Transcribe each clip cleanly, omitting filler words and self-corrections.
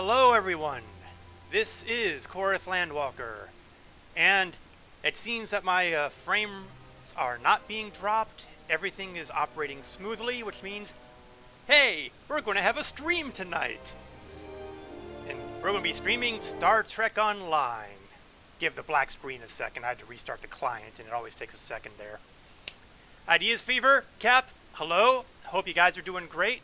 Hello everyone, this is Korith Landwalker, and it seems that my frames are not being dropped, everything is operating smoothly, which means, hey, we're going to have a stream tonight! And we're going to be streaming Star Trek Online. Give the black screen a second, I had to restart the client, and it always takes a second there. Ideas Fever, Cap, hello, hope you guys are doing great.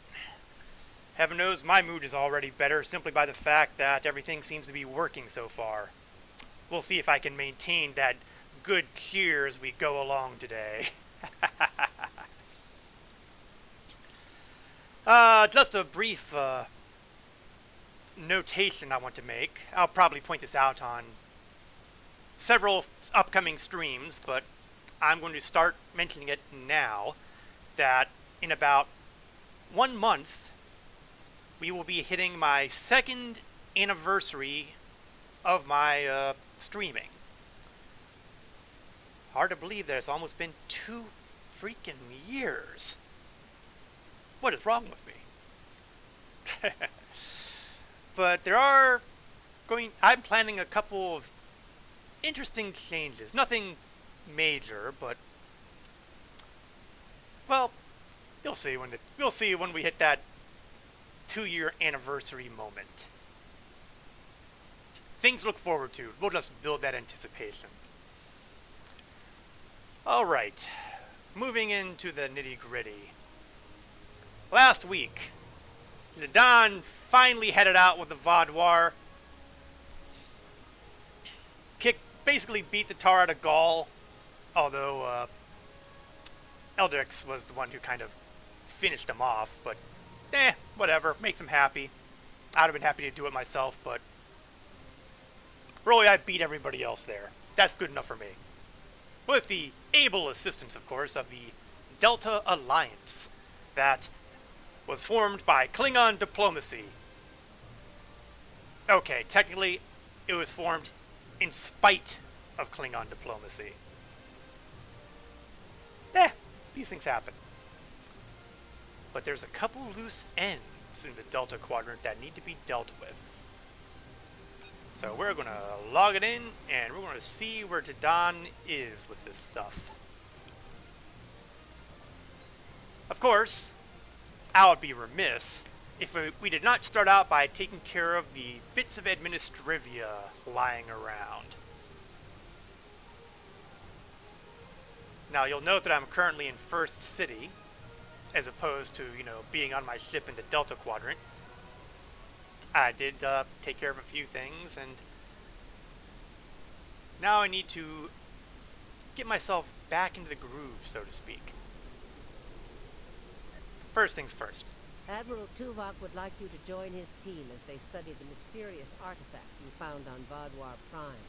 Heaven knows my mood is already better simply by the fact that everything seems to be working so far. We'll see if I can maintain that good cheer as we go along today. Just a brief notation I want to make. I'll probably point this out on several upcoming streams, but I'm going to start mentioning it now, that in about 1 month, we will be hitting my 2nd anniversary of my streaming. Hard to believe that it's almost been 2 freaking years. What is wrong with me? But I'm planning a couple of interesting changes. Nothing major, but well, we'll see when we hit that 2-year anniversary moment. Things to look forward to. We'll just build that anticipation. Alright, moving into the nitty-gritty. Last week, Zidane finally headed out with the Vaudoir. Basically beat the tar out of Gaul, although Eldrix was the one who kind of finished him off, but whatever, make them happy. I'd have been happy to do it myself, but really I beat everybody else there. That's good enough for me. With the able assistance, of course, of the Delta Alliance that was formed by Klingon diplomacy. Okay, technically it was formed in spite of Klingon diplomacy. These things happen. But there's a couple loose ends in the Delta Quadrant that need to be dealt with. So we're going to log it in, and we're going to see where Zidane is with this stuff. Of course, I would be remiss if we did not start out by taking care of the bits of administrivia lying around. Now, you'll note that I'm currently in First City, as opposed to, being on my ship in the Delta Quadrant. I did take care of a few things, and now I need to get myself back into the groove, so to speak. First things first. Admiral Tuvok would like you to join his team as they study the mysterious artifact you found on Vaudoir Prime.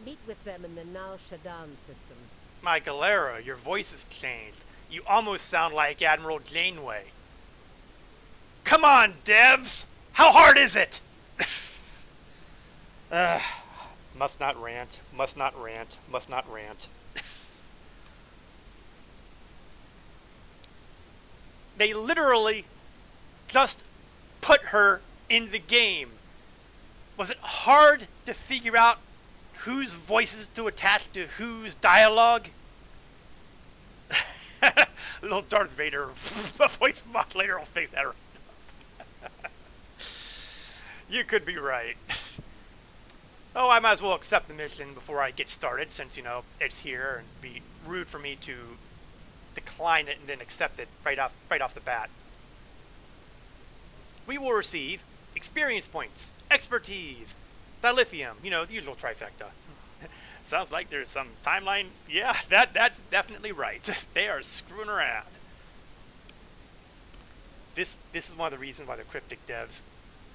Meet with them in the Nal Shadan system. My Galera, your voice has changed. You almost sound like Admiral Janeway. Come on, devs! How hard is it? Must not rant, must not rant, must not rant. They literally just put her in the game. Was it hard to figure out whose voices to attach to whose dialogue? Little Darth Vader voice modulator will fix that. You could be right. Oh, I might as well accept the mission before I get started, since, it's here, and it'd be rude for me to decline it and then accept it right off the bat. We will receive experience points, expertise, dilithium, the usual trifecta. Sounds like there's some timeline. Yeah, that's definitely right. They are screwing around. This is one of the reasons why the cryptic devs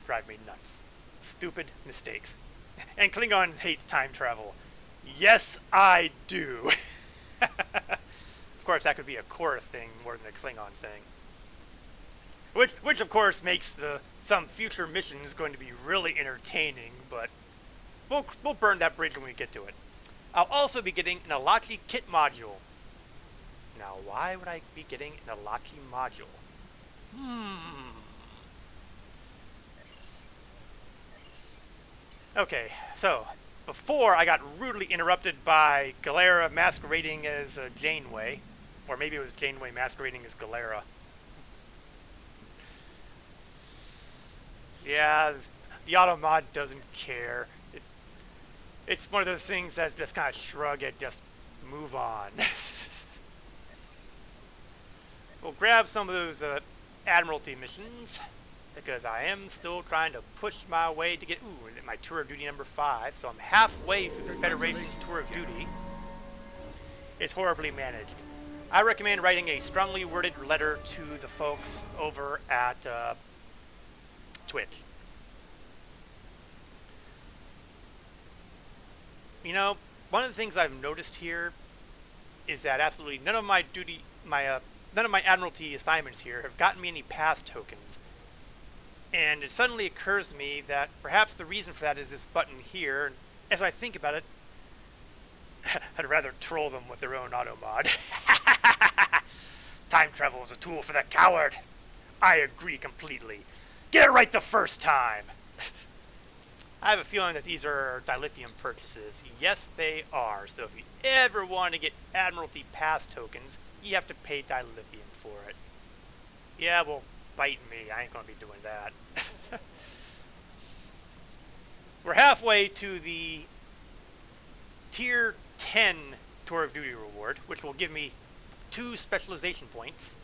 drive me nuts. Stupid mistakes. And Klingon hates time travel. Yes, I do. Of course, that could be a Korra thing more than a Klingon thing. Which of course makes some future missions going to be really entertaining, but we'll burn that bridge when we get to it. I'll also be getting an Alachi kit module. Now, why would I be getting an Alachi module? Okay, so before I got rudely interrupted by Galera masquerading as Janeway, or maybe it was Janeway masquerading as Galera. Yeah, the Automod doesn't care. It's one of those things that's just kind of shrug and just move on. We'll grab some of those Admiralty missions, because I am still trying to push my way to get, my tour of duty number 5, so I'm halfway through the Federation's tour of duty. It's horribly managed. I recommend writing a strongly worded letter to the folks over at Twitch. You know, one of the things I've noticed here is that absolutely none of my Admiralty assignments here have gotten me any pass tokens. And it suddenly occurs to me that perhaps the reason for that is this button here. As I think about it, I'd rather troll them with their own auto mod. Time travel is a tool for the coward. I agree completely. Get it right the first time. I have a feeling that these are dilithium purchases. Yes, they are. So if you ever want to get Admiralty pass tokens, you have to pay dilithium for it. Yeah, well, bite me. I ain't going to be doing that. We're halfway to the Tier 10 Tour of Duty reward, which will give me 2 specialization points.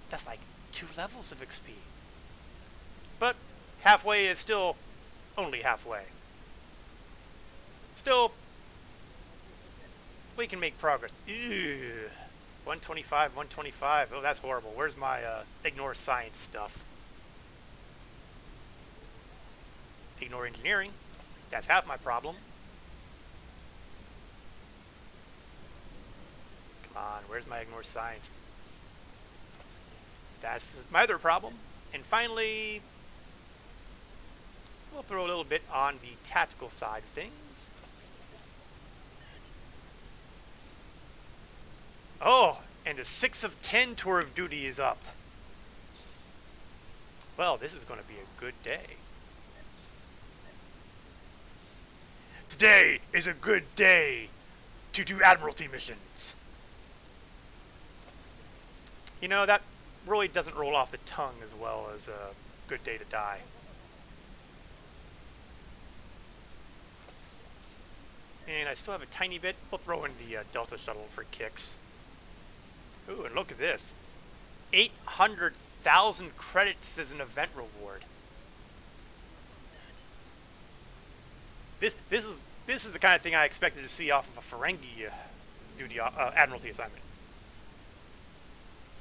That's like 2 levels of XP. But halfway is still only halfway. Still, we can make progress. Ew. 125, 125. Oh, that's horrible. Where's my ignore science stuff? Ignore engineering. That's half my problem. Come on, where's my ignore science? That's my other problem. And finally, we'll throw a little bit on the tactical side of things. Oh, and a 6 of 10 Tour of Duty is up. Well, this is going to be a good day. Today is a good day to do Admiralty missions. You know, that really doesn't roll off the tongue as well as a good day to die. And I still have a tiny bit. We'll throw in the Delta Shuttle for kicks. Ooh, and look at this. 800,000 credits as an event reward. This is the kind of thing I expected to see off of a Ferengi duty Admiralty assignment.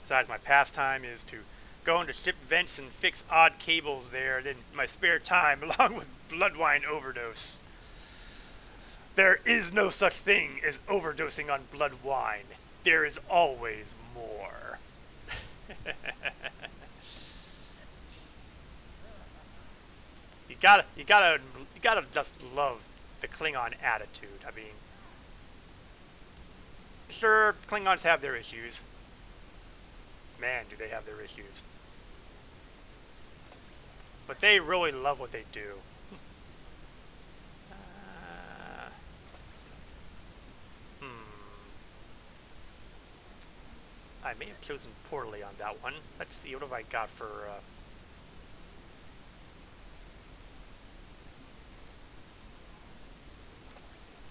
Besides, my pastime is to go into ship vents and fix odd cables there, then my spare time, along with blood wine overdose. There is no such thing as overdosing on blood wine. There is always more. You gotta just love the Klingon attitude. I mean, sure, Klingons have their issues. Man, do they have their issues. But they really love what they do. I may have chosen poorly on that one. Let's see, what have I got for...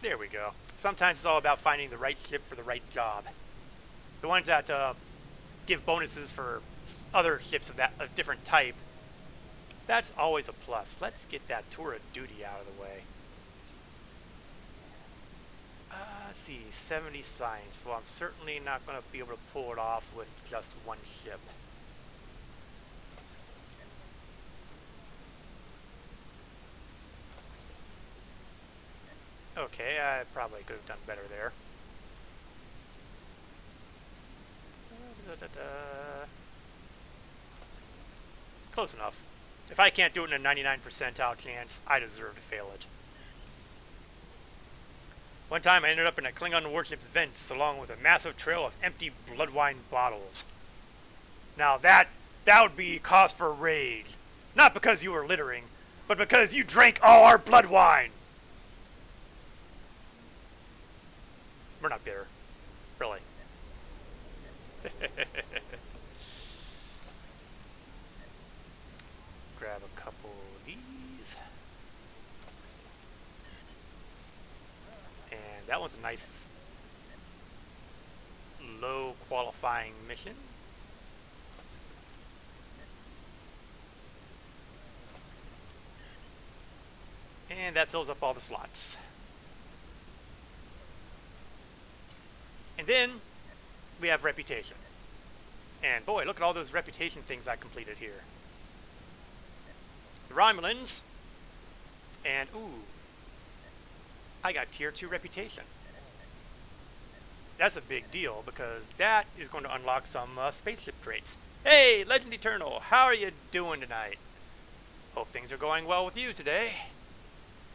There we go. Sometimes it's all about finding the right ship for the right job. The ones that give bonuses for other ships of a different type, that's always a plus. Let's get that tour of duty out of the way. Let's see, 70 science. Well, I'm certainly not going to be able to pull it off with just one ship. Okay, I probably could have done better there. Close enough. If I can't do it in a 99 percentile chance, I deserve to fail it. One time I ended up in a Klingon warship's vents along with a massive trail of empty blood wine bottles. Now that would be cause for rage. Not because you were littering, but because you drank all our blood wine. We're not bitter. Really. Grab a couple of these. And that one's a nice low qualifying mission. And that fills up all the slots. And then we have reputation. And boy, look at all those reputation things I completed here. The Romulans. And ooh, I got tier 2 reputation. That's a big deal because that is going to unlock some spaceship traits. Hey, Legend Eternal, how are you doing tonight? Hope things are going well with you today.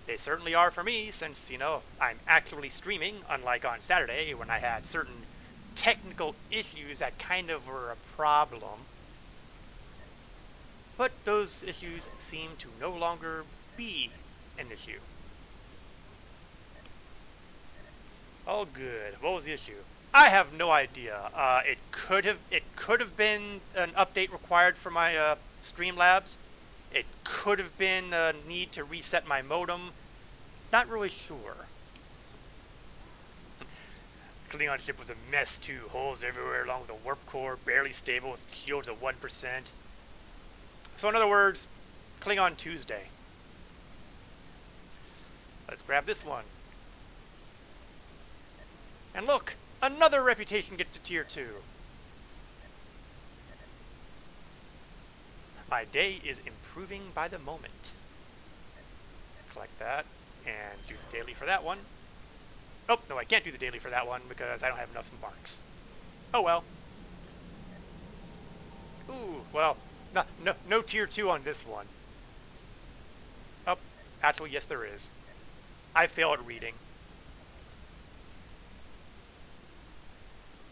They certainly are for me since, you know, I'm actually streaming, unlike on Saturday when I had certain technical issues that kind of were a problem. But those issues seem to no longer be an issue. Oh, good. What was the issue? I have no idea. It could have been an update required for my Streamlabs. It could have been a need to reset my modem. Not really sure. Klingon ship was a mess too. Holes everywhere along the warp core, barely stable with shields of 1%. So in other words, Klingon Tuesday. Let's grab this one. And look, another reputation gets to tier 2. My day is improving by the moment. Let's collect that and do the daily for that one. Oh, no, I can't do the daily for that one because I don't have enough marks. Oh well. Ooh, well, no tier 2 on this one. Oh, actually, yes there is. I fail at reading.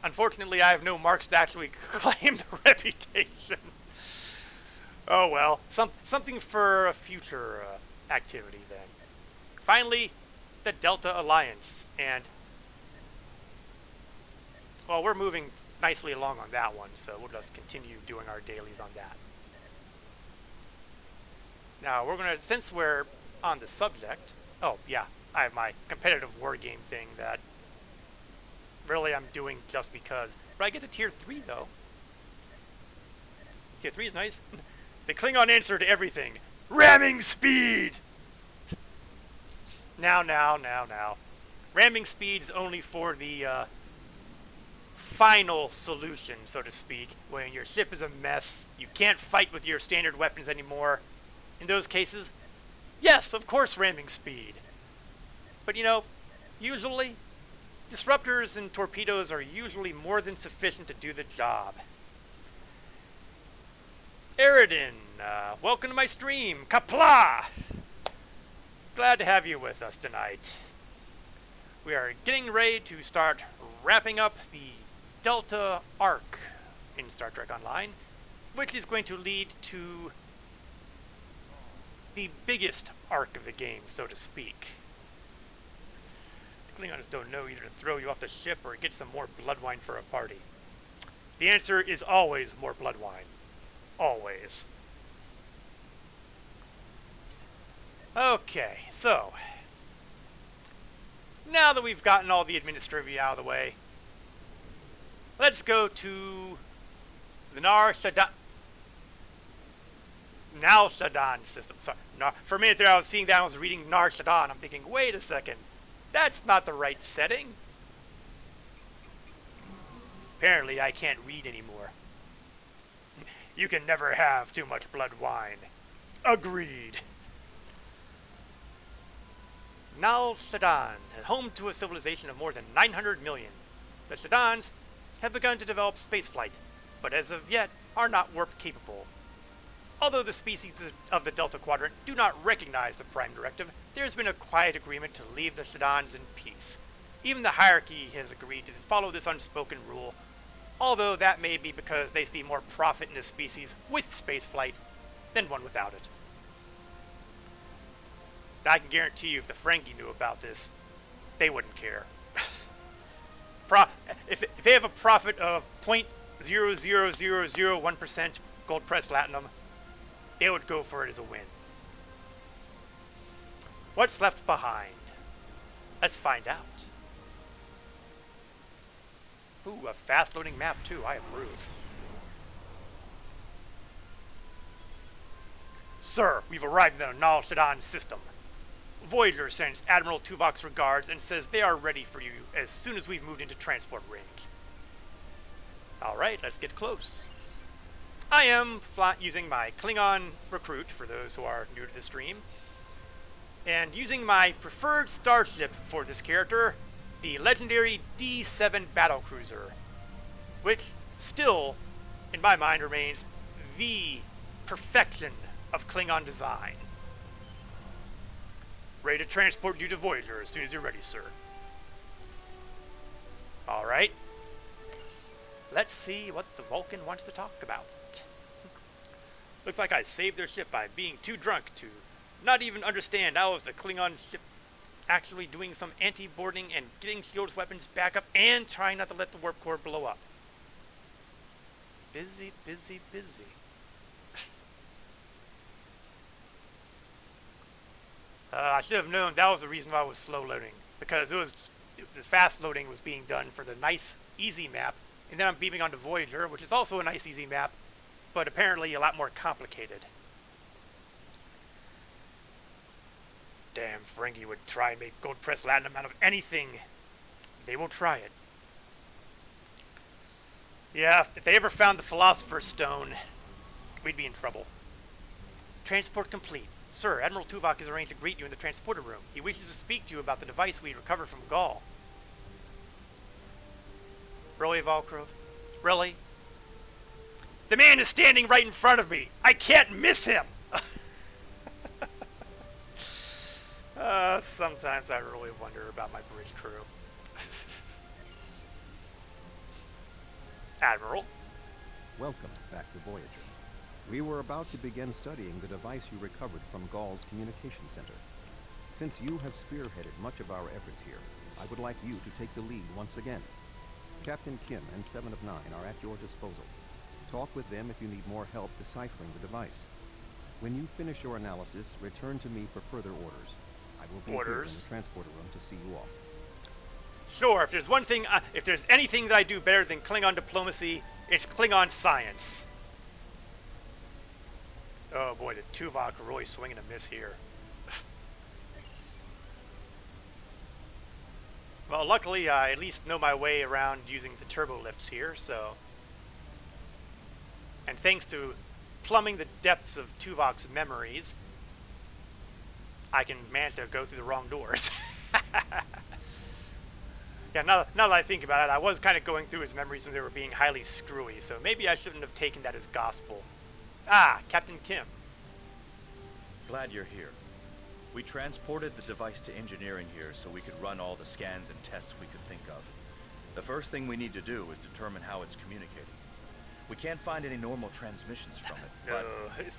Unfortunately, I have no marks to actually claim the reputation. Oh well, something for a future activity then. Finally, the Delta Alliance, and well, we're moving nicely along on that one, so we'll just continue doing our dailies on that. Now, we're gonna, since we're on the subject, oh yeah, I have my competitive war game thing that really I'm doing just because. But I get to tier 3 though. Tier 3 is nice. The Klingon answer to everything. Ramming speed! Now. Ramming speed is only for the final solution, so to speak. When your ship is a mess, you can't fight with your standard weapons anymore. In those cases, yes, of course ramming speed. But you know, usually, disruptors and torpedoes are usually more than sufficient to do the job. Eridan, welcome to my stream. Kapla! Glad to have you with us tonight. We are getting ready to start wrapping up the Delta arc in Star Trek Online, which is going to lead to the biggest arc of the game, so to speak. The Klingons don't know either to throw you off the ship or get some more blood wine for a party. The answer is always more blood wine. Always. Okay, so now that we've gotten all the administrative out of the way, let's go to the Nar Shaddaa system. Sorry, for a minute there I was seeing that, I was reading Nar Shaddaa, and I'm thinking, wait a second, that's not the right setting. Apparently I can't read anymore. You can never have too much blood wine. Agreed. Nal Shaddaa, home to a civilization of more than 900 million. The Shaddaans have begun to develop spaceflight, but as of yet are not warp capable. Although the species of the Delta Quadrant do not recognize the Prime Directive, there has been a quiet agreement to leave the Shaddaans in peace. Even the hierarchy has agreed to follow this unspoken rule, although that may be because they see more profit in a species with spaceflight than one without it. I can guarantee you if the Ferengi knew about this, they wouldn't care. If they have a profit of 0.00001% gold pressed latinum, they would go for it as a win. What's left behind? Let's find out. Ooh, a fast loading map too, I approve. Sir, we've arrived in the Nal Shaddaa system. Voyager sends Admiral Tuvok's regards and says they are ready for you as soon as we've moved into transport range. Alright, let's get close. I am using my Klingon recruit, for those who are new to the stream, and using my preferred starship for this character, the legendary D7 battlecruiser, which still, in my mind, remains the perfection of Klingon design. Ready to transport you to Voyager as soon as you're ready, sir. Alright. Let's see what the Vulcan wants to talk about. Looks like I saved their ship by being too drunk to not even understand how was the Klingon ship actually doing some anti-boarding and getting Shield's weapons back up and trying not to let the warp core blow up. Busy, busy, busy. I should have known that was the reason why I was slow loading, because the fast loading was being done for the nice, easy map, and then I'm beaming onto Voyager, which is also a nice, easy map, but apparently a lot more complicated. Damn, Ferengi would try and make gold pressed latinum out of anything. They will try it. Yeah, if they ever found the Philosopher's Stone, we'd be in trouble. Transport complete. Sir, Admiral Tuvok has arranged to greet you in the transporter room. He wishes to speak to you about the device we recovered from Gaul. Really, Valkrov? Really? The man is standing right in front of me. I can't miss him. Sometimes I really wonder about my bridge crew. Admiral? Welcome back to Voyager. We were about to begin studying the device you recovered from Gaul's communication center. Since you have spearheaded much of our efforts here, I would like you to take the lead once again. Captain Kim and 7 of 9 are at your disposal. Talk with them if you need more help deciphering the device. When you finish your analysis, return to me for further orders. I will be here in the transporter room to see you off. Sure, if there's one thing, if there's anything that I do better than Klingon diplomacy, it's Klingon science. Oh boy, did Tuvok really swing and a miss here. Well, luckily I at least know my way around using the turbo lifts here, so... And thanks to plumbing the depths of Tuvok's memories, I can manage to go through the wrong doors. Yeah, now that I think about it, I was kind of going through his memories when they were being highly screwy, so maybe I shouldn't have taken that as gospel. Ah, Captain Kim. Glad you're here. We transported the device to engineering here so we could run all the scans and tests we could think of. The first thing we need to do is determine how it's communicating. We can't find any normal transmissions from it, but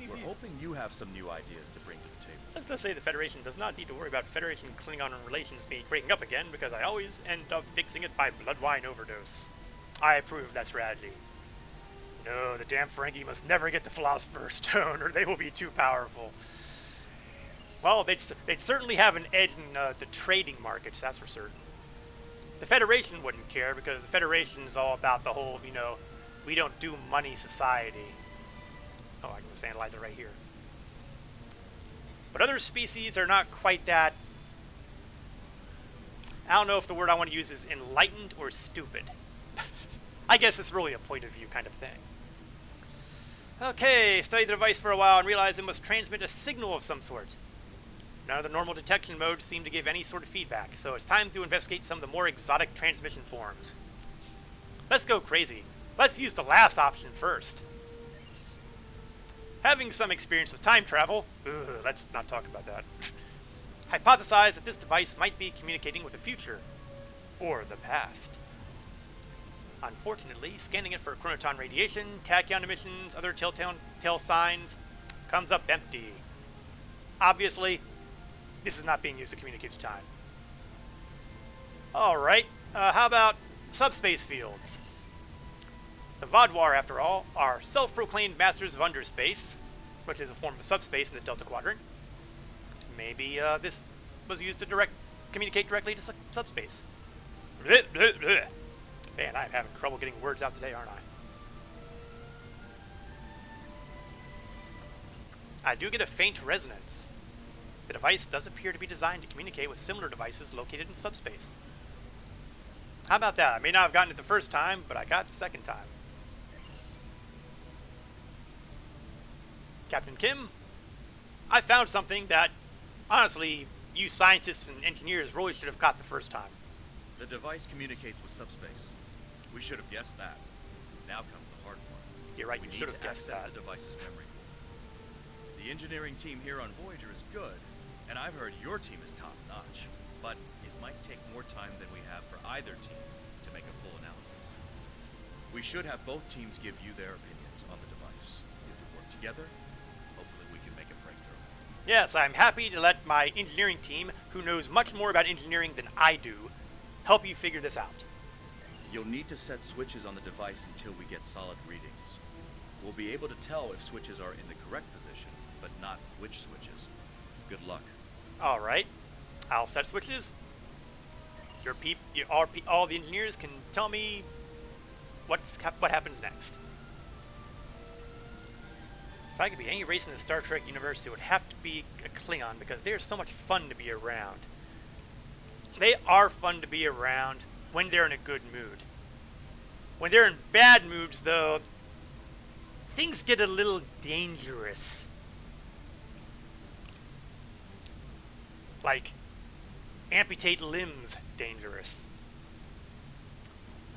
we're hoping you have some new ideas to bring to the table. Let's just say the Federation does not need to worry about Federation-Klingon relations breaking up again, because I always end up fixing it by blood wine overdose. I approve that strategy. No, the damn Ferengi must never get the Philosopher's Stone, or they will be too powerful. Well, they'd certainly have an edge in the trading markets, that's for certain. The Federation wouldn't care, because the Federation is all about the whole, you know, we don't do money society. Oh, I can just analyze it right here. But other species are not quite that... I don't know if the word I want to use is enlightened or stupid. I guess it's really a point of view kind of thing. Okay, studied the device for a while and realized it must transmit a signal of some sort. None of the normal detection modes seem to give any sort of feedback, so it's time to investigate some of the more exotic transmission forms. Let's go crazy. Let's use the last option first. Having some experience with time travel, let's not talk about that, hypothesized that this device might be communicating with the future, or the past. Unfortunately, scanning it for chronoton radiation, tachyon emissions, other telltale signs, comes up empty. Obviously, this is not being used to communicate to time. Alright, how about subspace fields? The Vaadwaur, after all, are self-proclaimed masters of underspace, which is a form of subspace in the Delta Quadrant. Maybe this was used to communicate directly to subspace. Blech, blech, blech. Man, I'm having trouble getting words out today, aren't I? I do get a faint resonance. The device does appear to be designed to communicate with similar devices located in subspace. How about that? I may not have gotten it the first time, but I got it the second time. Captain Kim, I found something that, honestly, you scientists and engineers really should have caught the first time. The device communicates with subspace. We should have guessed that. Now comes the hard part. You're right, We you need should to have guessed access that. the device's memory core. The engineering team here on Voyager is good, and I've heard your team is top-notch, but it might take more time than we have for either team to make a full analysis. We should have both teams give you their opinions on the device. If we work together, hopefully we can make a breakthrough. Yes, I'm happy to let my engineering team, who knows much more about engineering than I do, help you figure this out. You'll need to set switches on the device until we get solid readings. We'll be able to tell if switches are in the correct position, but not which switches. Good luck. Alright, I'll set switches. All the engineers can tell me what happens next. If I could be any race in the Star Trek universe, it would have to be a Klingon, because they are so much fun to be around. They are fun to be around when they're in a good mood. When they're in bad moods, though, things get a little dangerous. Like, amputate limbs dangerous.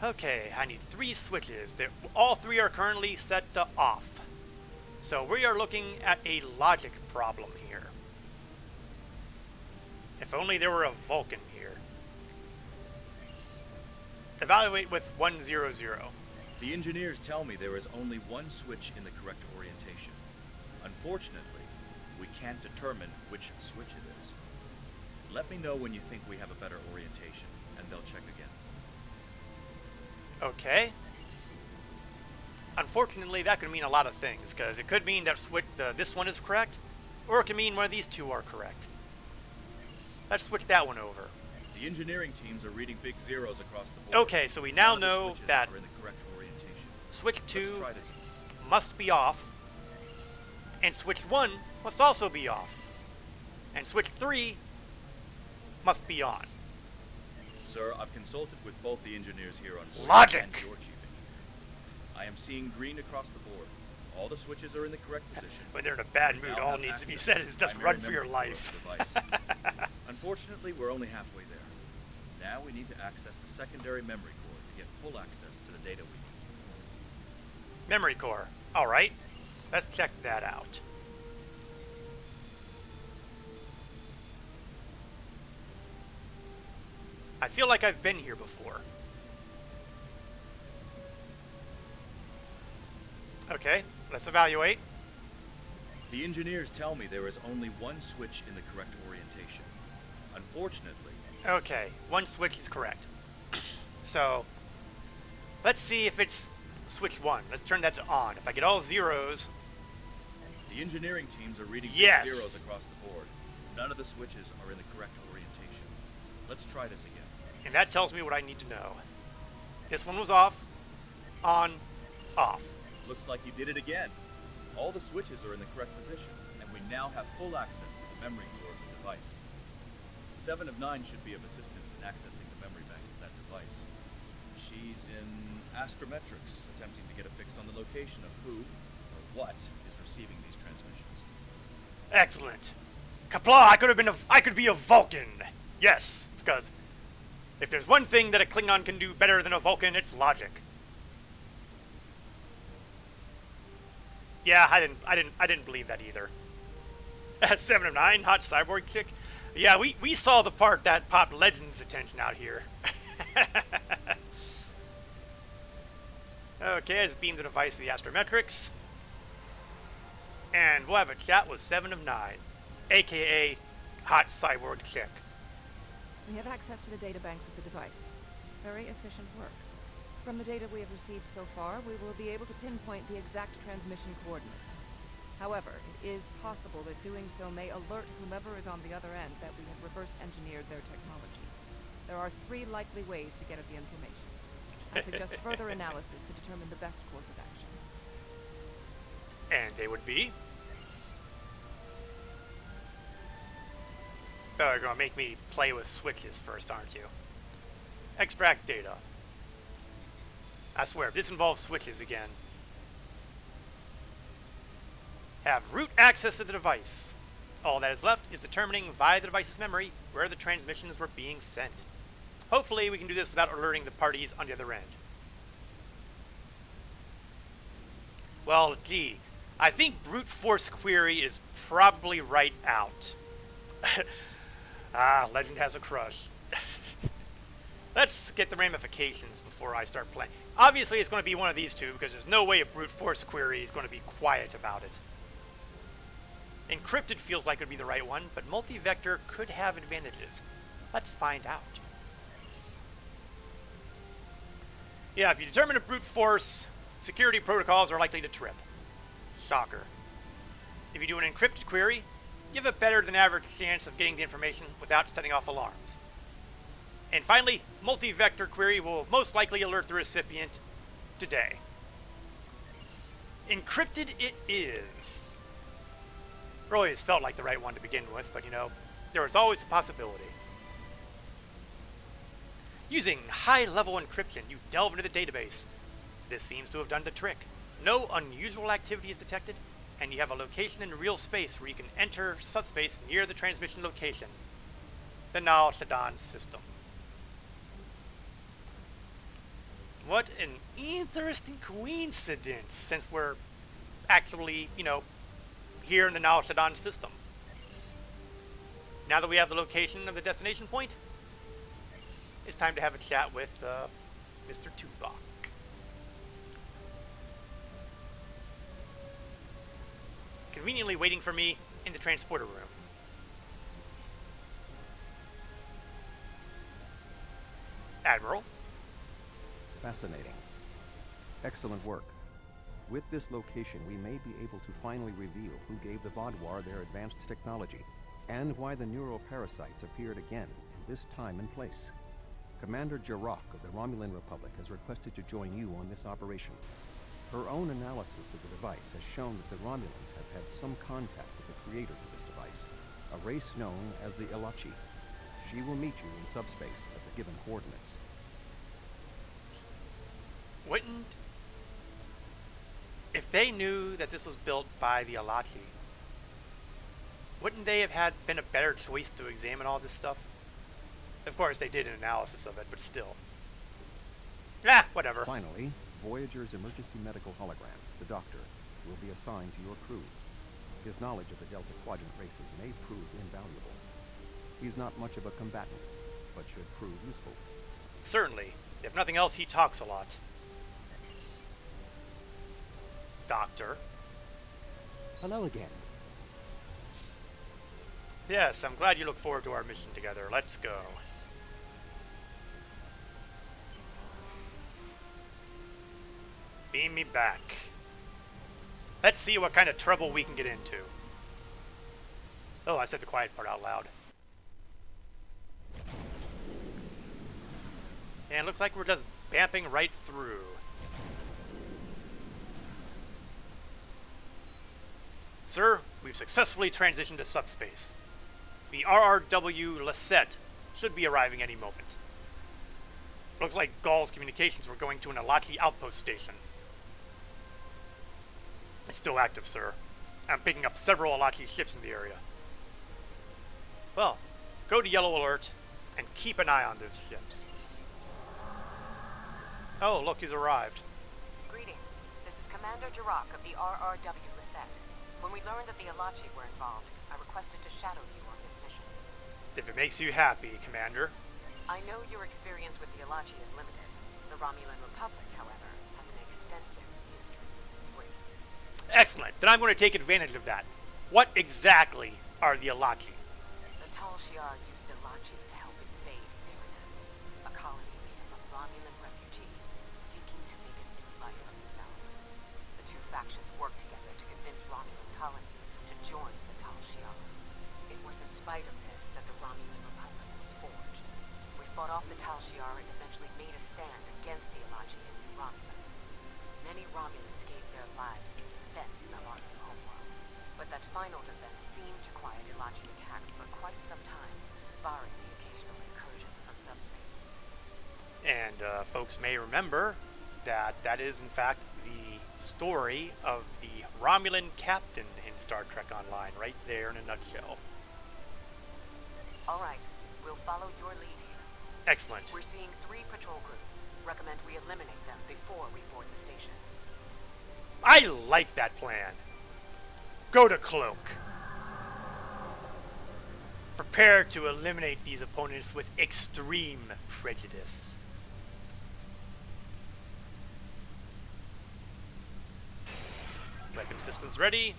Okay, I need 3 switches. All 3 are currently set to off. So we are looking at a logic problem here. If only there were a Vulcan here. Evaluate with 100. The engineers tell me there is only one switch in the correct orientation. Unfortunately, we can't determine which switch it is. Let me know when you think we have a better orientation, and they'll check again. Okay. Unfortunately, that could mean a lot of things, because it could mean that this one is correct, or it could mean one of these 2 are correct. Let's switch that one over. The engineering teams are reading big zeros across the board. Okay, so we now None of the know switches that are in the correct orientation. switch Let's 2 try this. must be off, and switch 1 must also be off, and switch 3 must be on. Sir, I've consulted with both the engineers here on board Logic! and your chief engineer. I am seeing green across the board. All the switches are in the correct position. When they're in a bad We mood, now all have needs to be access said to is the just primary run for your memory core life. of the device. Unfortunately, we're only halfway there. Now we need to access the secondary memory core to get full access to the data we need. Memory core. Alright, let's check that out. I feel like I've been here before. Okay, let's evaluate. The engineers tell me there is only one switch in the correct orientation. Unfortunately, Okay, one switch is correct. So, let's see if it's switch 1. Let's turn that to on. If I get all zeros, the engineering teams are reading big Yes. zeros across the board. None of the switches are in the correct orientation. Let's try this again. and that tells me what I need to know. This one was off, on, off. Looks like you did it again. All the switches are in the correct position, and we now have full access to the memory core of the device. 7 of 9 should be of assistance in accessing the memory banks of that device. She's in astrometrics, attempting to get a fix on the location of who or what is receiving these transmissions. Excellent. Kapla, I could be a Vulcan. Yes, because if there's one thing that a Klingon can do better than a Vulcan, it's logic. Yeah, I didn't believe that either. 7 of 9, hot cyborg chick. Yeah, we saw the part that popped Legend's attention out here. Okay, I just beamed the device to the astrometrics. And we'll have a chat with 7 of 9, aka hot cyborg chick. We have access to the databanks of the device. Very efficient work. From the data we have received so far, we will be able to pinpoint the exact transmission coordinates. However, it is possible that doing so may alert whomever is on the other end that we have reverse-engineered their technology. There are 3 likely ways to get at the information. I suggest further analysis to determine the best course of action. And they would be? Oh, you're gonna make me play with switches first, aren't you? Extract data. I swear, if this involves switches again. Have root access to the device. All that is left is determining via the device's memory where the transmissions were being sent. Hopefully we can do this without alerting the parties on the other end. Well, gee, I think brute force query is probably right out. Legend has a crush. Let's get the ramifications before I start playing. Obviously, it's going to be one of these two because there's no way a brute force query is going to be quiet about it. Encrypted feels like it would be the right one, but multi-vector could have advantages. Let's find out. Yeah, if you determine a brute force, security protocols are likely to trip. Shocker. If you do an encrypted query, you have a better than average chance of getting the information without setting off alarms. And finally, multi-vector query will most likely alert the recipient today. Encrypted it is. Always felt like the right one to begin with, but you know, there was always a possibility. Using high-level encryption, you delve into the database. This seems to have done the trick. No unusual activity is detected, and you have a location in real space where you can enter subspace near the transmission location. The Nal Shaddan system. What an interesting coincidence, since we're actually, you know, here in the Nal Shaddan system. Now that we have the location of the destination point, it's time to have a chat with Mr. Tuvok. Conveniently waiting for me in the transporter room. Admiral? Fascinating. Excellent work. With this location, we may be able to finally reveal who gave the Vaadwaur their advanced technology, and why the neuroparasites appeared again in this time and place. Commander Jirok of the Romulan Republic has requested to join you on this operation. Her own analysis of the device has shown that the Romulans have had some contact with the creators of this device, a race known as the Ilachi. She will meet you in subspace at the given coordinates. Wouldn't... If they knew that this was built by the Ilachi, wouldn't they have been a better choice to examine all this stuff? Of course, they did an analysis of it, but still. Whatever. Finally, Voyager's emergency medical hologram, the Doctor, will be assigned to your crew. His knowledge of the Delta Quadrant races may prove invaluable. He's not much of a combatant, but should prove useful. Certainly. If nothing else, he talks a lot. Doctor. Hello again. Yes, I'm glad you look forward to our mission together. Let's go. Beam me back. Let's see what kind of trouble we can get into. Oh, I said the quiet part out loud. And it looks like we're just bamping right through. Sir, we've successfully transitioned to subspace. The RRW Lisette should be arriving any moment. Looks like Gaul's communications were going to an Ilachi outpost station. It's still active, sir. I'm picking up several Ilachi ships in the area. Well, go to Yellow Alert and keep an eye on those ships. Oh, look, he's arrived. Greetings. This is Commander Jirok of the RRW Lisette. When we learned that the Ilachi were involved, I requested to shadow you on this mission. If it makes you happy, Commander. I know your experience with the Ilachi is limited. The Romulan Republic, however, has an extensive history with this race. Excellent. Then I'm going to take advantage of that. What exactly are the Ilachi? The Tal Shiar used Elachi to help invade Marinette, a colony made up of Romulan refugees seeking to make a new life for themselves. The two factions worked together to convince Romulan colonies to join the Tal Shiar. It was in spite of this that the Romulan Republic was forged. We fought off the Tal Shiar and eventually made a stand against the Elachi and New Romulans. Many Romulans gave their lives in defense of our new homeworld. But that final defense seemed to quiet Elachi attacks for quite some time, barring the occasional incursion from subspace. And folks may remember that that is in fact the story of the Romulan captain in Star Trek Online, right there in a nutshell. All right, we'll follow your lead here. Excellent. We're seeing 3 patrol groups. Recommend we eliminate them before we board the station. I like that plan. Go to Cloak. Prepare to eliminate these opponents with extreme prejudice. Weapon systems ready.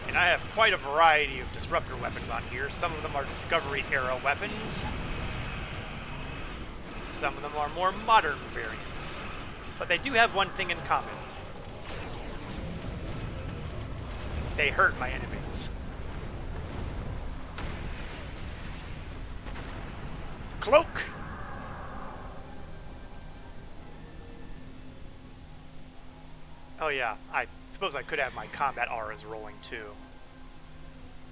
And I have quite a variety of disruptor weapons on here. Some of them are Discovery era weapons. Some of them are more modern variants. But they do have one thing in common. They hurt my enemies. Cloak! Oh yeah, I suppose I could have my combat auras rolling too.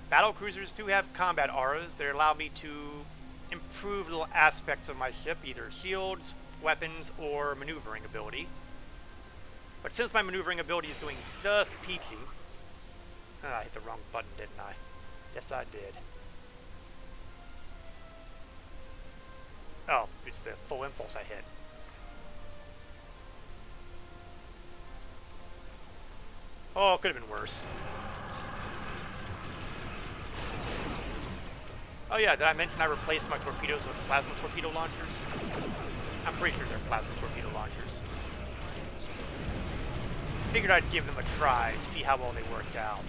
Battle cruisers do have combat auras that allow me to improve little aspects of my ship, either shields, weapons, or maneuvering ability. But since my maneuvering ability is doing just peachy... I hit the wrong button, didn't I? Yes, I did. Oh, it's the full impulse I hit. Oh, it could have been worse. Oh yeah, did I mention I replaced my torpedoes with plasma torpedo launchers? I'm pretty sure they're plasma torpedo launchers. Figured I'd give them a try to see how well they worked out.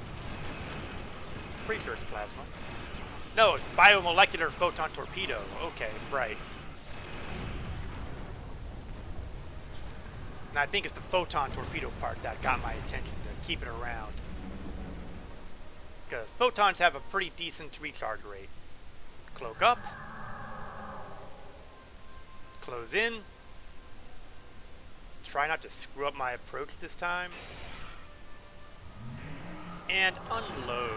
Pretty sure it's plasma. No, it's biomolecular photon torpedo. Okay, right. And I think it's the photon torpedo part that got my attention to keep it around. Because photons have a pretty decent recharge rate. Cloak up. Close in. Try not to screw up my approach this time. And unload.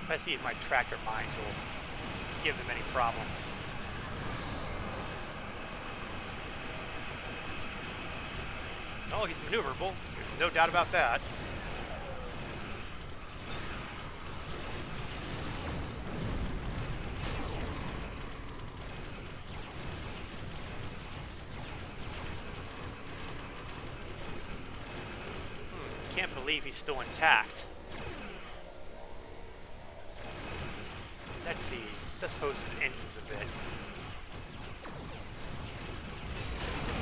Let's see if my tractor mines will give them any problems. Oh, he's maneuverable. There's no doubt about that. Can't believe he's still intact. Let's see. Let's hose his engines a bit.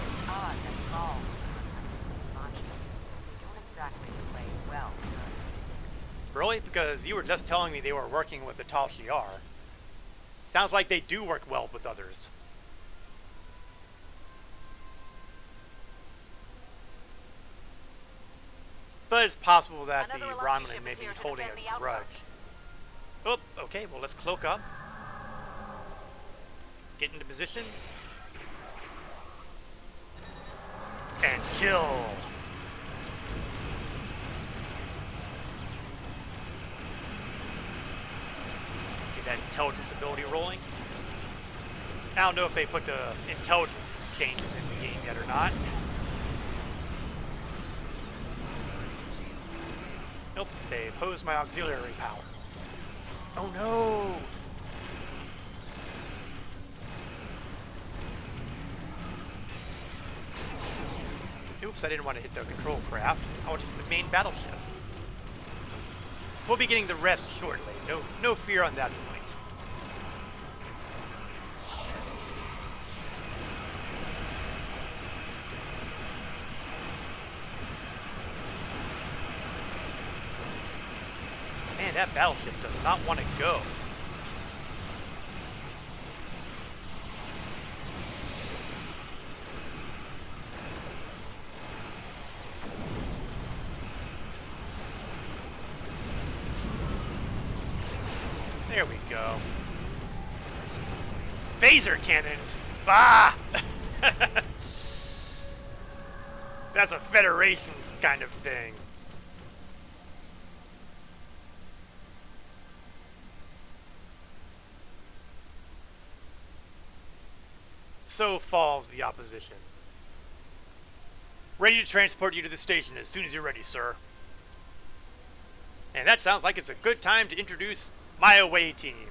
It's odd that Gaul was contacted with Elachi. They don't exactly play well with others. Really? Because you were just telling me they were working with the Tal Shiar. Sounds like they do work well with others. But it's possible that Another the Elachi Romulan ship may is be here to holding defend a the outpost. grudge. Oh, okay, well let's cloak up. Get into position. And kill! Get that intelligence ability rolling. I don't know if they put the intelligence changes in the game yet or not. Nope, they've hosed my auxiliary power. Oh no! Oops, I didn't want to hit the control craft. I want to hit the main battleship. We'll be getting the rest shortly. No fear on that point. that battleship does not want to go. There we go. Phaser cannons! Ah! That's a Federation kind of thing. So falls the opposition. Ready to transport you to the station as soon as you're ready, sir. And that sounds like it's a good time to introduce my away team.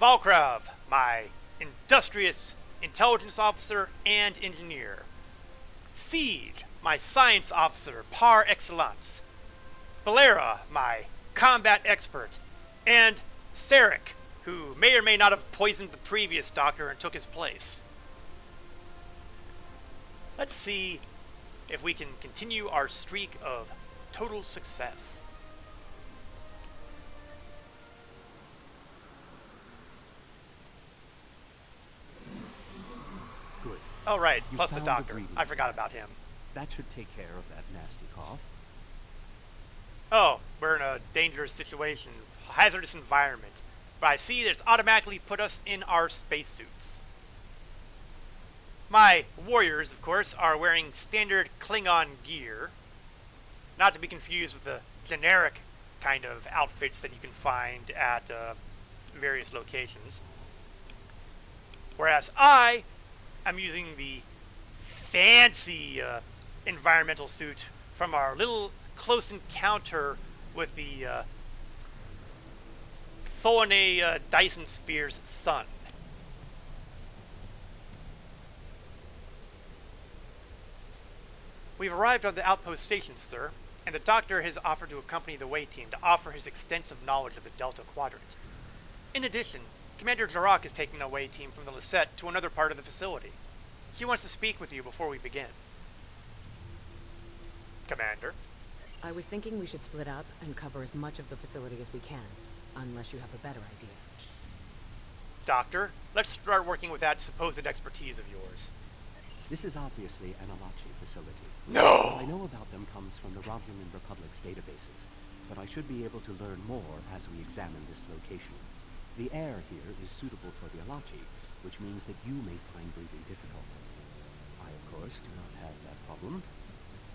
Valkrav, my industrious intelligence officer and engineer. Siege, my science officer par excellence. Balera, my combat expert. And Sarek, who may or may not have poisoned the previous doctor and took his place. Let's see if we can continue our streak of total success. Good. Oh, right, You plus the found doctor. breathing I forgot pad. about him. That should take care of that nasty cough. Oh, we're in a dangerous situation, hazardous environment. But I see that it's automatically put us in our spacesuits. My warriors, of course, are wearing standard Klingon gear. Not to be confused with the generic kind of outfits that you can find at various locations. Whereas I am using the fancy environmental suit from our little close encounter with the Solane Dyson Sphere's son. We've arrived on the outpost station, sir, and the doctor has offered to accompany the way team to offer his extensive knowledge of the Delta Quadrant. In addition, Commander Jarak is taking the away team from the Lisette to another part of the facility. She wants to speak with you before we begin. Commander? I was thinking we should split up and cover as much of the facility as we can, unless you have a better idea. Doctor, let's start working with that supposed expertise of yours. This is obviously an Alachi facility. No! What I know about them comes from the Romulan Republic's databases, but I should be able to learn more as we examine this location. The air here is suitable for the Alachi, which means that you may find breathing difficult. I, of course, do not have that problem.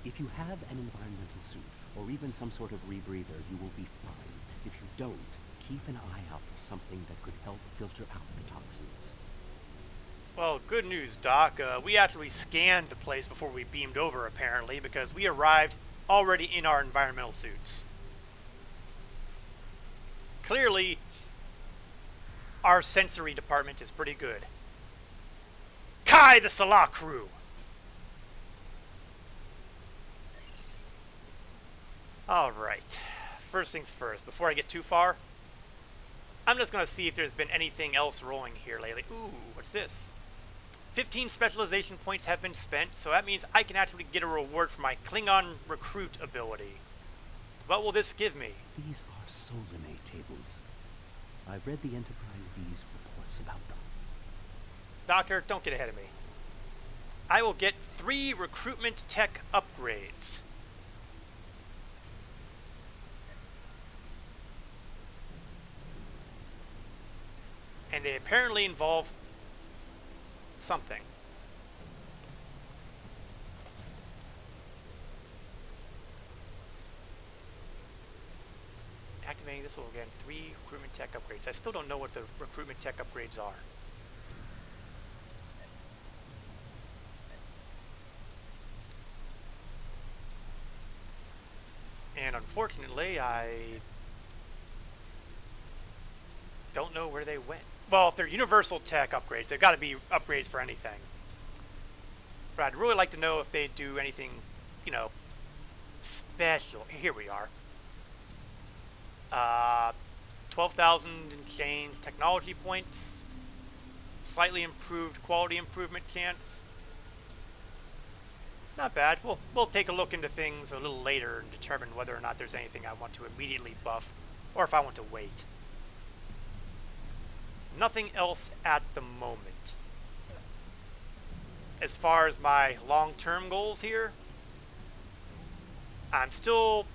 If you have an environmental suit, or even some sort of rebreather, you will be fine. If you don't, keep an eye out for something that could help filter out the toxins. Well, good news, Doc. We actually scanned the place before we beamed over, apparently, because we arrived already in our environmental suits. Clearly, our sensory department is pretty good. Kai the Salah crew! Alright. First things first, before I get too far, I'm just going to see if there's been anything else rolling here lately. Ooh, what's this? 15 specialization points have been spent, so that means I can actually get a reward for my Klingon recruit ability. What will this give me? These are Solane tables. I've read the Enterprise D's reports about them. Doctor, don't get ahead of me. I will get 3 recruitment tech upgrades. And they apparently involve something. Activating this will again 3 recruitment tech upgrades. I still don't know what the recruitment tech upgrades are. And unfortunately, I don't know where they went. Well, if they're universal tech upgrades, they've got to be upgrades for anything. But I'd really like to know if they do anything, you know, special. Here we are. 12,000 and change technology points. Slightly improved quality improvement chance. not bad. We'll take a look into things a little later and determine whether or not there's anything I want to immediately buff, or if I want to wait. Nothing else at the moment. As far as my long-term goals here, I'm still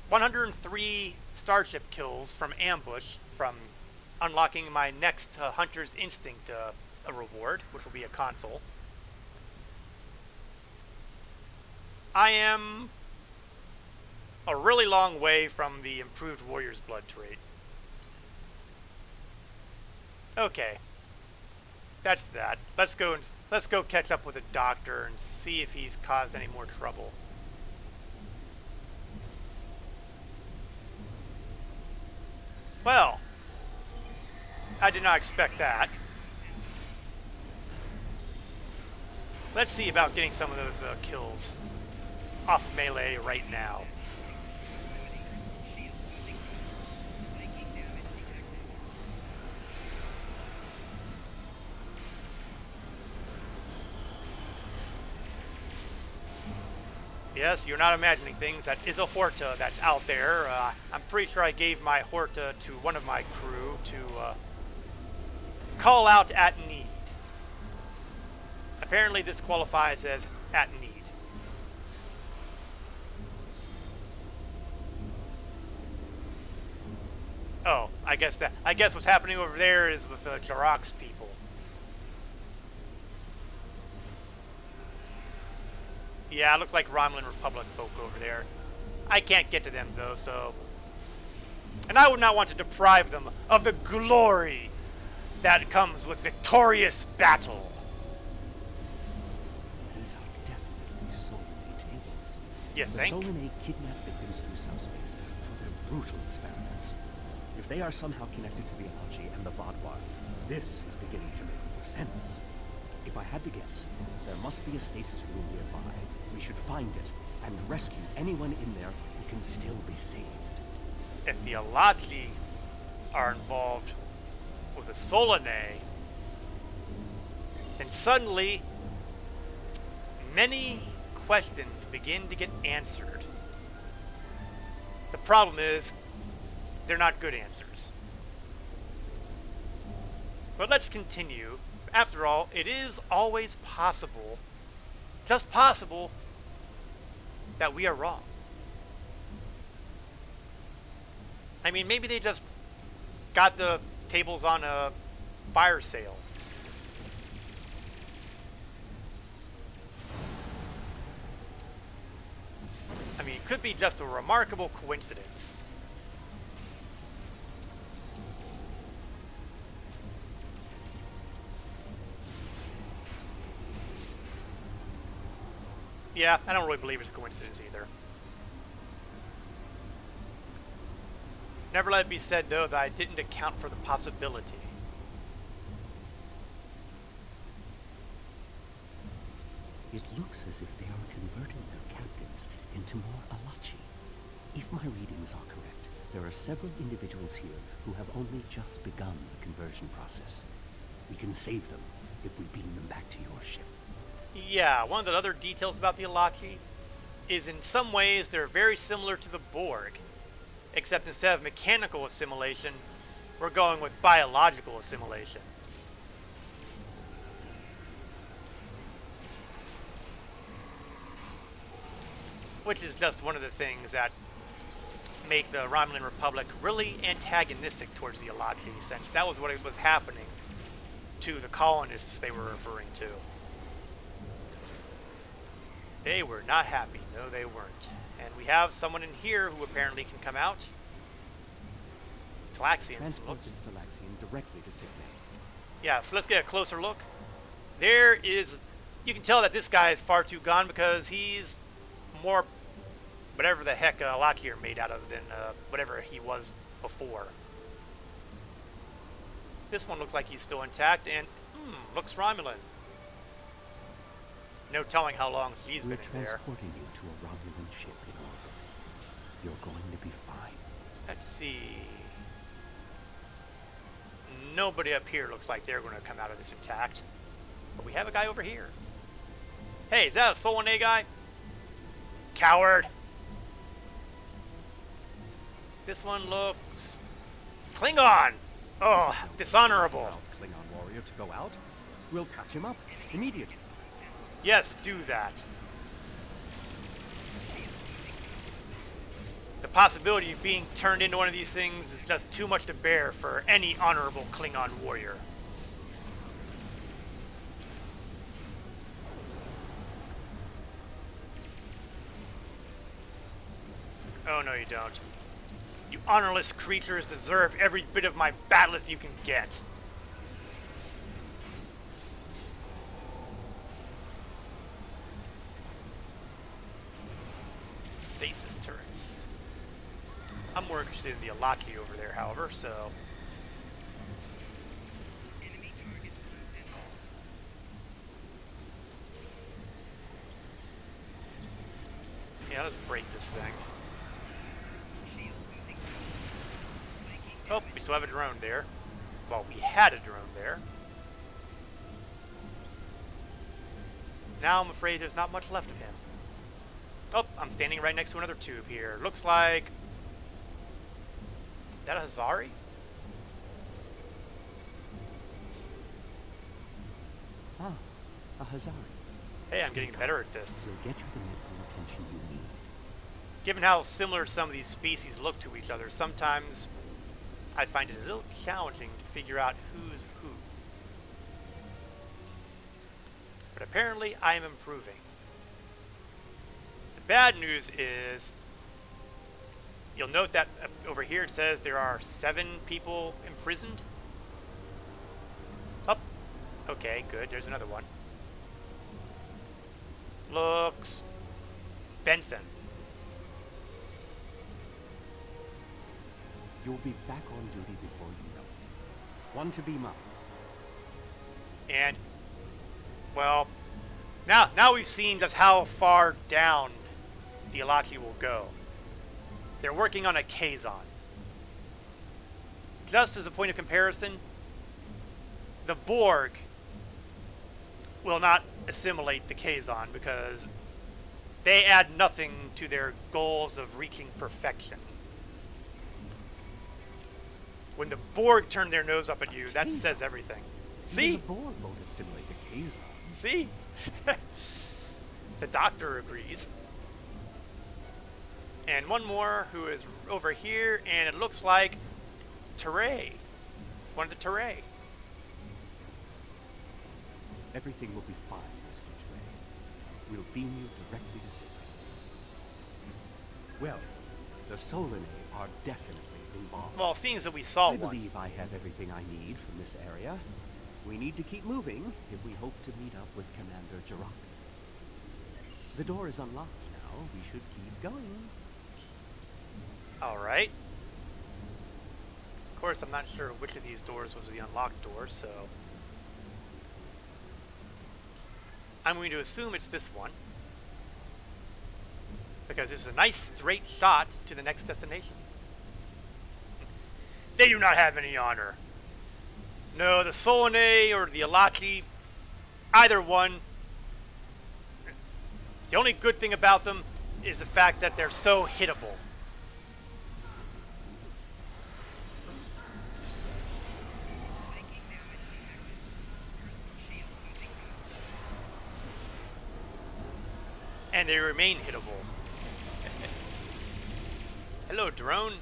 103 starship kills from ambush, from unlocking my next Hunter's Instinct a reward, which will be a console. I am a really long way from the improved Warrior's Blood trait. Okay, that's that. Let's go catch up with the doctor and see if he's caused any more trouble. Well, I did not expect that. Let's see about getting some of those kills off melee right now. Yes, you're not imagining things. That is a Horta that's out there. I'm pretty sure I gave my Horta to one of my crew to call out at need. Apparently this qualifies as at need. Oh, I guess what's happening over there is with the Jarox people. Yeah, it looks like Romulan Republic folk over there. I can't get to them though, so... And I would not want to deprive them of the glory that comes with victorious battle. These are definitely Solanae tables. You The think? Solanae kidnap victims through subspace for their brutal experiments. If they are somehow connected to the Alachi and the Vadwar, this is beginning to make more sense. If I had to guess, there must be a stasis room nearby. We should find it and rescue anyone in there who can still be saved. If the Alachi are involved with the Solanae, then suddenly many questions begin to get answered. The problem is, they're not good answers. But let's continue. After all, it is always possible, just possible, that we are wrong. I mean, maybe they just got the tables on a fire sale. I mean, it could be just a remarkable coincidence. Yeah, I don't really believe it's a coincidence either. Never let it be said, though, that I didn't account for the possibility. It looks as if they are converting their captives into more Alachi. If my readings are correct, there are several individuals here who have only just begun the conversion process. We can save them if we beam them back to your ship. Yeah, one of the other details about the Alachi is in some ways they're very similar to the Borg, except instead of mechanical assimilation, we're going with biological assimilation. Which is just one of the things that make the Romulan Republic really antagonistic towards the Alachi, since that was what was happening to the colonists they were referring to. They were not happy. No, they weren't. And we have someone in here who apparently can come out. Talaxian. Transport this Talaxian directly to sick bay. Yeah, so let's get a closer look. There is... You can tell that this guy is far too gone because he's more whatever the heck Alachi are made out of than whatever he was before. This one looks like he's still intact and looks Romulan. No telling how long she's been in there. We're transporting you to a Romulan ship in orbit. You're going to be fine. Let's see. Nobody up here looks like they're going to come out of this intact. But we have a guy over here. Hey, is that a Solane guy? Coward. This one looks... Klingon! Oh, dishonorable. Klingon warrior to go out. We'll patch him up immediately. Yes, do that. The possibility of being turned into one of these things is just too much to bear for any honorable Klingon warrior. Oh, no you don't. You honorless creatures deserve every bit of my bat'leth you can get. Stasis turrets. I'm more interested in the Alati over there, however, so... Yeah, let's break this thing. Oh, we still have a drone there. Well, we had a drone there. Now I'm afraid there's not much left of him. Oh, I'm standing right next to another tube here. Looks like... Is that a Hazari? Ah, a Hazari. Hey, I'm getting better at this. We'll get you the medical attention you need. Given how similar some of these species look to each other, sometimes I find it a little challenging to figure out who's who. But apparently I am improving. The bad news is, you'll note that over here it says there are 7 people imprisoned. Oh, okay, good, there's another one. Looks... Bentham. You'll be back on duty before you know it. One to beam up. And, well, now we've seen just how far down the Alati will go. They're working on a Kazon. Just as a point of comparison, the Borg will not assimilate the Kazon because they add nothing to their goals of reaching perfection. When the Borg turn their nose up at you, that says everything. See? The Borg won't assimilate the Kazon. See? The doctor agrees. And one more who is over here, and it looks like Teray. One of the Teray. Everything will be fine, Mr. Teray. We'll beam you directly to safety. Well, the Solanae are definitely involved. Well, seeing as that we saw I one. believe I have everything I need from this area. We need to keep moving if we hope to meet up with Commander Jirok. The door is unlocked now. We should keep going. Alright. Of course, I'm not sure which of these doors was the unlocked door, so... I'm going to assume it's this one. Because this is a nice straight shot to the next destination. They do not have any honor. No, the Solanae or the Alati, either one. The only good thing about them is the fact that they're so hittable. And they remain hittable. Hello, drone.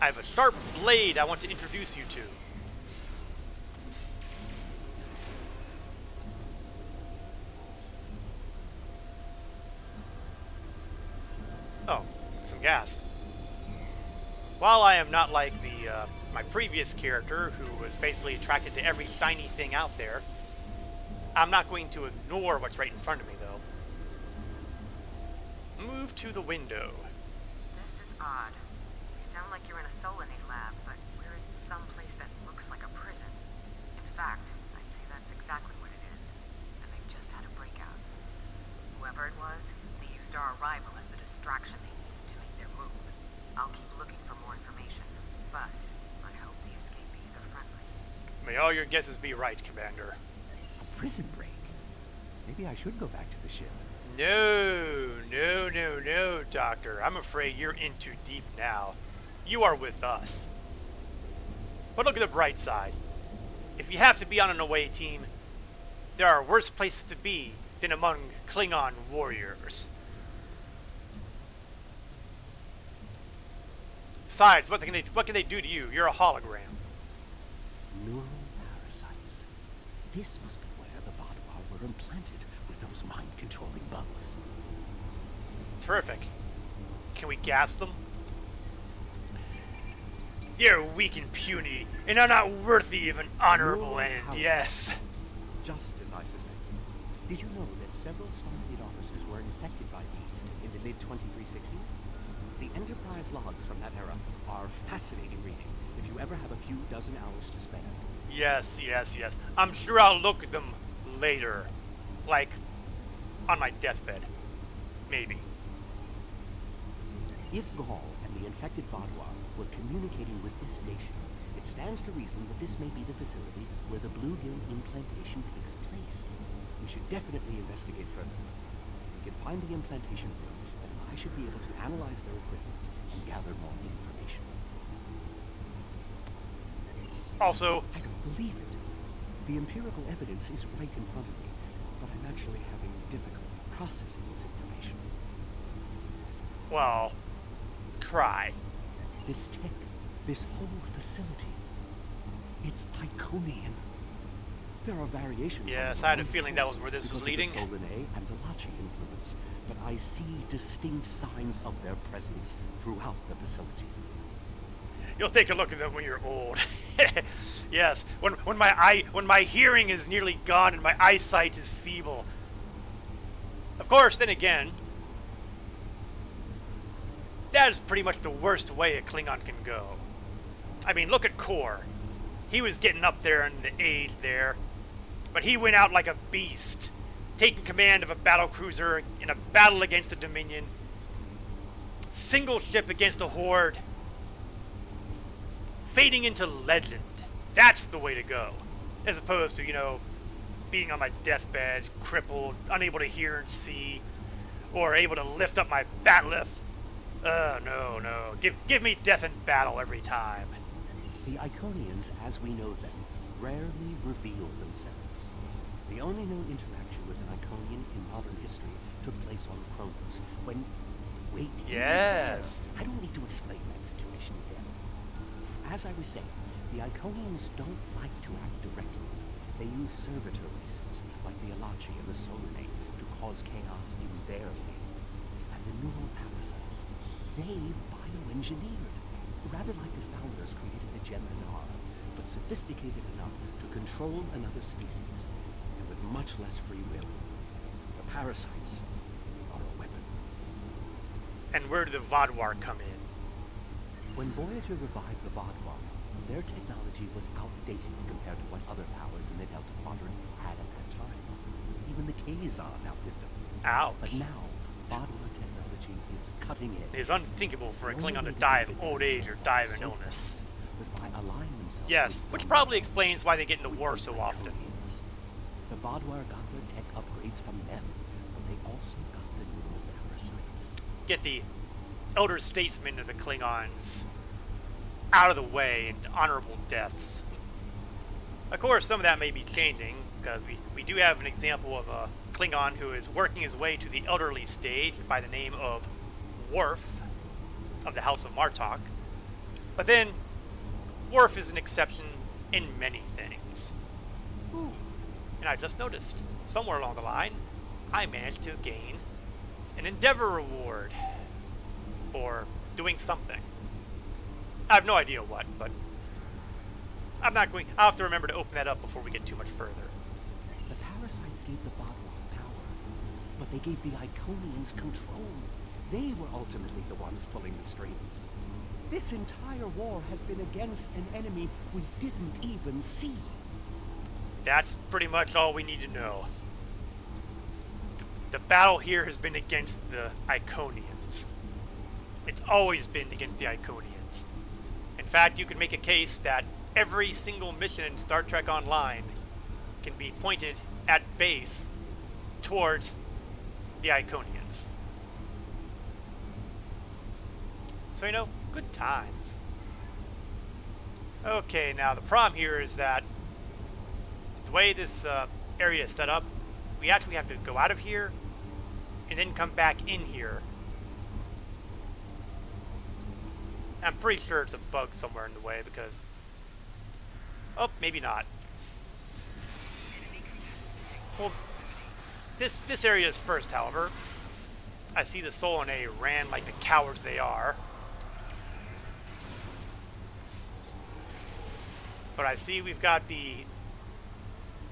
I have a sharp blade I want to introduce you to. Oh, some gas. While I am not like my previous character, who was basically attracted to every shiny thing out there, I'm not going to ignore what's right in front of me, though. Move to the window. This is odd. You sound like you're in a Solanae lab, but we're in some place that looks like a prison. In fact, I'd say that's exactly what it is. And they've just had a breakout. Whoever it was, they used our arrival as the distraction they needed to make their move. I'll keep looking for more information, but I hope the escapees are friendly. May all your guesses be right, Commander. A prison break? Maybe I should go back to the ship. No, Doctor. I'm afraid you're in too deep now. You are with us. But look at the bright side. If you have to be on an away team, there are worse places to be than among Klingon warriors. Besides, what can they do to you? You're a hologram. Neural parasites. This must be where the Vaadwaur were implanted with those mind-controlling bugs. Terrific. Can we gas them? They're weak and puny, and are not worthy of an honorable end, yes. Just as I suspected. Did you know that several Starfleet officers were infected by these in the mid-2360s? The Enterprise logs from that era are fascinating reading if you ever have a few dozen hours to spare. Yes. I'm sure I'll look at them later. Like, on my deathbed. Maybe. If Gaul and the infected Vaadwaur were communicating with this station, it stands to reason that this may be the facility where the bluegill implantation takes place. We should definitely investigate further. We can find the implantation room, and I should be able to analyze their equipment and gather more information. Also, I don't believe it. The empirical evidence is right in front of me, but I'm actually having difficulty processing this information. well, try. This tech, this whole facility, it's Iconian. There are variations. Yes, on I had a ground feeling that floors was where this was because leading. of the Solanae and the Lachi influence, but I see distinct signs of their presence throughout the facility. You'll take a look at them when you're old. Yes, when my hearing is nearly gone and my eyesight is feeble. Of course, then again, that is pretty much the worst way a Klingon can go. I mean, look at Kor. He was getting up there in the age there, but he went out like a beast, taking command of a battle cruiser in a battle against the Dominion, single ship against a horde, fading into legend. That's the way to go, as opposed to, you know, being on my deathbed, crippled, unable to hear and see, or able to lift up my bat'leth. No. Give me death in battle every time. The Iconians, as we know them, rarely reveal themselves. The only known interaction with an Iconian in modern history took place on Kronos, when... Wait. Yes. I don't need to explain that situation again. As I was saying, the Iconians don't like to act directly. They use servitor races, like the Alachi and the Solanae, to cause chaos in their name. And the neural parasites, they've bioengineered. Rather like the founders created the Geminar, but sophisticated enough to control another species, and with much less free will. The parasites are a weapon. And where did the Vaadwaur come in? When Voyager revived the Vaadwaur, their technology was outdated compared to what other powers in the Delta Quadrant had at that time. Even the Kazon outdid them. Ouch. But now, Vaadwaur technology is cutting edge. It is unthinkable for a Klingon to die of old age or die of an illness. Was by aligning themselves Yes, with which some probably explains why they get into war with so the often. Iconians. The Vaadwaur got their tech upgrades from them, but they also got the neural parasites. Get the elder statesmen of the Klingons out of the way and honorable deaths. Of course, some of that may be changing, because we do have an example of a Klingon who is working his way to the elderly stage by the name of Worf of the House of Martok. But then, Worf is an exception in many things. Ooh. And I just noticed, somewhere along the line, I managed to gain an Endeavor reward for doing something. I have no idea what, but I'll have to remember to open that up before we get too much further. The parasites gave the Vaadwaur power, but they gave the Iconians control. They were ultimately the ones pulling the strings. This entire war has been against an enemy we didn't even see. That's pretty much all we need to know. The battle here has been against the Iconians. It's always been against the Iconians. In fact, you can make a case that every single mission in Star Trek Online can be pointed at base towards the Iconians. So, you know, good times. Okay, now the problem here is that the way this area is set up, we actually have to go out of here and then come back in here. I'm pretty sure it's a bug somewhere in the way because... Oh, maybe not. Well, this area is first, however. I see the Solanae ran like the cowards they are. But I see we've got the,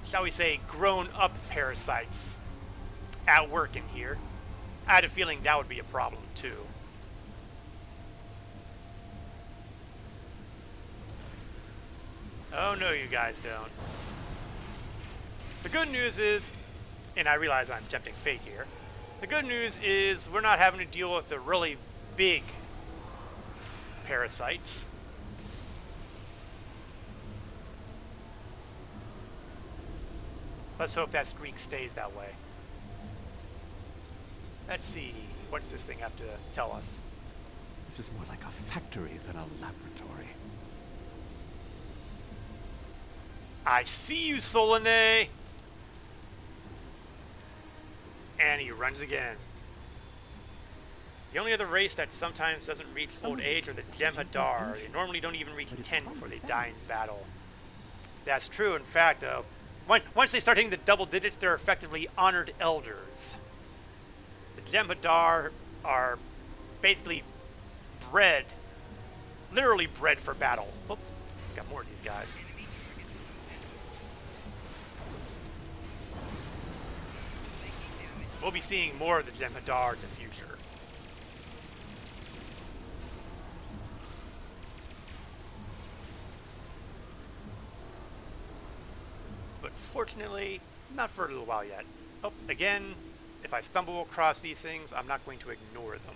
shall we say, grown-up parasites at work in here. I had a feeling that would be a problem, too. Oh, no, you guys don't. The good news is, and I realize I'm tempting fate here, the good news is we're not having to deal with the really big parasites. Let's hope that streak stays that way. Let's see. What's this thing have to tell us? This is more like a factory than a laboratory. I see you, Solanae! And he runs again. The only other race that sometimes doesn't reach old age are the Jem'Hadar. They normally don't even reach 10 before they die in battle. That's true. In fact, though, once they start hitting the double digits, they're effectively honored elders. The Jem'Hadar are basically bred, literally bred for battle. Oh, got more of these guys. We'll be seeing more of the Jem'Hadar in the future. But fortunately, not for a little while yet. Oh, again, if I stumble across these things, I'm not going to ignore them.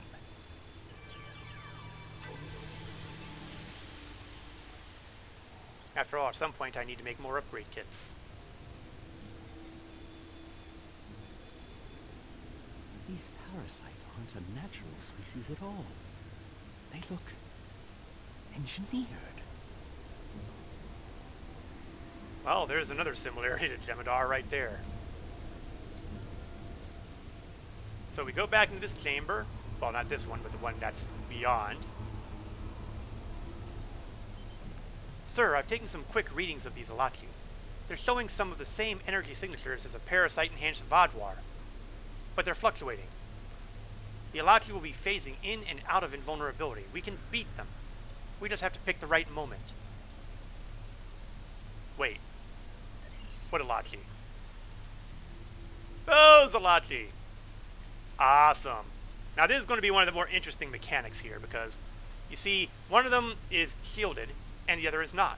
After all, at some point I need to make more upgrade kits. These parasites aren't a natural species at all. They look engineered. Well, there's another similarity to Jem'Hadar right there. So we go back into this chamber. Well, not this one, but the one that's beyond. Sir, I've taken some quick readings of these Alachi. They're showing some of the same energy signatures as a parasite-enhanced Vadwar, but they're fluctuating. The Alachi will be phasing in and out of invulnerability. We can beat them. We just have to pick the right moment. Wait. What Alachi? Those Alachi! Awesome. Now this is going to be one of the more interesting mechanics here because, you see, one of them is shielded and the other is not.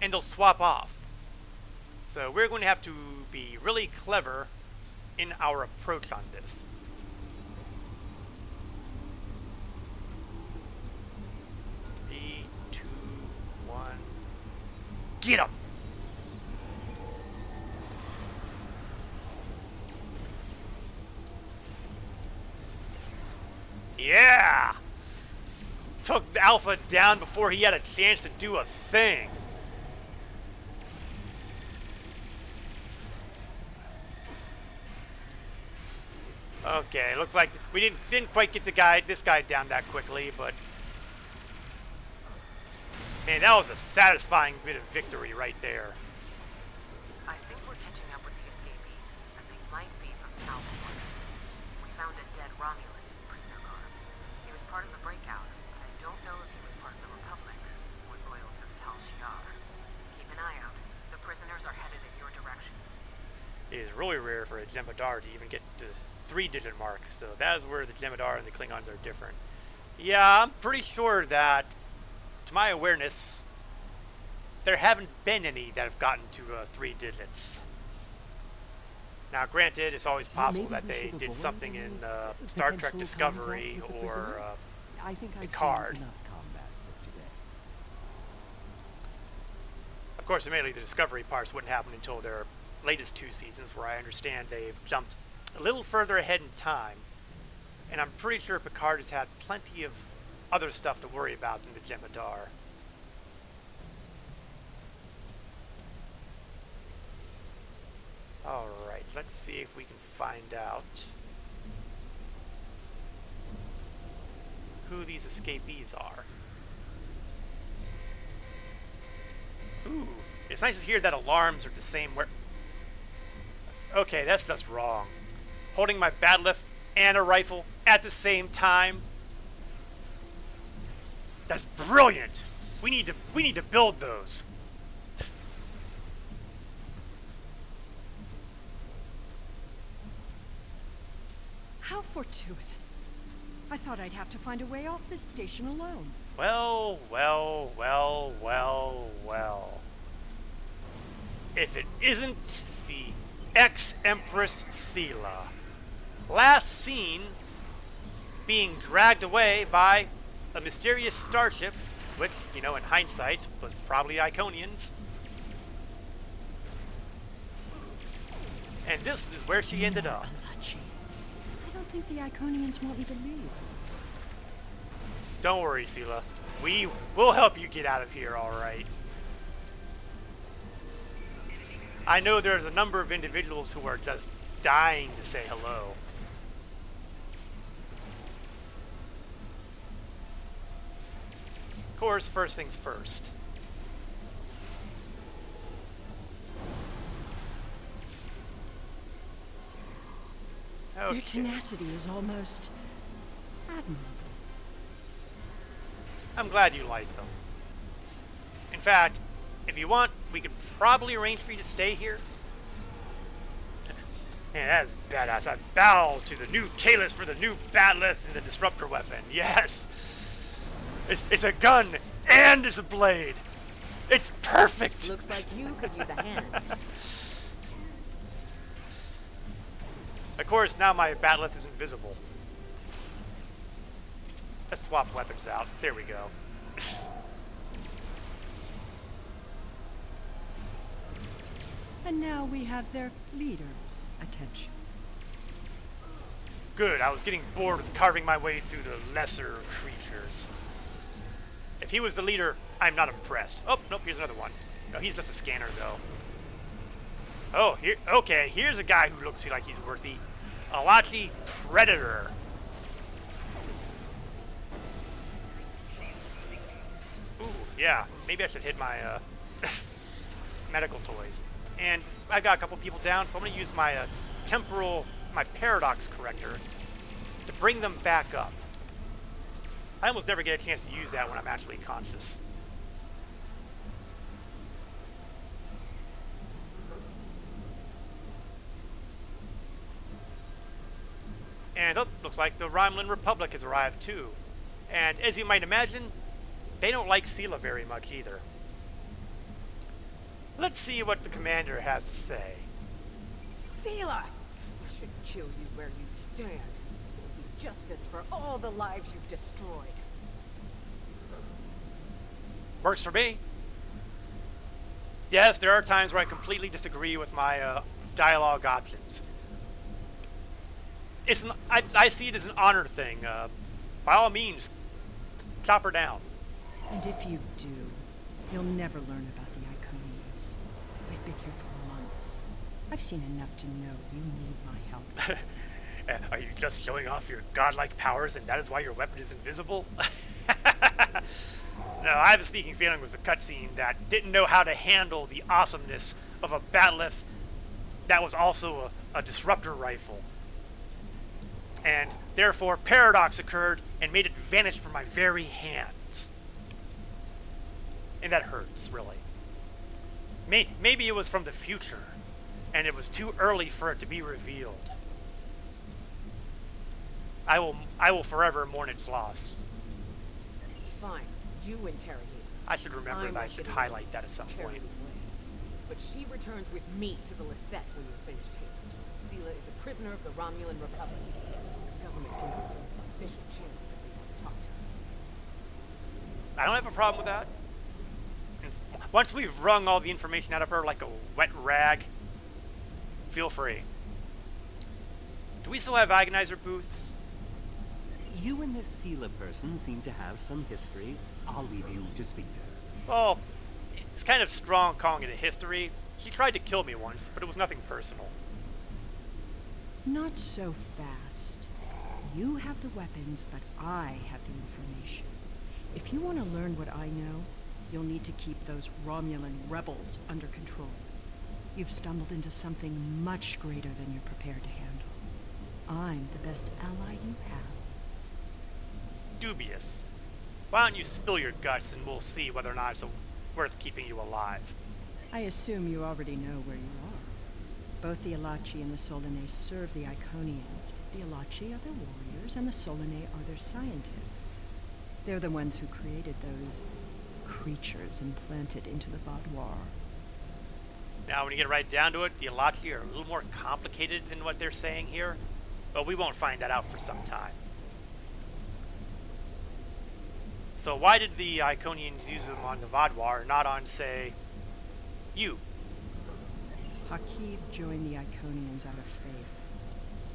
And they'll swap off. So we're going to have to be really clever in our approach on this. Three, two, one. Get him! Yeah! Took the Alpha down before he had a chance to do a thing. Okay, looks like we didn't quite get this guy down that quickly, but man, that was a satisfying bit of victory right there. I think we're catching up with the escapees, and they might be from Alpha. We found a dead Romulan in the prisoner car. He was part of the breakout, but I don't know if he was part of the Republic or loyal to the Tal Shiar. Keep an eye out. The prisoners are headed in your direction. It is really rare for a Jem'Hadar to even get to 3-digit mark, so that is where the Jem'Hadar and the Klingons are different. Yeah, I'm pretty sure that, to my awareness, there haven't been any that have gotten to 3 digits. Now, granted, it's always possible that they did something in Star Trek Discovery or Picard. Of course, immediately the Discovery parts wouldn't happen until they're latest 2 seasons, where I understand they've jumped a little further ahead in time, and I'm pretty sure Picard has had plenty of other stuff to worry about than the Jemadar. Alright, let's see if we can find out who these escapees are. Ooh, it's nice to hear that alarms are the same where... Okay, that's just wrong. Holding my bat'leth and a rifle at the same time? That's brilliant! We need to build those. How fortuitous. I thought I'd have to find a way off this station alone. Well, well, well, well, well. If it isn't the ex-Empress Sela. Last seen being dragged away by a mysterious starship, which, you know, in hindsight, was probably Iconians. And this is where she ended up. I don't think the Iconians want me to leave. Don't worry, Sela. We will help you get out of here, alright. I know there's a number of individuals who are just dying to say hello. Of course, first things first. Okay. Their tenacity is almost admirable. I'm glad you like them. In fact, if you want, we could probably arrange for you to stay here. Man, that's badass. I bow to the new Kalis for the new bat'leth and the disruptor weapon. Yes! It's a gun and it's a blade. It's perfect! Looks like you could use a hand. Of course, now my bat'leth is invisible. Let's swap weapons out. There we go. And now we have their leader's attention. Good, I was getting bored with carving my way through the lesser creatures. If he was the leader, I'm not impressed. Oh, nope, here's another one. No, he's just a scanner, though. Oh, here. Okay, here's a guy who looks like he's worthy. Alachi Predator. Ooh, yeah. Maybe I should hit my medical toys. And I've got a couple people down, so I'm going to use my my paradox corrector to bring them back up. I almost never get a chance to use that when I'm actually conscious. And oh, looks like the Romulan Republic has arrived too. And as you might imagine, they don't like Sela very much either. Let's see what the commander has to say. Sela! I should kill you where you stand. It will be justice for all the lives you've destroyed. Works for me. Yes, there are times where I completely disagree with my dialogue options. I see it as an honor thing. By all means, chop her down. And if you do, you'll never learn about the Iconians. I've been here for months. I've seen enough to know you need my help. Are you just showing off your godlike powers and that is why your weapon is invisible? No, I have a sneaking feeling it was the cutscene that didn't know how to handle the awesomeness of a bat'leth that was also a disruptor rifle. And therefore, paradox occurred and made it vanish from my very hands. And that hurts, really. Maybe it was from the future, and it was too early for it to be revealed. I will forever mourn its loss. Fine, you interrogate her. I should remember that I should highlight that at some point. But she returns with me to the Lisette when you're finished here. Sela is a prisoner of the Romulan Republic. The government can go through official channels if they want to talk to her. I don't have a problem with that. And once we've wrung all the information out of her like a wet rag, feel free. Do we still have agonizer booths? You and this Sela person seem to have some history. I'll leave you to speak to her. Well, it's kind of strong calling it a history. She tried to kill me once, but it was nothing personal. Not so fast. You have the weapons, but I have the information. If you want to learn what I know, you'll need to keep those Romulan rebels under control. You've stumbled into something much greater than you're prepared to handle. I'm the best ally you have. Dubious. Why don't you spill your guts and we'll see whether or not it's worth keeping you alive. I assume you already know where you are. Both the Alachi and the Solanae serve the Iconians. The Alachi are their warriors, and the Solanae are their scientists. They're the ones who created those creatures implanted into the Vadwar. Now, when you get right down to it, the Alachi are a little more complicated than what they're saying here, but we won't find that out for some time. So why did the Iconians use them on the Vadwar, not on, say, you? Hakib joined the Iconians out of faith.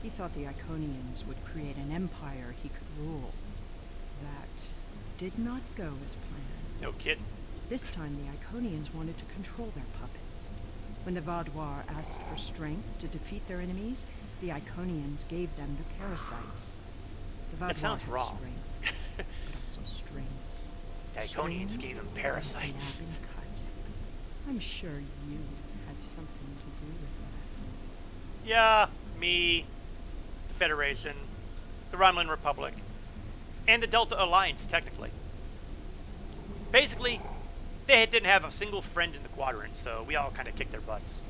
He thought the Iconians would create an empire he could rule. That did not go as planned. No kidding. This time the Iconians wanted to control their puppets. When the Vadwar asked for strength to defeat their enemies, the Iconians gave them the parasites. The Vadwar That sounds had wrong. strength, but also strings. The Iconians gave them parasites. Had been cut. I'm sure you had something to do with that. Yeah, me, the Federation, the Romulan Republic, and the Delta Alliance, technically. Basically, they didn't have a single friend in the Quadrant, so we all kind of kicked their butts.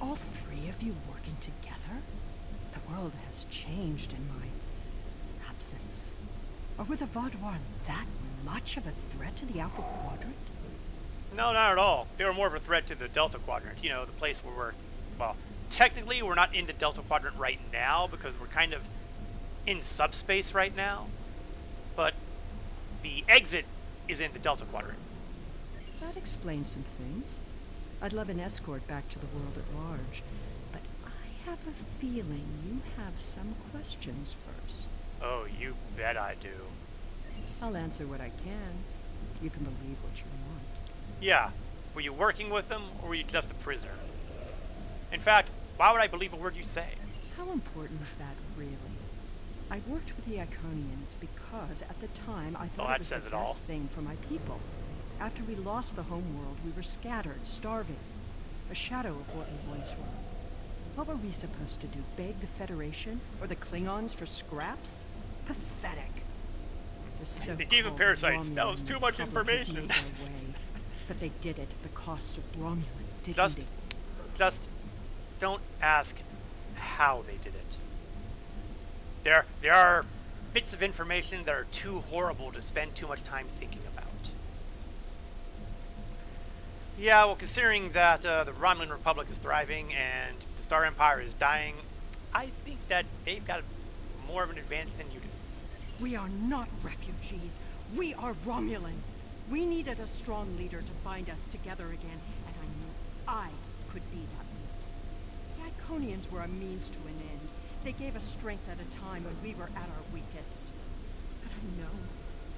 All three of you working together? The world has changed in my absence. Or were the Vadwar that much of a threat to the Alpha Quadrant? No, not at all. They were more of a threat to the Delta Quadrant. You know, the place where we're, well, technically we're not in the Delta Quadrant right now because we're kind of in subspace right now. But the exit is in the Delta Quadrant. That explains some things. I'd love an escort back to the world at large, but I have a feeling you have some questions first. Oh, you bet I do. I'll answer what I can. You can believe what you want. Yeah. Were you working with them, or were you just a prisoner? In fact, why would I believe a word you say? How important is that, really? I worked with the Iconians because, at the time, I thought that it was says the it all. best thing for my people. After we lost the homeworld, we were scattered, starving. A shadow of what we once were. What were we supposed to do? Beg the Federation or the Klingons for scraps? Pathetic. The They gave them so-called parasites. That was Romulan too much Republic has information. made their way, but they did it at the cost of Romulan dignity. Just don't ask how they did it. There are bits of information that are too horrible to spend too much time thinking about. Yeah, well, considering that the Romulan Republic is thriving and the Star Empire is dying, I think that they've got more of an advantage than you do. We are not refugees. We are Romulan. We needed a strong leader to bind us together again, and I knew I could be that leader. The Iconians were a means to an end. They gave us strength at a time when we were at our weakest. But I know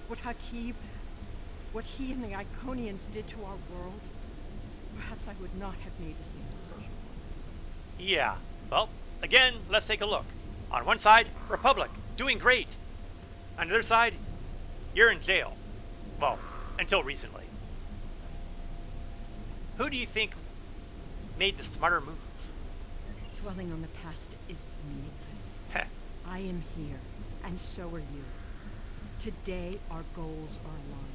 what Hakib, what he and the Iconians did to our world. Perhaps I would not have made the same decision. Yeah, well, again, let's take a look. On one side, Republic, doing great. On the other side, you're in jail. Well, until recently. Who do you think made the smarter move? Dwelling on the past is meaningless. Heh. I am here, and so are you. Today, our goals are aligned.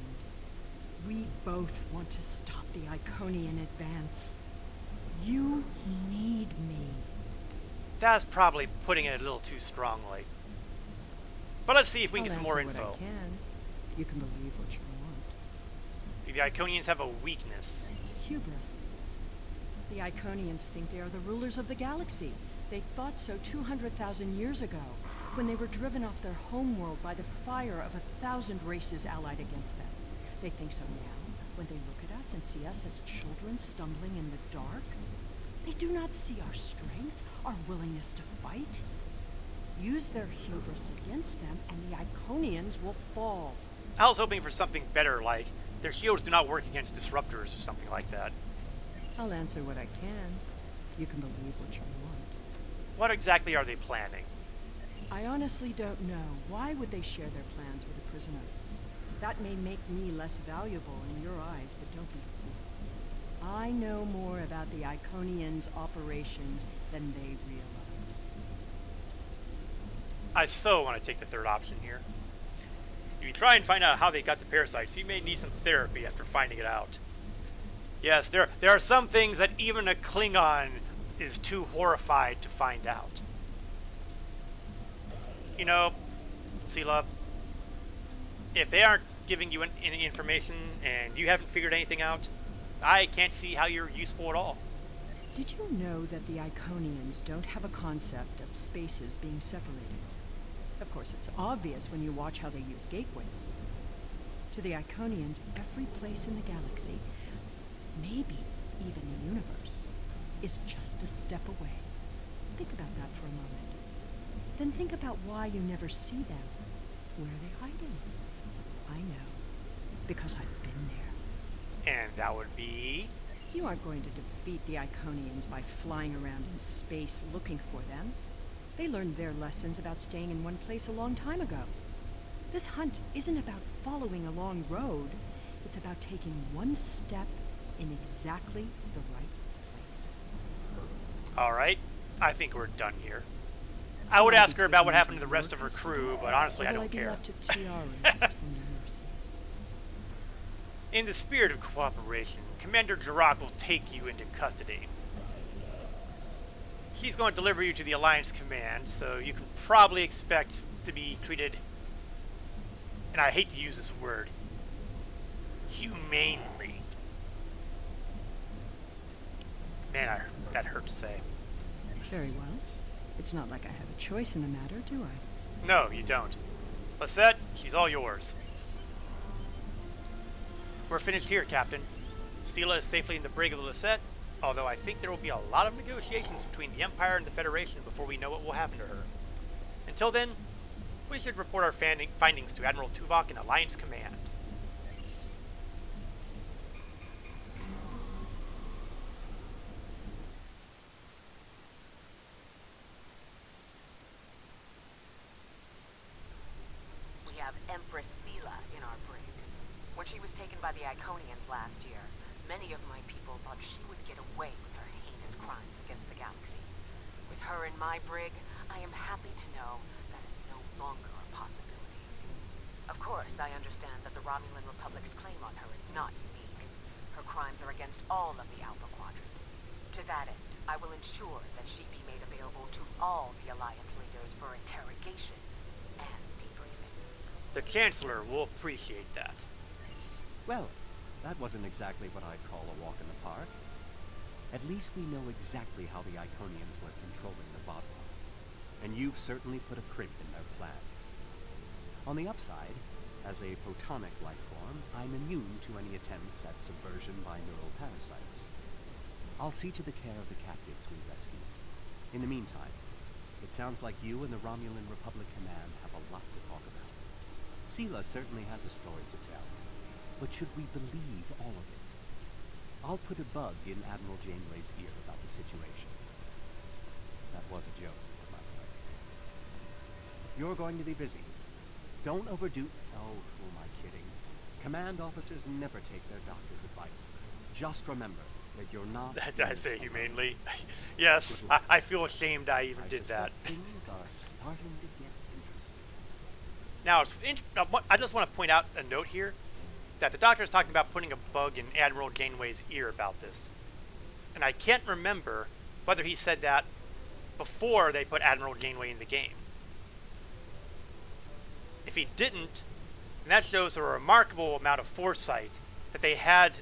We both want to stop the Iconian advance. You need me. That's probably putting it a little too strongly. But let's see if we can I'll get some more answer info. what I can. You can believe what you want. The Iconians have a weakness. Hubris. The Iconians think they are the rulers of the galaxy. They thought so 200,000 years ago, when they were driven off their homeworld by the fire of 1,000 races allied against them. They think so now, when they look at us and see us as children stumbling in the dark. They do not see our strength, our willingness to fight. Use their hubris against them, and the Iconians will fall. I was hoping for something better, like their shields do not work against disruptors or something like that. I'll answer what I can. You can believe what you want. What exactly are they planning? I honestly don't know. Why would they share their plans with a prisoner? That may make me less valuable in your eyes, but don't be fooled. I know more about the Iconians' operations than they realize. I so want to take the third option here. If you try and find out how they got the parasites, you may need some therapy after finding it out. Yes, there are some things that even a Klingon is too horrified to find out. You know, Sela, if they aren't giving you any information and you haven't figured anything out, I can't see how you're useful at all. Did you know that the Iconians don't have a concept of spaces being separated? Of course, it's obvious when you watch how they use gateways. To the Iconians, every place in the galaxy, maybe even the universe, is just a step away. Think about that for a moment. Then think about why you never see them. Where are they hiding? I know, because I've been there. And that would be... You aren't going to defeat the Iconians by flying around in space looking for them. They learned their lessons about staying in one place a long time ago. This hunt isn't about following a long road. It's about taking one step in exactly the right place. Alright, I think we're done here. I would ask her about what happened to the rest of her crew, but honestly, I don't care. In the spirit of cooperation, Commander Jirok will take you into custody. She's going to deliver you to the Alliance Command, so you can probably expect to be treated, and I hate to use this word, humanely. Man, that hurt to say. Very well. It's not like I have a choice in the matter, do I? No, you don't. Lisette, she's all yours. We're finished here, Captain. Sela is safely in the brig of the Lisette, although I think there will be a lot of negotiations between the Empire and the Federation before we know what will happen to her. Until then, we should report our findings to Admiral Tuvok in Alliance Command. We have Empress Sela in our brig. When she was taken by the Iconians last year, many of my people thought she would get away with her heinous crimes against the galaxy. With her in my brig, I am happy to know that is no longer a possibility. Of course, I understand that the Romulan Republic's claim on her is not unique. Her crimes are against all of the Alpha Quadrant. To that end, I will ensure that she be made available to all the Alliance leaders for interrogation and debriefing. The Chancellor will appreciate that. Well, that wasn't exactly what I'd call a walk in the park. At least we know exactly how the Iconians were controlling the Vaadwaur, and you've certainly put a crimp in their plans. On the upside, as a photonic life form, I'm immune to any attempts at subversion by neural parasites. I'll see to the care of the captives we rescued. In the meantime, it sounds like you and the Romulan Republic Command have a lot to talk about. Sela certainly has a story to tell. But should we believe all of it? I'll put a bug in Admiral Janeway's ear about the situation. That was a joke, by the way. You're going to be busy. Don't overdo... Oh, who am I kidding? Command officers never take their doctor's advice. Just remember that you're not... I say humanely. Yes, I feel ashamed I even did that. Things are starting to get interesting. Now, I just want to point out a note here. That the Doctor is talking about putting a bug in Admiral Janeway's ear about this. And I can't remember whether he said that before they put Admiral Janeway in the game. If he didn't, then that shows a remarkable amount of foresight that they had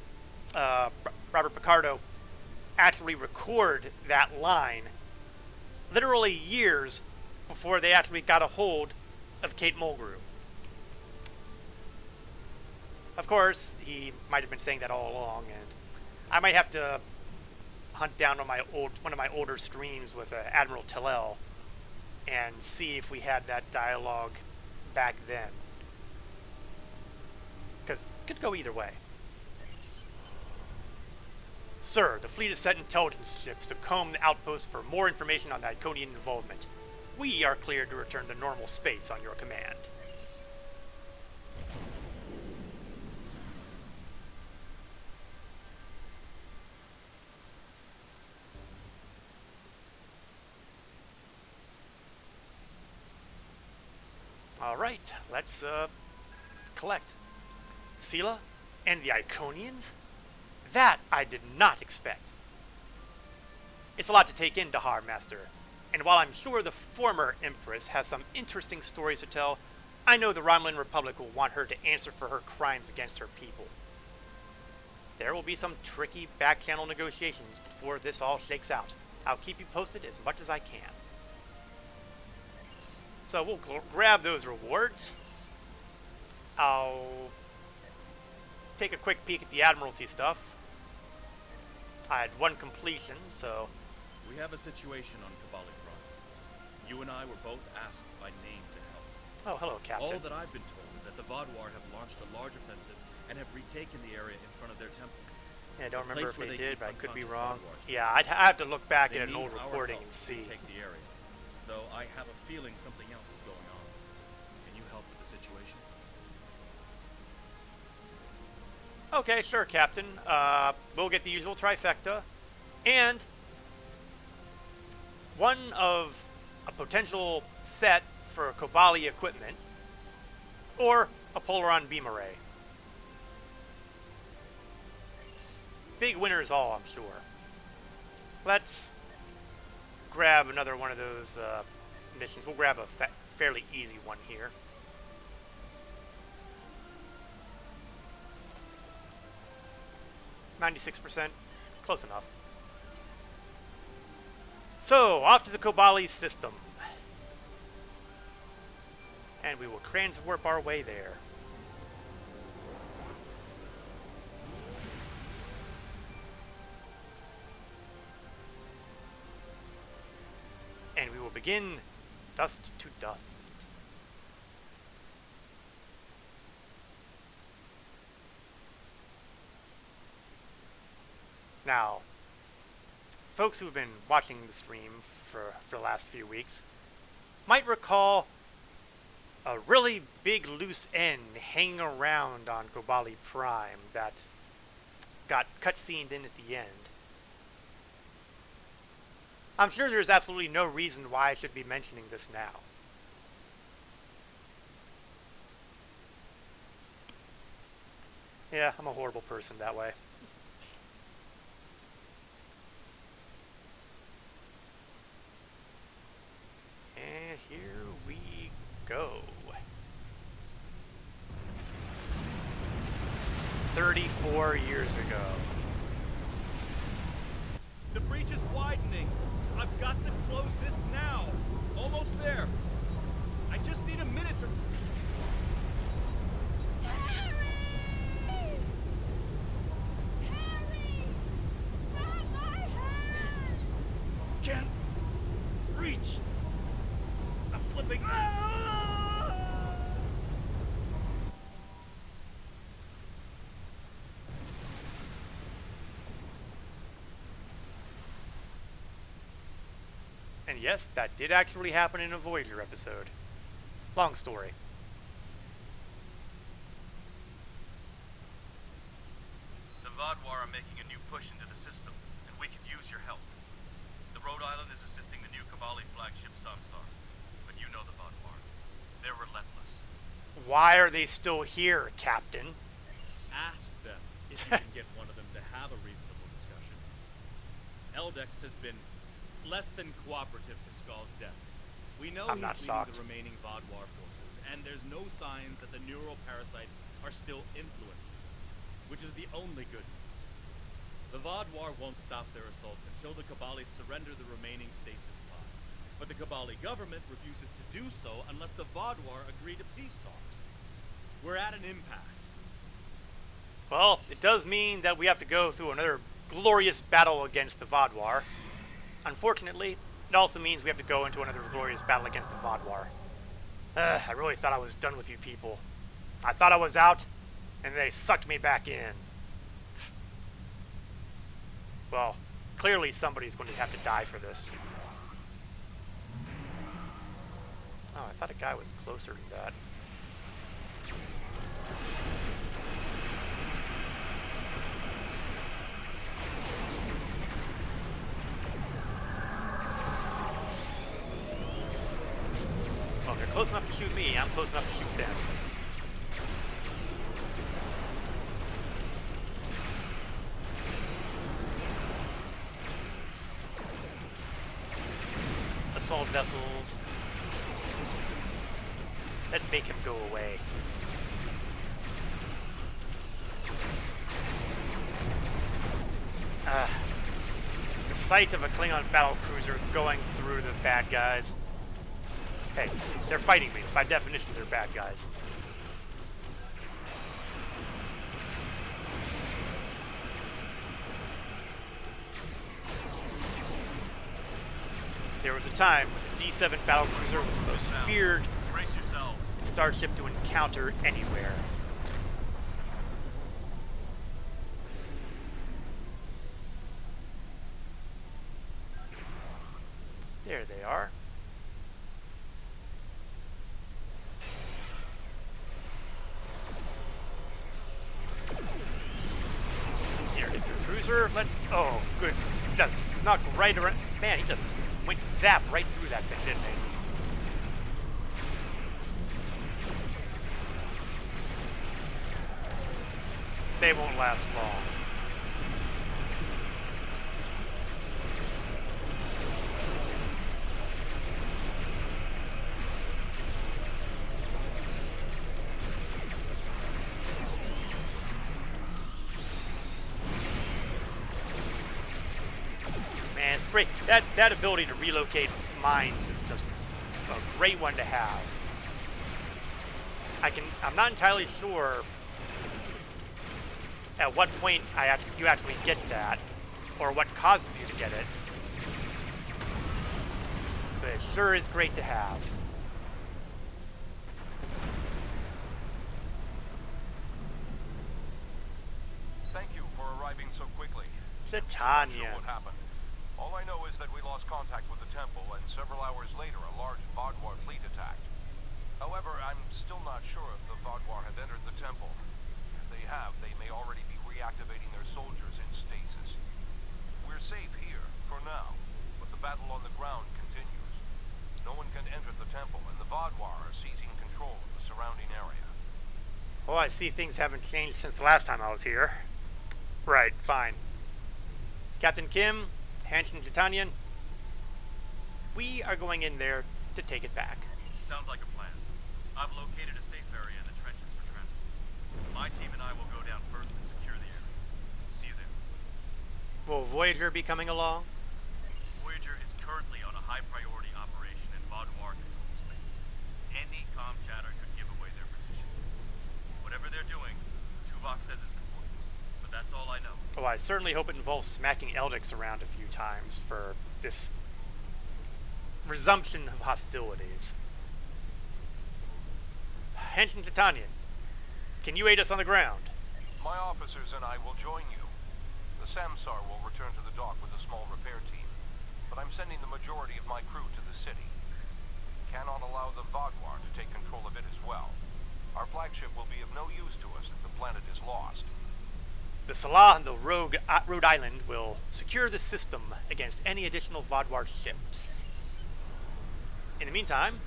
Robert Picardo actually record that line literally years before they actually got a hold of Kate Mulgrew. Of course, he might have been saying that all along, and I might have to hunt down on one of my older streams with Admiral Tillell and see if we had that dialogue back then. Because it could go either way. Sir, the fleet has sent intelligence ships to comb the outpost for more information on the Iconian involvement. We are cleared to return to normal space on your command. Alright, let's collect. Sela and the Iconians? That I did not expect. It's a lot to take in, Dahar Master, and while I'm sure the former Empress has some interesting stories to tell, I know the Romulan Republic will want her to answer for her crimes against her people. There will be some tricky back-channel negotiations before this all shakes out. I'll keep you posted as much as I can. So we'll grab those rewards. I'll take a quick peek at the Admiralty stuff. I had one completion, so... We have a situation on Kabali Prime. You and I were both asked by name to help. Oh, hello, Captain. All that I've been told is that the Vodwar have launched a large offensive and have retaken the area in front of their temple. Yeah, I don't remember if they did, but I could be wrong. Vodwars. Yeah, I have to look back They at an need old our recording help and to see. Take the area, though I have a feeling something else is going on. Can you help with the situation? Okay, sure, Captain. We'll get the usual trifecta. And one of a potential set for Kobali equipment, or a Polaron beam array. Big winners all, I'm sure. Let's grab another one of those missions. We'll grab a fairly easy one here. %, close enough. So, off to the Kobali system. And we will transwarp our way there. And we will begin dust to dust. Now, folks who've been watching the stream for the last few weeks might recall a really big loose end hanging around on Kobali Prime that got cutscened in at the end. I'm sure there's absolutely no reason why I should be mentioning this now. Yeah, I'm a horrible person that way. And here we go. 34 years ago. The breach is widening. I've got to close this now. Almost there. I just need a minute to... Can't reach. I'm slipping. And yes, that did actually happen in a Voyager episode. Long story. The Vodwar are making a new push into the system, and we could use your help. The Rhode Island is assisting the new Kabali flagship Samsar, but you know the Vodwar. They're relentless. Why are they still here, Captain? Ask them if you can get one of them to have a reasonable discussion. Eldex has been less than cooperative since Gaul's death. We know I'm not he's leading shocked. the remaining Vodwar forces, and there's no signs that the neural parasites are still influencing them, which is the only good news. The Vodwar won't stop their assaults until the Kabali surrender the remaining stasis pods, but the Kabali government refuses to do so unless the Vodwar agree to peace talks. We're at an impasse. Well, it does mean that we have to go through another glorious battle against the Vaadwaur. Unfortunately, it also means we have to go into another glorious battle against the Vaadwaur. I really thought I was done with you people. I thought I was out, and they sucked me back in. Well, clearly somebody's going to have to die for this. Oh, I thought a guy was closer to that. Well, if they're close enough to shoot me, I'm close enough to shoot them. Assault vessels. Let's make him go away. The sight of a Klingon battlecruiser going through the bad guys. Hey, they're fighting me. By definition, they're bad guys. There was a time when the D7 battlecruiser was the most feared starship to encounter anywhere. There they are. Here, hit your cruiser. Let's. Oh, good. He just snuck right around. Man, he just went zap right through that thing, didn't he? They won't last long. Man, spray that ability to relocate mines is just a great one to have. I'm not entirely sure at what point you actually get that, or what causes you to get it. But it sure is great to have. Thank you for arriving so quickly. Titania. I'm not sure what happened. All I know is that we lost contact with the temple, and several hours later a large Vaadwaur fleet attacked. However, I'm still not sure if the Vaadwaur have entered the temple. If they have, they may already be reactivating their soldiers in stasis. We're safe here, for now, but the battle on the ground continues. No one can enter the temple, and the Vaadwaur are seizing control of the surrounding area. Oh, I see things haven't changed since the last time I was here. Right, fine. Captain Kim, Hanson Titanian, we are going in there to take it back. Sounds like a plan. I've located a safe area in the trenches for transport. My team and I will go down first and secure the area. See you there. Will Voyager be coming along? Voyager is currently on a high-priority operation in Vaadwaur control space. Any comm chatter could give away their position. Whatever they're doing, Tuvok says it's important, but that's all I know. Oh, I certainly hope it involves smacking Eldix around a few times for this resumption of hostilities. Hanson Titanian, can you aid us on the ground? My officers and I will join you. The Samsar will return to the dock with a small repair team, but I'm sending the majority of my crew to the city. Cannot allow the Vaadwaur to take control of it as well. Our flagship will be of no use to us if the planet is lost. The Salah and the Rhode Island will secure the system against any additional Vaadwaur ships. In the meantime,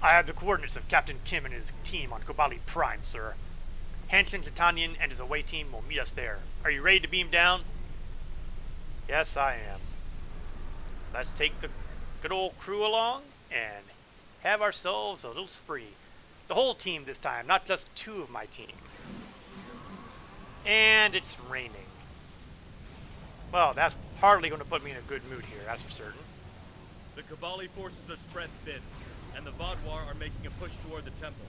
I have the coordinates of Captain Kim and his team on Kobali Prime, sir. Hanson Titanian and his away team will meet us there. Are you ready to beam down? Yes, I am. Let's take the good old crew along and have ourselves a little spree. The whole team this time, not just two of my team. And it's raining. Well, that's hardly going to put me in a good mood here, that's for certain. The Kobali forces are spread thin, and the Vaadwaur are making a push toward the temple.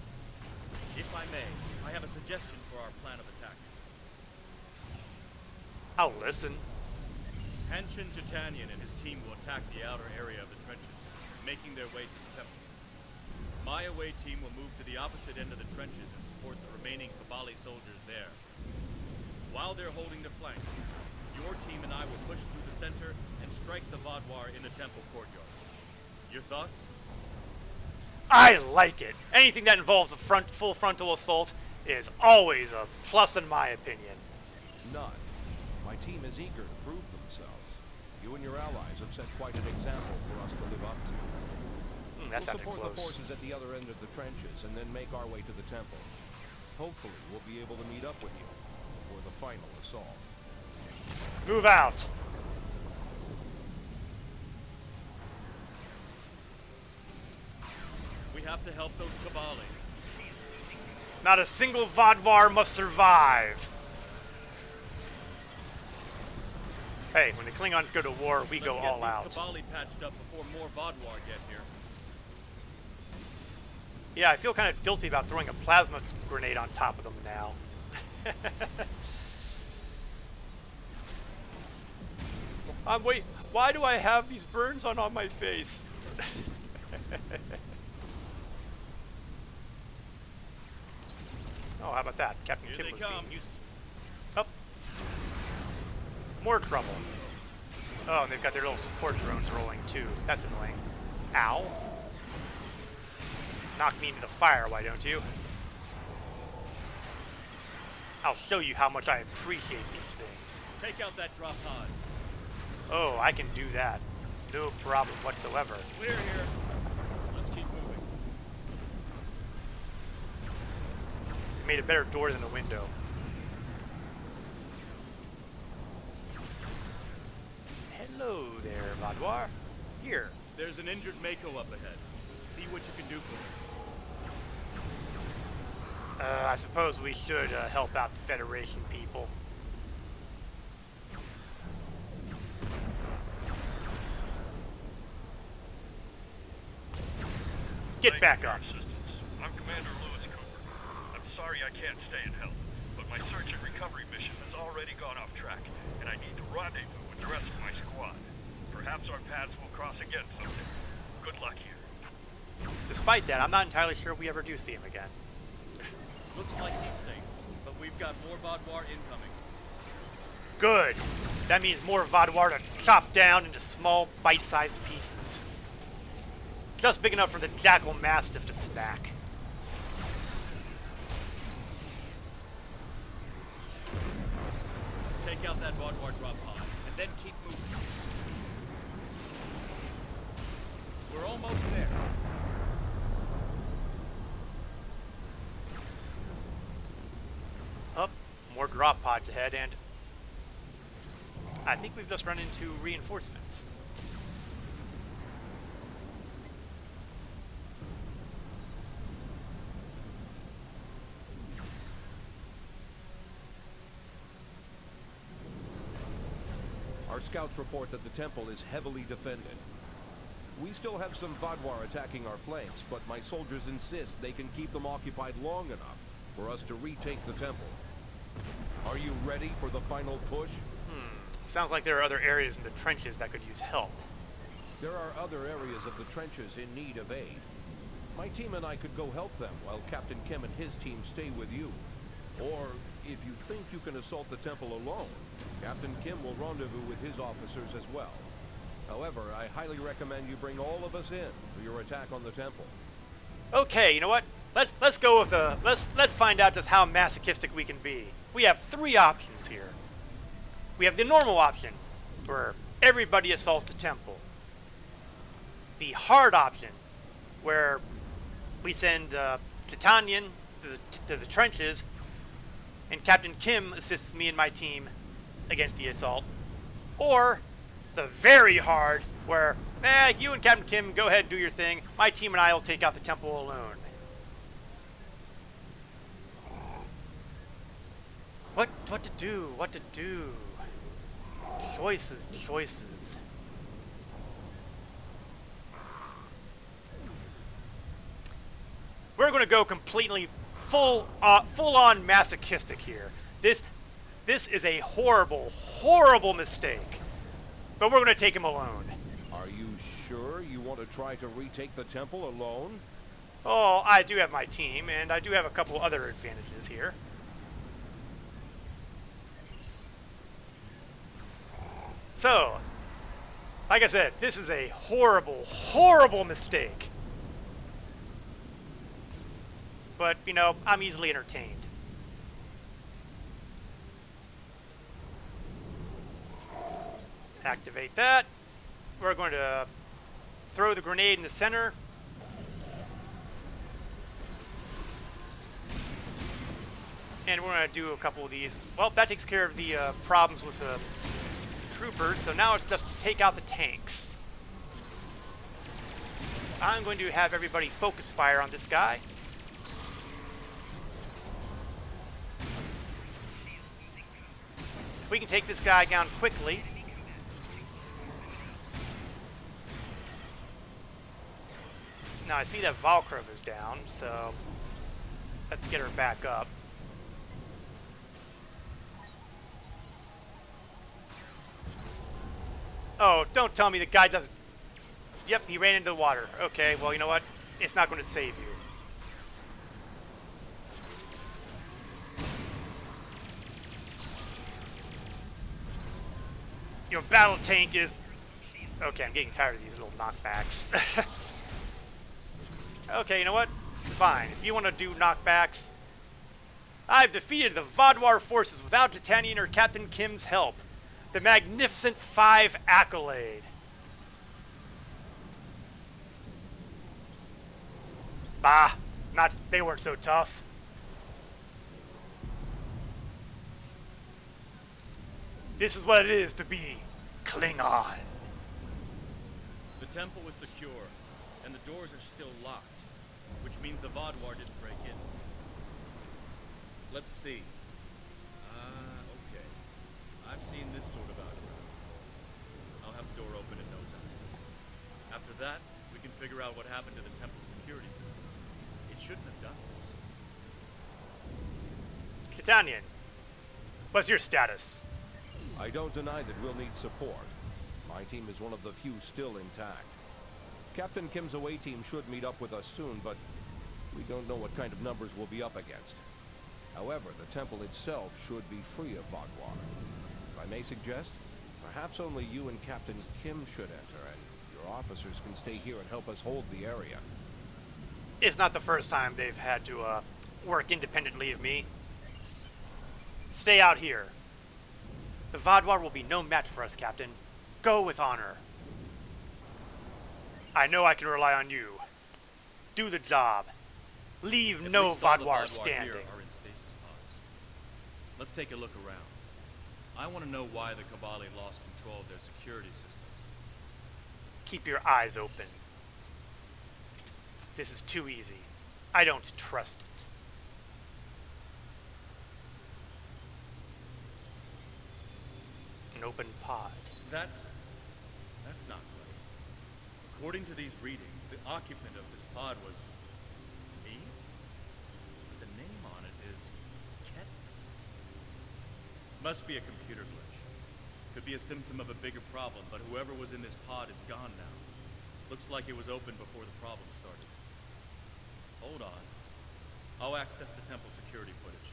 If I may, I have a suggestion for our plan of attack. I'll listen. Hanshin Jitanian and his team will attack the outer area of the trenches, making their way to the temple. My away team will move to the opposite end of the trenches and support the remaining Kabali soldiers there. While they're holding the flanks, your team and I will push through the center and strike the Vodwar in the temple courtyard. Your thoughts? I like it. Anything that involves a full frontal assault is always a plus in my opinion. None. My team is eager to prove themselves. You and your allies have set quite an example for us to live up to. That We'll sounded support close. the forces at the other end of the trenches and then make our way to the temple. Hopefully, we'll be able to meet up with you before the final assault. Let's move out. We have to help those Kabali. Not a single Vodvar must survive. Hey, when the Klingons go to war, we go all out. Let's get these Kabali patched up before more Vodwar get here. Yeah, I feel kind of guilty about throwing a plasma grenade on top of them now. Wait, why do I have these burns on my face? Oh, how about that? Captain Here Kim they was come. being used. Oh. More trouble. Oh, and they've got their little support drones rolling too. That's annoying. Ow. Knock me into the fire, why don't you? I'll show you how much I appreciate these things. Take out that drop pod. Oh, I can do that. No problem whatsoever. Clear here. Let's keep moving. It made a better door than a window. Hello there, Vodwar. Here. There's an injured Mako up ahead. See what you can do for her. I suppose we should help out the Federation people. Get back up. I'm Commander Lewis Cooper. I'm sorry I can't stay and help, but my search and recovery mission has already gone off track, and I need to rendezvous with the rest of my squad. Perhaps our paths will cross again someday. Good luck here. Despite that, I'm not entirely sure we ever do see him again. Looks like he's safe, but we've got more Vodwar incoming. Good. That means more Vodwar to chop down into small, bite-sized pieces. Just big enough for the Jackal Mastiff to smack. Take out that Vodwar drop pod, and then keep moving. We're almost there. Up, more drop pods ahead, and I think we've just run into reinforcements. Our scouts report that the temple is heavily defended. We still have some Vodwar attacking our flanks, but my soldiers insist they can keep them occupied long enough for us to retake the temple. Are you ready for the final push? Sounds like there are other areas in the trenches that could use help. There are other areas of the trenches in need of aid. My team and I could go help them while Captain Kim and his team stay with you. Or, if you think you can assault the temple alone, Captain Kim will rendezvous with his officers as well. However, I highly recommend you bring all of us in for your attack on the temple. Okay, you know what? Let's go with let's find out just how masochistic we can be. We have three options here. We have the normal option, where everybody assaults the temple. The hard option, where we send Titanian to the trenches, and Captain Kim assists me and my team against the assault. Or the very hard, where you and Captain Kim go ahead and do your thing. My team and I will take out the temple alone. What to do? What to do? Choices. We're going to go completely full-on masochistic here. This is a horrible, horrible mistake. But we're going to take him alone. Are you sure you want to try to retake the temple alone? Oh, I do have my team, and I do have a couple other advantages here. So, like I said, this is a horrible, horrible mistake. But, you know, I'm easily entertained. Activate that. We're going to throw the grenade in the center. And we're going to do a couple of these. Well, that takes care of the problems with the troopers, so now it's just take out the tanks. I'm going to have everybody focus fire on this guy. If we can take this guy down quickly. Now I see that Valkyrie is down, so let's get her back up. Oh, don't tell me the guy does... Yep, he ran into the water. Okay, well, you know what? It's not going to save you. Your battle tank is... Okay, I'm getting tired of these little knockbacks. Okay, you know what? Fine. If you want to do knockbacks... I've defeated the Vaadwaur forces without Titanian or Captain Kim's help. The Magnificent 5 accolade. Bah, they weren't so tough. This is what it is to be Klingon. The temple is secure, and the doors are still locked, which means the Vaadwaur didn't break in. Let's see. Okay. I've seen this sort of out around. I'll have the door open in no time. After that, we can figure out what happened to the temple's security system. It shouldn't have done this. Titanian, what's your status? I don't deny that we'll need support. My team is one of the few still intact. Captain Kim's away team should meet up with us soon, but we don't know what kind of numbers we'll be up against. However, the temple itself should be free of Vaadwaur. If I may suggest, perhaps only you and Captain Kim should enter, and your officers can stay here and help us hold the area. It's not the first time they've had to work independently of me. Stay out here. The Vaadwaur will be no match for us, Captain. Go with honor. I know I can rely on you. Do the job. Leave no Vaadwaur standing. Here are in stasis pods. Let's take a look around. I want to know why the Kabali lost control of their security systems. Keep your eyes open. This is too easy. I don't trust it. An open pod. That's not right. According to these readings, the occupant of this pod was me? The name on it is Ket. Must be a computer glitch. Could be a symptom of a bigger problem, but whoever was in this pod is gone now. Looks like it was open before the problem started. Hold on. I'll access the temple security footage.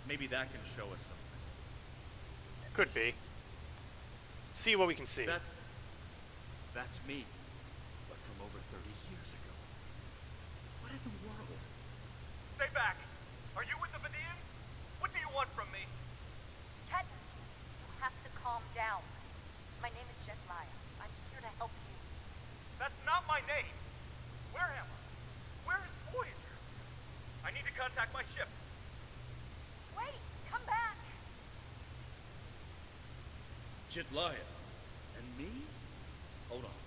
Maybe that can show us something. Could be. See what we can see. That's me. But from over 30 years ago. What in the world? Stay back! Are you with the Vidians? What do you want from me? Ket, you have to calm down. My name is Jetlaya. I'm here to help you. That's not my name! Where am I? Where is Voyager? I need to contact my ship. Wait! Come back! Jetlaya. And me? Hold on.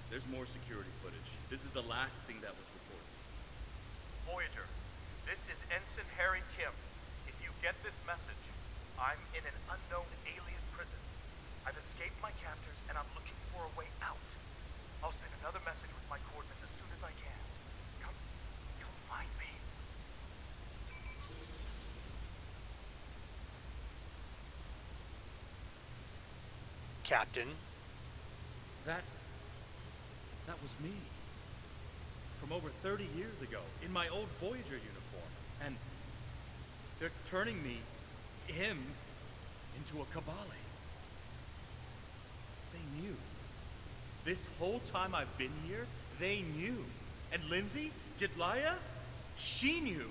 There's more security footage. This is the last thing that was reported. Voyager, this is Ensign Harry Kim. If you get this message, I'm in an unknown alien prison. I've escaped my captors and I'm looking for a way out. I'll send another message with my coordinates as soon as I can. Come find me. Captain. That was me. From over 30 years ago, in my old Voyager uniform. And they're turning him, into a Kabali. They knew. This whole time I've been here, they knew. And Lindsay, Jidlaya, she knew.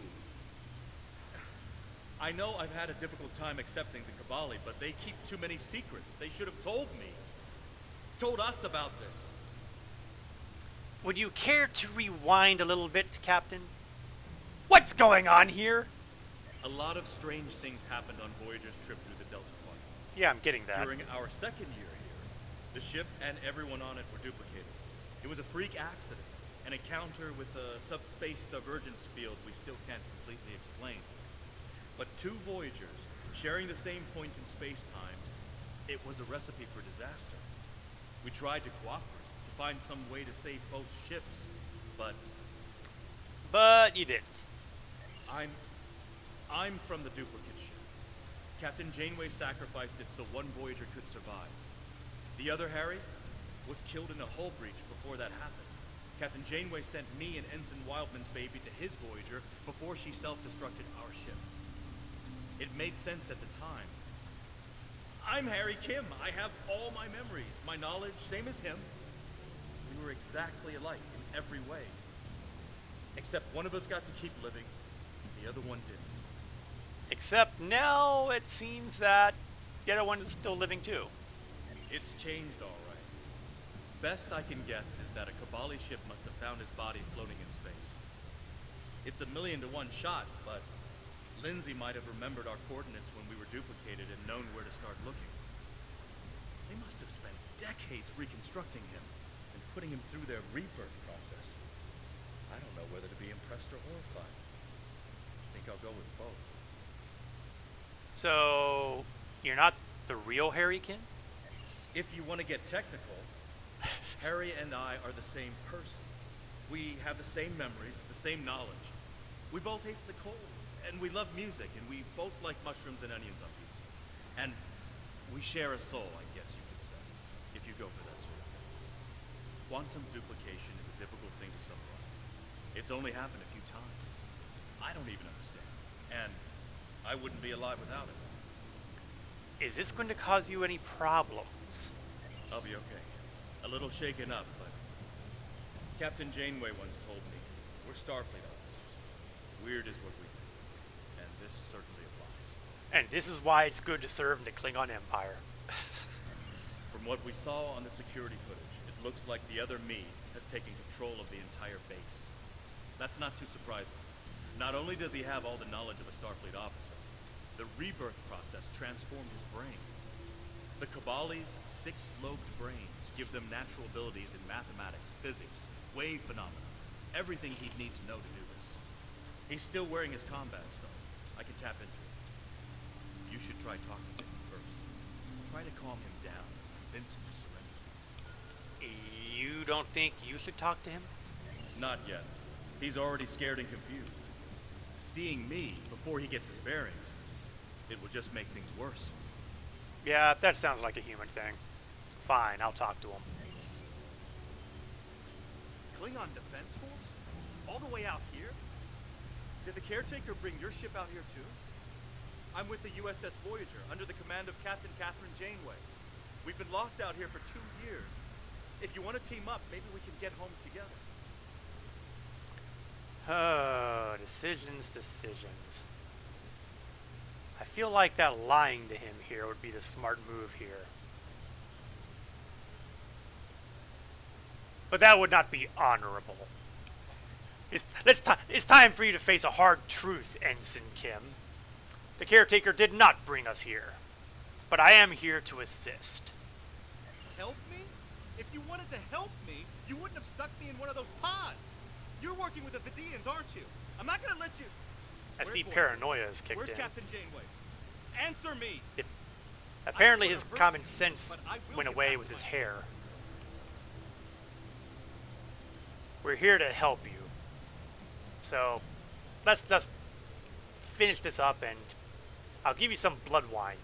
I know I've had a difficult time accepting the Kabali, but they keep too many secrets. They should have told me. Told us about this. Would you care to rewind a little bit, Captain? What's going on here? A lot of strange things happened on Voyager's trip through the Delta Quadrant. Yeah, I'm getting that. During our second year here, the ship and everyone on it were duplicated. It was a freak accident, an encounter with a subspace divergence field we still can't completely explain. But two Voyagers, sharing the same point in space-time, it was a recipe for disaster. We tried to cooperate, to find some way to save both ships, but you didn't. I'm from the duplicate ship. Captain Janeway sacrificed it so one Voyager could survive. The other, Harry, was killed in a hull breach before that happened. Captain Janeway sent me and Ensign Wildman's baby to his Voyager before she self-destructed our ship. It made sense at the time. I'm Harry Kim. I have all my memories, my knowledge, same as him. We were exactly alike in every way. Except one of us got to keep living, the other one didn't. Except now it seems that the other one is still living too. It's changed all right. Best I can guess is that a Kabali ship must have found his body floating in space. It's a 1,000,000 to 1 shot, but Lindsay might have remembered our coordinates when we were duplicated and known where to start looking. They must have spent decades reconstructing him and putting him through their rebirth process. I don't know whether to be impressed or horrified. I think I'll go with both. So, you're not the real Harry Kim? If you want to get technical, Harry and I are the same person. We have the same memories, the same knowledge. We both hate the cold, and we love music, and we both like mushrooms and onions on pizza. And we share a soul, I guess you could say, if you go for that sort of thing. Quantum duplication is a difficult thing to summarize. It's only happened a few times. I don't even understand. And I wouldn't be alive without it. Is this going to cause you any problems? I'll be okay. A little shaken up, but Captain Janeway once told me, we're Starfleet officers. Weird is what we do. And this certainly applies. And this is why it's good to serve in the Klingon Empire. From what we saw on the security footage, it looks like the other me has taken control of the entire base. That's not too surprising. Not only does he have all the knowledge of a Starfleet officer, the rebirth process transformed his brain. The Kabali's 6-lobed brains give them natural abilities in mathematics, physics, wave phenomena, everything he'd need to know to do this. He's still wearing his comm badge, though. I can tap into it. You should try talking to him first. Try to calm him down, convince him to surrender. You don't think you should talk to him? Not yet. He's already scared and confused. Seeing me before he gets his bearings, it will just make things worse. Yeah, that sounds like a human thing. Fine, I'll talk to him. Klingon Defense Force? All the way out here? Did the caretaker bring your ship out here too? I'm with the USS Voyager, under the command of Captain Catherine Janeway. We've been lost out here for 2 years. If you want to team up, maybe we can get home together. Oh, decisions. I feel like that lying to him here would be the smart move here. But that would not be honorable. It's time for you to face a hard truth, Ensign Kim. The caretaker did not bring us here, but I am here to assist. Help me? If you wanted to help me, you wouldn't have stuck me in one of those pods. You're working with the Vidians, aren't you? I'm not gonna let you... I see paranoia has kicked in. Where's Captain Janeway? Answer me! Apparently his common sense went away with his hair. We're here to help you. So, let's just finish this up and I'll give you some blood wine.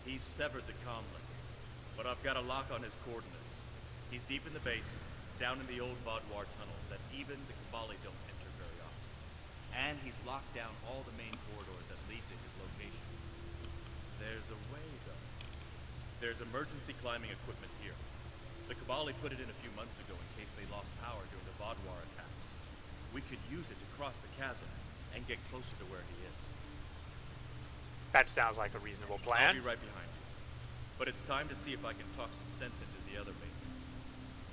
He's severed the comm link. but I've got a lock on his coordinates. He's deep in the base, down in the old Vaudouar tunnels that even the Cabali don't enter very often. And he's locked down all the main corridors that lead to his location. There's a way, though. There's emergency climbing equipment here. The Cabali put it in a few months ago in case they lost power during the Vaudouar attacks. We could use it to cross the chasm and get closer to where he is. That sounds like a reasonable plan. I'll be right behind you. But it's time to see if I can talk some sense into the other mate.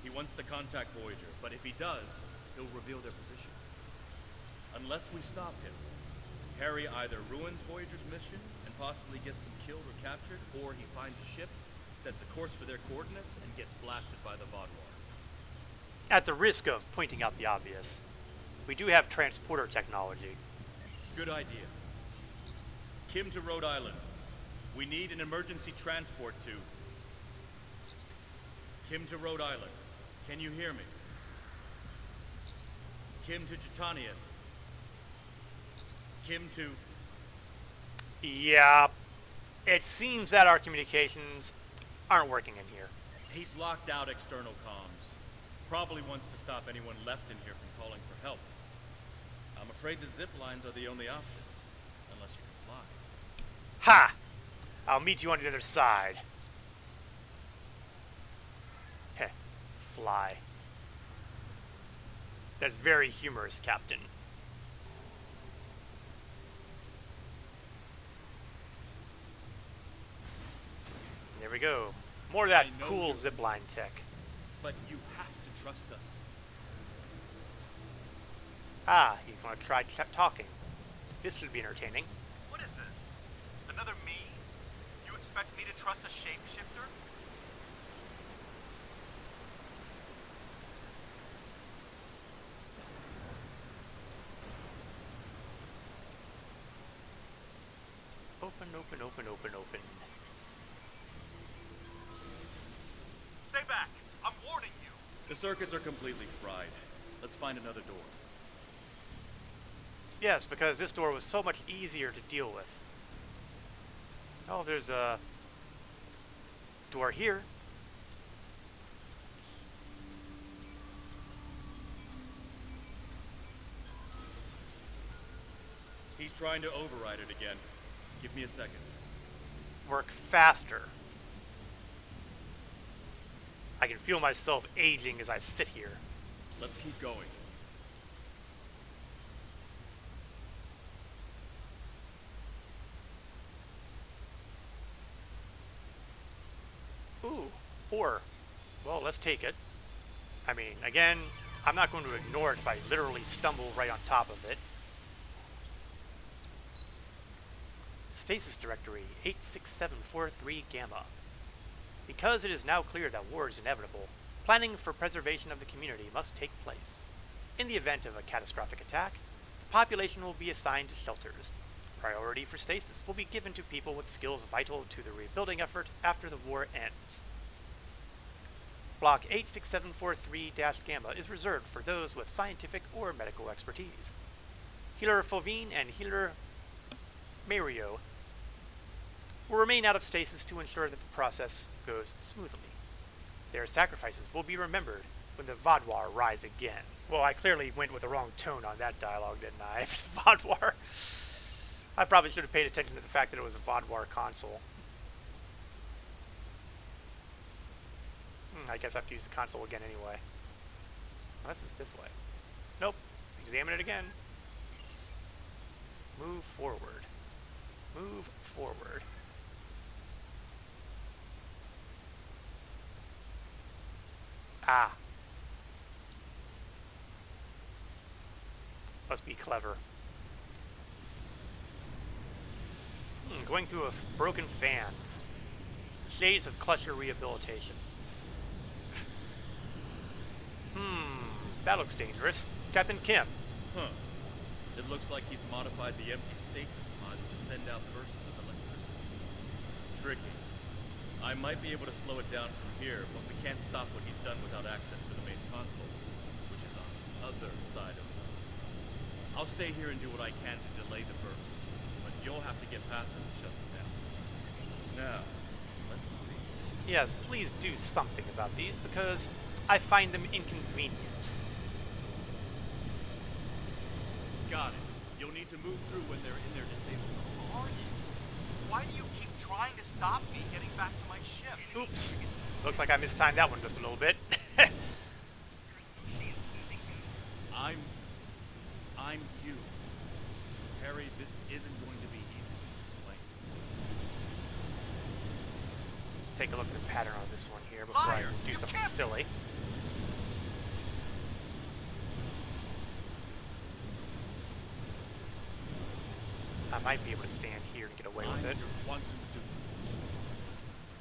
He wants to contact Voyager, but if he does, he'll reveal their position. Unless we stop him, Harry either ruins Voyager's mission and possibly gets them killed or captured, or he finds a ship, sets a course for their coordinates, and gets blasted by the Vaudouar. At the risk of pointing out the obvious, we do have transporter technology. Good idea. Kim to Rhode Island. We need an emergency transport to... Kim to Rhode Island. Can you hear me? Kim to Jitania. Kim to... Yeah, it seems that our communications aren't working in here. He's locked out external comms. Probably wants to stop anyone left in here from calling for help. I'm afraid the zip lines are the only option. Unless you can fly. Ha! I'll meet you on the other side. Heh, fly. That's very humorous, Captain. There we go. More of that cool zipline tech. But you have to trust us. Ah, he's going to try talking. This should be entertaining. What is this? Another me? You expect me to trust a shapeshifter? Open, open, open, open, open. Stay back! I'm warning you! The circuits are completely fried. Let's find another door. Yes, because this door was so much easier to deal with. Oh, there's a door here. He's trying to override it again. Give me a second. Work faster. I can feel myself aging as I sit here. Let's keep going. Ooh, ore. Well, let's take it. I mean, again, I'm not going to ignore it if I literally stumble right on top of it. Stasis Directory 86743 Gamma. Because it is now clear that war is inevitable, planning for preservation of the community must take place. In the event of a catastrophic attack, the population will be assigned to shelters. Priority for stasis will be given to people with skills vital to the rebuilding effort after the war ends. Block 86743-Gamma is reserved for those with scientific or medical expertise. Healer Fovine and Healer Mario will remain out of stasis to ensure that the process goes smoothly. Their sacrifices will be remembered when the Vaudouar rise again. Well, I clearly went with the wrong tone on that dialogue, didn't I? If it's Vaudouar. I probably should have paid attention to the fact that it was a Vaudouar console. I guess I have to use the console again anyway. Unless it's this way. Nope. Examine it again. Move forward. Move forward. Ah. Must be clever. Going through a broken fan. Shades of cluster rehabilitation. That looks dangerous. Captain Kim. Huh. It looks like he's modified the empty stasis pods to send out bursts of electricity. Tricky. I might be able to slow it down from here, but we can't stop what he's done without access to the main console, which is on the other side of it. I'll stay here and do what I can to delay the bursts, but you'll have to get past them to shut them down. Now, let's see. Yes, please do something about these because I find them inconvenient. Got it. You'll need to move through when they're in their disabled. Who are you? Why do you keep trying to stop me getting back to my ship? Oops. Looks like I mistimed that one just a little bit. I'm you. Harry, this isn't going to be easy to explain. Let's take a look at the pattern on this one here before I do something silly. I might be able to stand here and get away with it. Your quantum dupe.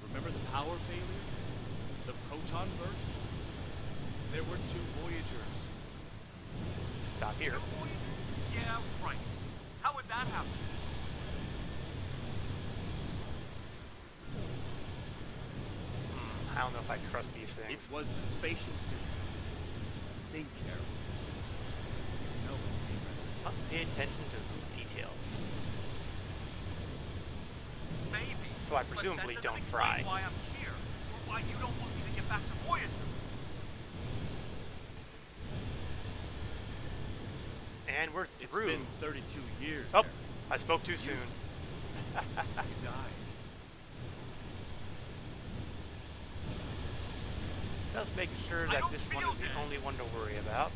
Remember the power failures? The proton bursts? There were 2 Voyagers. Stop here. 2 Voyagers? Yeah, right. How would that happen? I don't know if I trust these things. It was the spatial system. Think, Harry. You know it's dangerous. Must pay attention to details. Maybe. So I presumably but that don't doesn't fry. explain why I'm here, or why you don't want me to get back to Voyager. And we're through. It's been 32 years. Oh, Harry. I spoke too soon. You died. Just making sure I that don't this one feel is the dead. only one to worry about.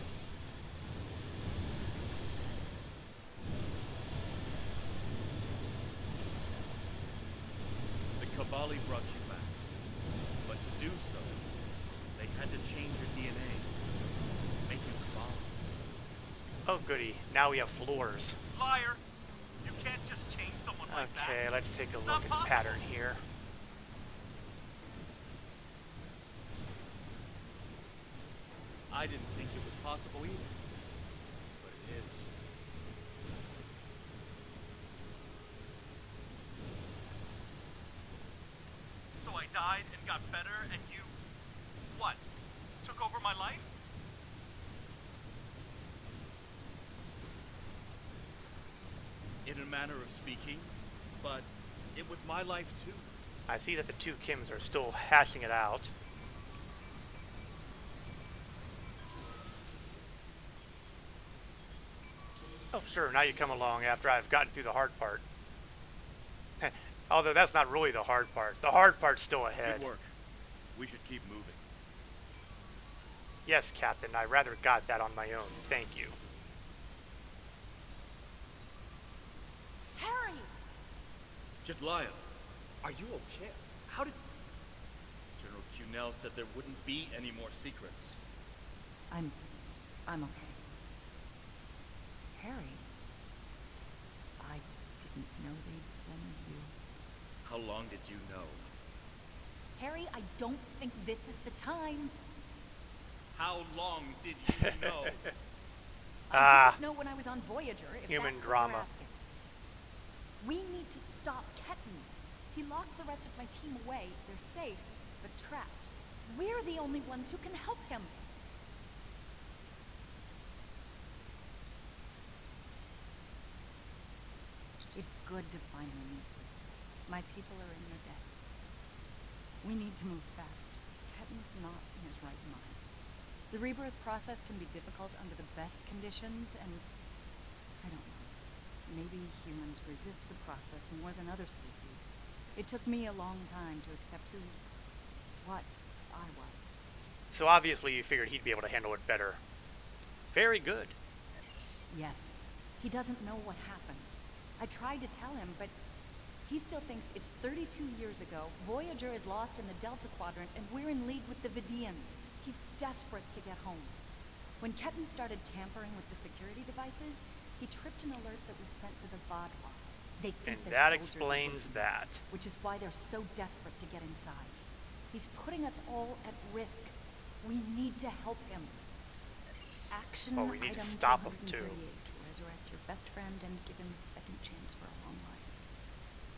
The Kabali brought you back. But to do so, they had to change your DNA. Make you Kabali. Oh goody, now we have floors. Liar! You can't just change someone like that. Okay, let's take a It's look not at the possible. pattern here. I didn't think it was possible either. But it is. So I died and got better, and you... what? Took over my life? In a manner of speaking, but it was my life too. I see that the 2 Kims are still hashing it out. Oh sure, now you come along after I've gotten through the hard part. Although that's not really the hard part. The hard part's still ahead. Good work. We should keep moving. Yes, Captain, I rather got that on my own. Thank you. Harry! Jetlaya, are you okay? How did... General Cunell said there wouldn't be any more secrets. I'm okay. Harry, I didn't know they'd send you. How long did you know? Harry, I don't think this is the time. How long did you know? I didn't know when I was on Voyager, if Human that's drama. what you're asking. We need to stop Ketan. He locked the rest of my team away. They're safe, but trapped. We're the only ones who can help him. It's good to finally meet you. My people are in your debt. We need to move fast. Ketan's not in his right mind. The rebirth process can be difficult under the best conditions, and I don't know. Maybe humans resist the process more than other species. It took me a long time to accept what I was. So obviously you figured he'd be able to handle it better. Very good. Yes. He doesn't know what happened. I tried to tell him, but he still thinks it's 32 years ago, Voyager is lost in the Delta Quadrant, and we're in league with the Vidians. He's desperate to get home. When Ketan started tampering with the security devices, he tripped an alert that was sent to the Vadwa. They think And their that soldiers are explains working, that. which is why they're so desperate to get inside. He's putting us all at risk. We need to help him. Action Oh, we need to item stop him, too. 238, resurrect your best friend and give him a second chance for a long life.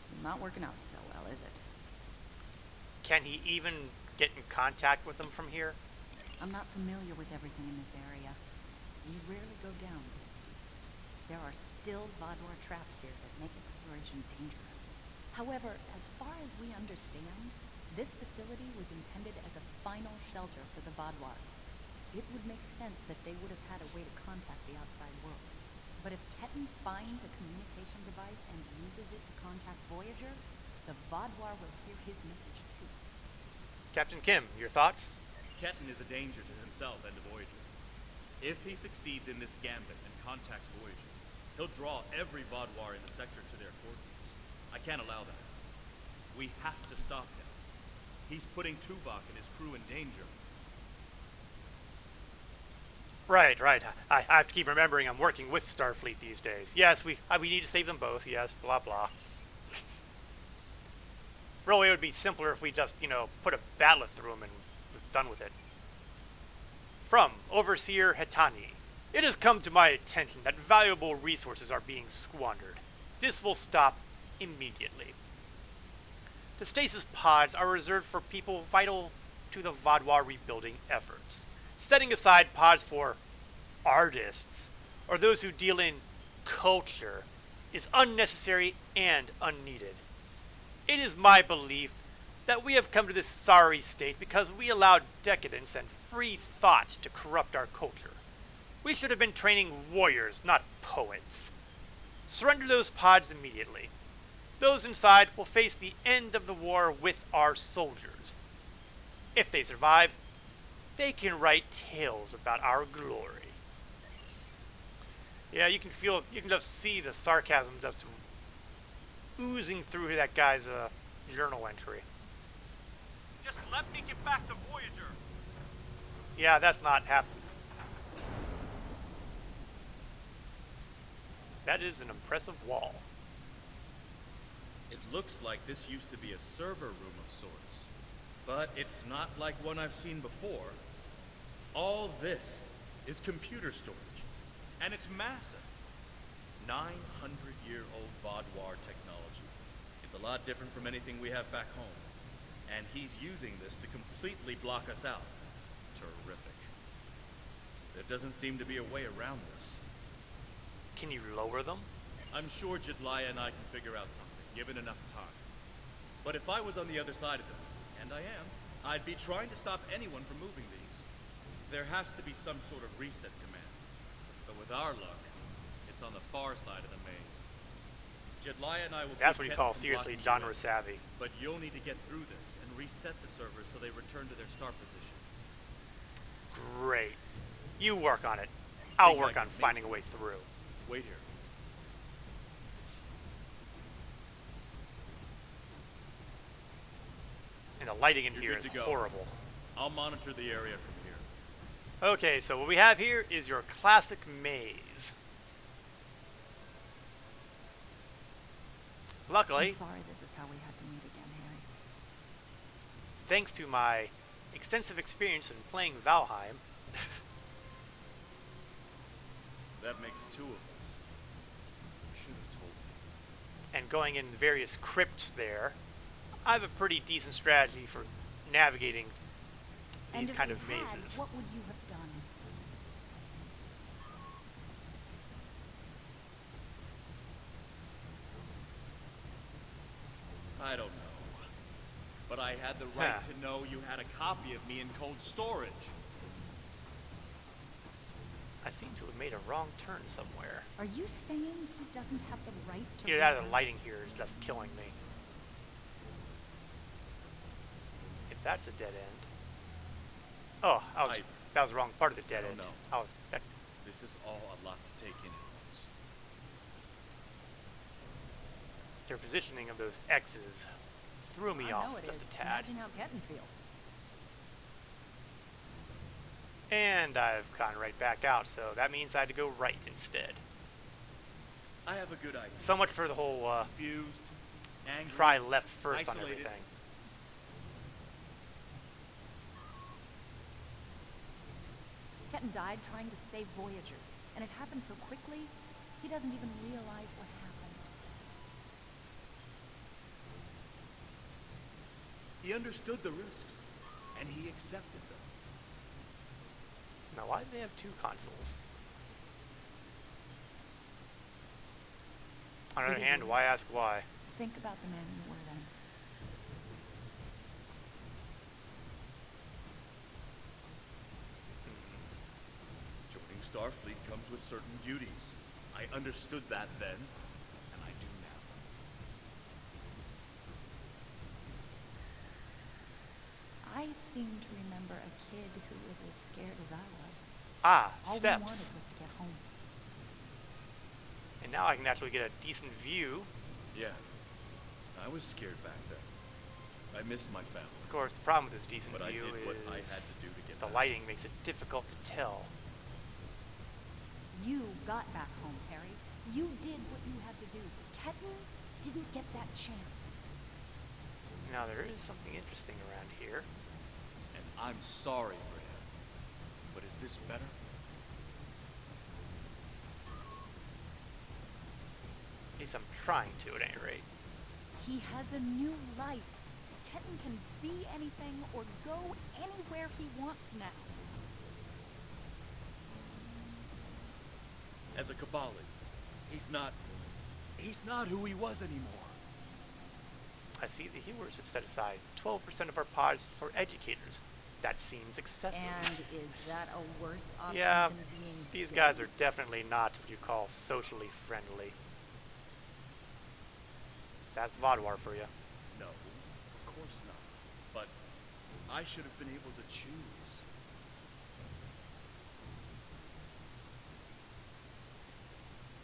It's not working out so well, is it? Can he even get in contact with them from here? I'm not familiar with everything in this area. You rarely go down this deep. There are still Vador traps here that make exploration dangerous. However, as far as we understand, This facility was intended as a final shelter for the Vaadwaur. It would make sense that they would have had a way to contact the outside world. But if Ketan finds a communication device and uses it to contact Voyager, the Vaadwaur will hear his message too. Captain Kim, your thoughts? Ketan is a danger to himself and to Voyager. If he succeeds in this gambit and contacts Voyager, he'll draw every Vaadwaur in the sector to their coordinates. I can't allow that. We have to stop him. He's putting Tuvok and his crew in danger. Right. I have to keep remembering I'm working with Starfleet these days. Yes, we need to save them both. Yes, blah blah. Really, it would be simpler if we just, put a bat'leth through him and was done with it. From Overseer Hetani. It has come to my attention that valuable resources are being squandered. This will stop immediately. The stasis pods are reserved for people vital to the Vaadwaur rebuilding efforts. Setting aside pods for artists or those who deal in culture is unnecessary and unneeded. It is my belief that we have come to this sorry state because we allowed decadence and free thought to corrupt our culture. We should have been training warriors, not poets. Surrender those pods immediately. Those inside will face the end of the war with our soldiers. If they survive, they can write tales about our glory. Yeah, you can just see the sarcasm just oozing through that guy's journal entry. Just let me get back to Voyager. Yeah, that's not happening. That is an impressive wall. It looks like this used to be a server room of sorts, but it's not like one I've seen before. All this is computer storage, and it's massive. 900-year-old Vaadwaur technology. It's a lot different from anything we have back home, and he's using this to completely block us out. Terrific. There doesn't seem to be a way around this. Can you lower them? I'm sure Jedliah and I can figure out something, given enough time. But if I was on the other side of this, and I am, I'd be trying to stop anyone from moving these. There has to be some sort of reset command. But with our luck, it's on the far side of the maze. Jedliah and I will That's keep what you Ketan call from seriously blocking genre you in. savvy. But you'll need to get through this and reset the servers so they return to their start position. Great. You work on it. I'll Think I work on can finding a way through. Wait here. And the lighting in You're here good is to go. horrible. I'll monitor the area from here. Okay, so what we have here is your classic maze. Luckily, I'm sorry this is how we had to meet again, Harry. thanks to my extensive experience in playing Valheim, That makes two of us. You should have told me. and going in various crypts there, I have a pretty decent strategy for navigating these kind of mazes. What would you have done? I don't know. But I had the right to know you had a copy of me in cold storage. I seem to have made a wrong turn somewhere. Are you saying he doesn't have the right to... Either that or the lighting here is just killing me. If that's a dead end. Oh, that was the wrong part of the dead end. No. That, This is all a lot to take in at once. their positioning of those X's threw me off just a tad. Imagine how Ketan feels. And I've gone right back out, so that means I had to go right instead. I have a good idea. So much for the whole Confused, angry, try left first on isolated. everything. Ketan died trying to save Voyager, and it happened so quickly, he doesn't even realize what happened. He understood the risks, and he accepted them. Now, why do they have two consoles? On the other hand, why ask why? Think about the man you were then. Starfleet comes with certain duties. I understood that then, and I do now. I seem to remember a kid who was as scared as I was. Ah, All we steps. wanted was to get home. And now I can actually get a decent view. Yeah, I was scared back then. I missed my family. Of course, the problem with this decent But I view did what I had is to do to get the back. lighting makes it difficult to tell. You got back home, Harry. You did what you had to do. Ketan didn't get that chance. Now there is something interesting around here. And I'm sorry for him. But is this better? At least I'm trying to, at any rate. He has a new life. Ketan can be anything or go anywhere he wants now. As a Kabali, he's not who he was anymore. I see the healers have set aside 12% of our pods for educators. That seems excessive. And is that a worse option Yeah, than being these dead? guys are definitely not what you call socially friendly. That's Vodwar for you. No, of course not. But I should have been able to choose.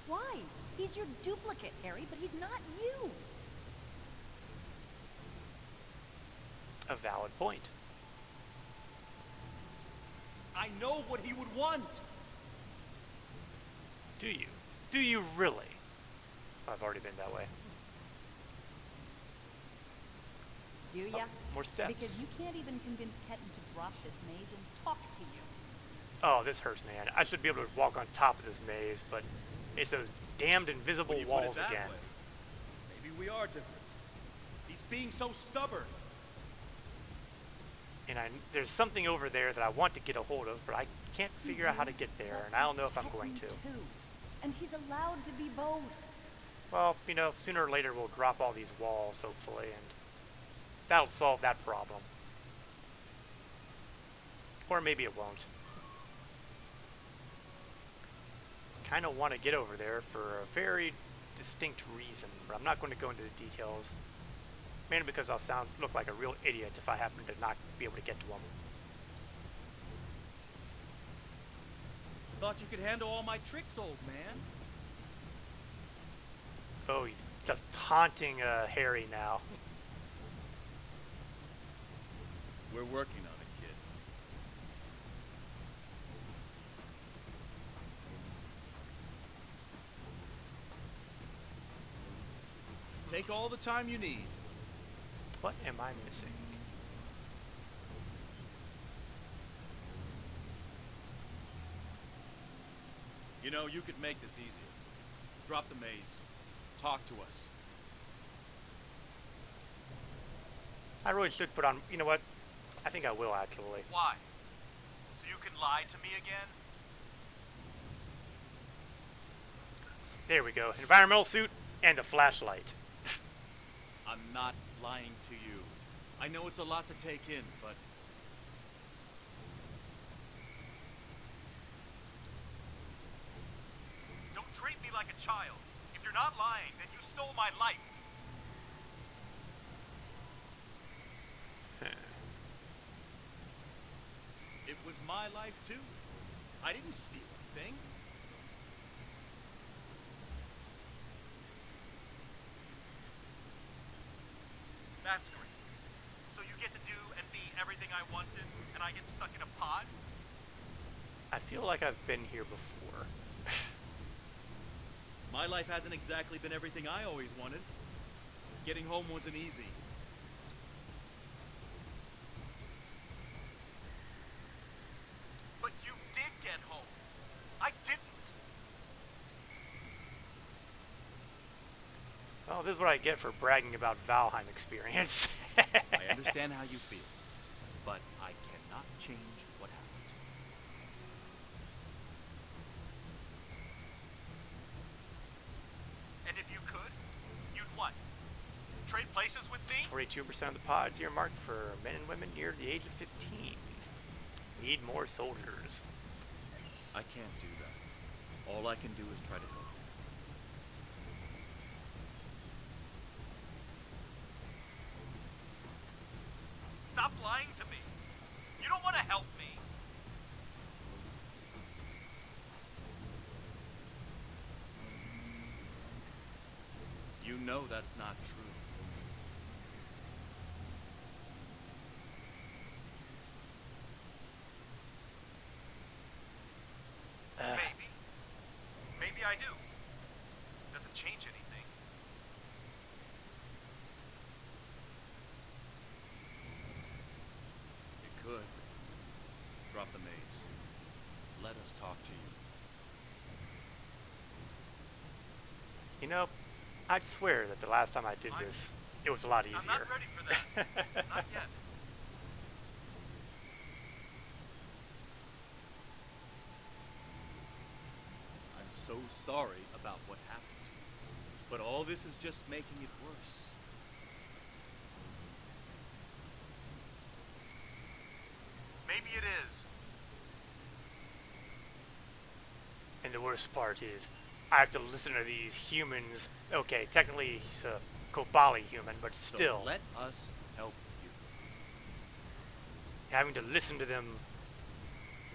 Why? He's your duplicate, Harry, but he's not you. A valid point. I know what he would want. Do you? Do you really? I've already been that way. Do ya? Oh, more steps. Because you can't even convince Ketan to drop this maze and talk to you. Oh, this hurts, man. I should be able to walk on top of this maze, but it's those damned invisible When you put it walls that again. way, maybe we are different. He's being so stubborn. And there's something over there that I want to get a hold of, but I can't figure out how to get there, and I don't know if I'm going to. And he's allowed to be both. Well, you know, sooner or later we'll drop all these walls, hopefully, and that'll solve that problem. Or maybe it won't. Kind of want to get over there for a very distinct reason, but I'm not going to go into the details. Mainly because I'll look like a real idiot if I happen to not be able to get to them. Thought you could handle all my tricks, old man. Oh, he's just taunting Harry now. We're working on it, kid. Take all the time you need. What am I missing? You know, you could make this easier. Drop the maze. Talk to us. I really should put on... You know what? I think I will, actually. Why? So you can lie to me again? There we go. Environmental suit and a flashlight. I'm not lying to you. I know it's a lot to take in, but... Don't treat me like a child. If you're not lying, then you stole my life. It was my life, too. I didn't steal anything. That's great. So you get to do and be everything I wanted, and I get stuck in a pod? I feel like I've been here before. My life hasn't exactly been everything I always wanted. Getting home wasn't easy. But you did get home. I didn't. Oh, this is what I get for bragging about Valheim experience. I understand how you feel, but I cannot change what happened. And if you could, you'd what? Trade places with me? 42% of the pods earmarked for men and women near the age of 15. Need more soldiers. I can't do that. All I can do is try to help you. Stop lying to me. You don't want to help me. You know that's not true. Maybe. Maybe I do. Doesn't change anything. It could. Drop the maze. Let us talk to you. You know, I'd swear that the last time I did this, it was a lot easier. I'm not ready for that. Not yet. I'm so sorry about what happened. But all this is just making it worse. Maybe it is. And the worst part is, I have to listen to these humans. Okay, technically he's a Kobali human, but still. So let us help you. Having to listen to them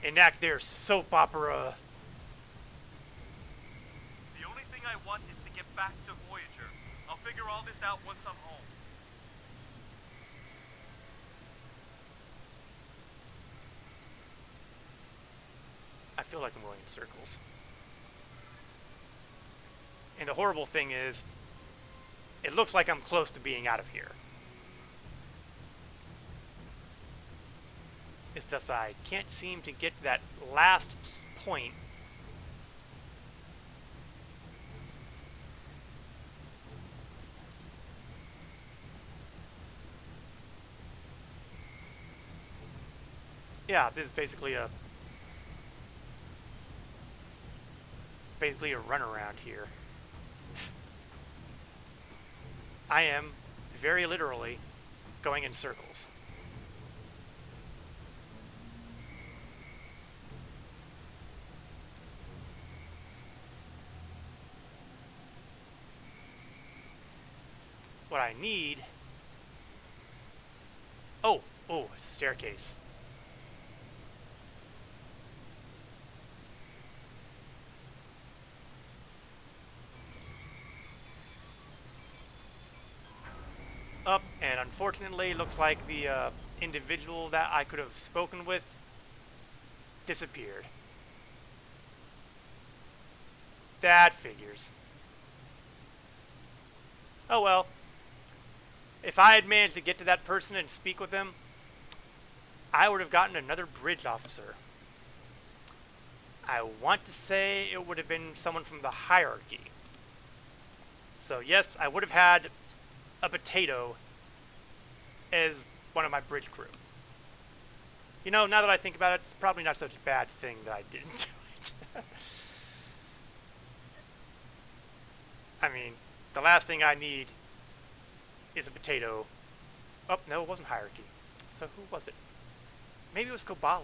enact their soap opera. The only thing I want is to get back to Voyager. I'll figure all this out once I'm home. I feel like I'm going in circles. And the horrible thing is, it looks like I'm close to being out of here. It's just I can't seem to get to that last point. Yeah, this is basically a runaround here. I am very literally going in circles. What I need... Oh, it's a staircase. Up, and unfortunately, looks like the individual that I could have spoken with disappeared. That figures. Oh well. If I had managed to get to that person and speak with them, I would have gotten another bridge officer. I want to say it would have been someone from the hierarchy. So yes, I would have had a potato as one of my bridge crew. You know, now that I think about it, it's probably not such a bad thing that I didn't do it. I mean, the last thing I need is a potato. Oh, no, it wasn't hierarchy. So who was it? Maybe it was Kobali.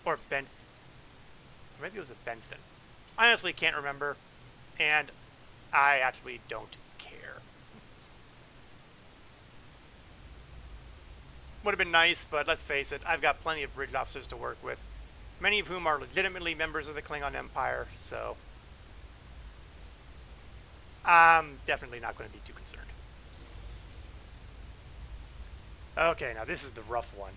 Or Benth. Or maybe it was a Benthan. I honestly can't remember. And I actually don't care. Would have been nice, but let's face it, I've got plenty of bridge officers to work with, many of whom are legitimately members of the Klingon Empire, so I'm definitely not going to be too concerned. Okay, now this is the rough one.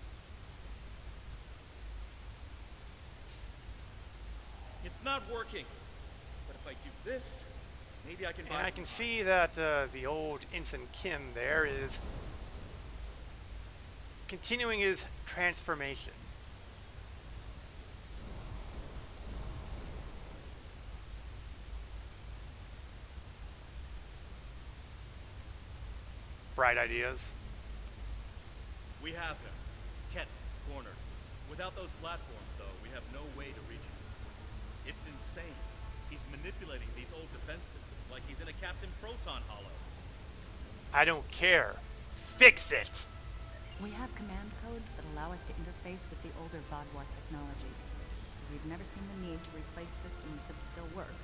It's not working. But if I do this, maybe I can buy And I can see that the old Ensign Kim there is continuing his transformation. Bright ideas. We have him. Kent, cornered. Without those platforms, though, we have no way to reach him. It's insane. He's manipulating these old defense systems like he's in a Captain Proton hollow. I don't care. Fix it! We have command codes that allow us to interface with the older Vaadwaur technology. We've never seen the need to replace systems that still work,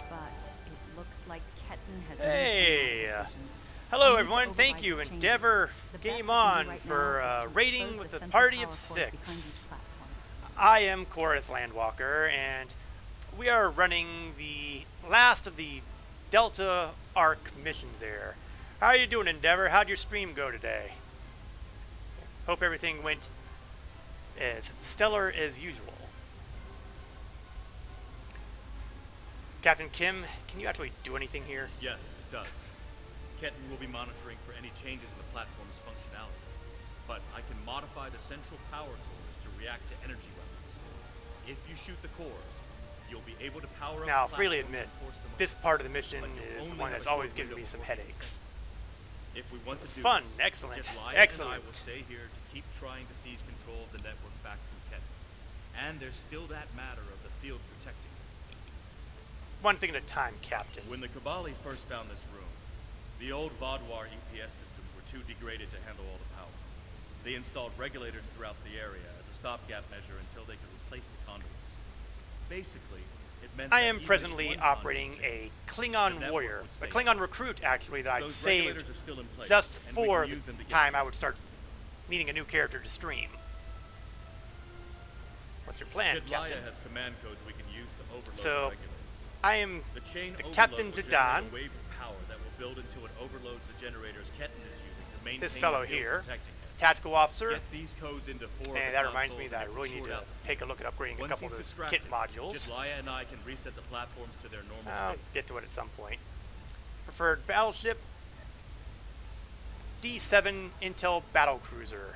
but it looks like Ketten has Hey! applications. Hello We'll need to everyone, thank override you these changes. Endeavor The best Game we can do On right for now is to rating expose with the a central party power of force behind each 6. platform. I am Korith Landwalker, and we are running the last of the Delta Arc missions there. How are you doing, Endeavor? How'd your stream go today? Hope everything went as stellar as usual. Captain Kim, can you actually do anything here? Yes, it does. Ketten will be monitoring for any changes in the platform's functionality. But I can modify the central power cores to react to energy weapons. If you shoot the cores, you'll be able to power up Now, the freely platforms admit, and force them on. this part of the mission But you'll is the only one have that's a always short given me window some before being headaches. sent. If we want to It's do fun, this, excellent, Jedliah excellent. and I will stay here to keep trying to seize control of the network back from Ketten. And there's still that matter of the field protecting it. One thing at a time, Captain. When the Kabali first found this room, the old Vaadwaur EPS systems were too degraded to handle all the power. They installed regulators throughout the area as a stopgap measure until they could replace the conduits. Basically, it meant I that am even if presently one operating conduit a failed, Klingon the network warrior, would a stay Klingon up. recruit actually that I'd Those saved regulators are still in place, just and we for can the use them to get time to I would start needing a new character to stream. What's your plan, Jedliah Captain? has command codes we can use to overload So, the regulators. I am The chain the overload Captain will generate Zidane, a wave of power that will build until it overloads the generators Ketten is using to maintain this the fellow field here, protecting it. tactical officer, Get these codes into 4 of and the that reminds me consoles that I and really you need can to sort out the take a look at upgrading a Once couple of he's those distracted, kit modules. Jedliah and I can reset the platforms to their normal I'll state. get to it at some point. Preferred battleship, D7 Intel Battlecruiser,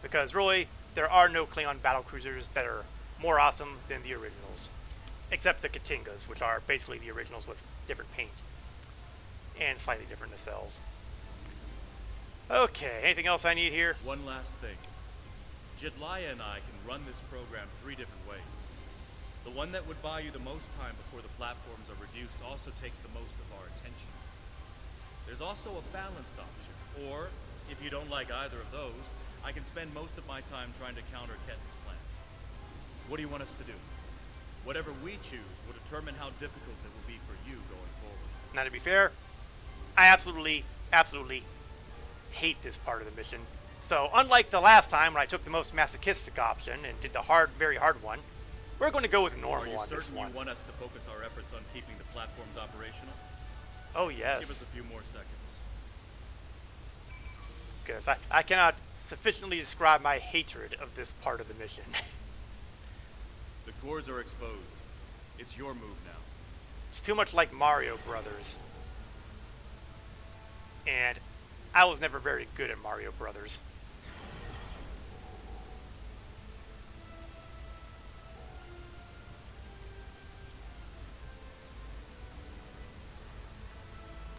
because really there are no Klingon battlecruisers that are more awesome than the originals, except the Katingas, which are basically the originals with different paint and slightly different nacelles. Okay, anything else I need here? One last thing. Jedliah and I can run this program 3 different ways. The one that would buy you the most time before the platforms are reduced also takes the most of our attention. There's also a balanced option, or, if you don't like either of those, I can spend most of my time trying to counter Ketten's plans. What do you want us to do? Whatever we choose will determine how difficult it will be for you going forward. Now, to be fair, I absolutely hate this part of the mission. So, unlike the last time when I took the most masochistic option and did the very hard one, we're going to go with Are normal you on this certain one. you want us to focus our efforts on keeping the platforms operational? Oh, Give us yes. a few more seconds. Because I cannot sufficiently describe my hatred of this part of the mission. The cores are exposed. It's your move now. It's too much like Mario Brothers. And I was never very good at Mario Brothers.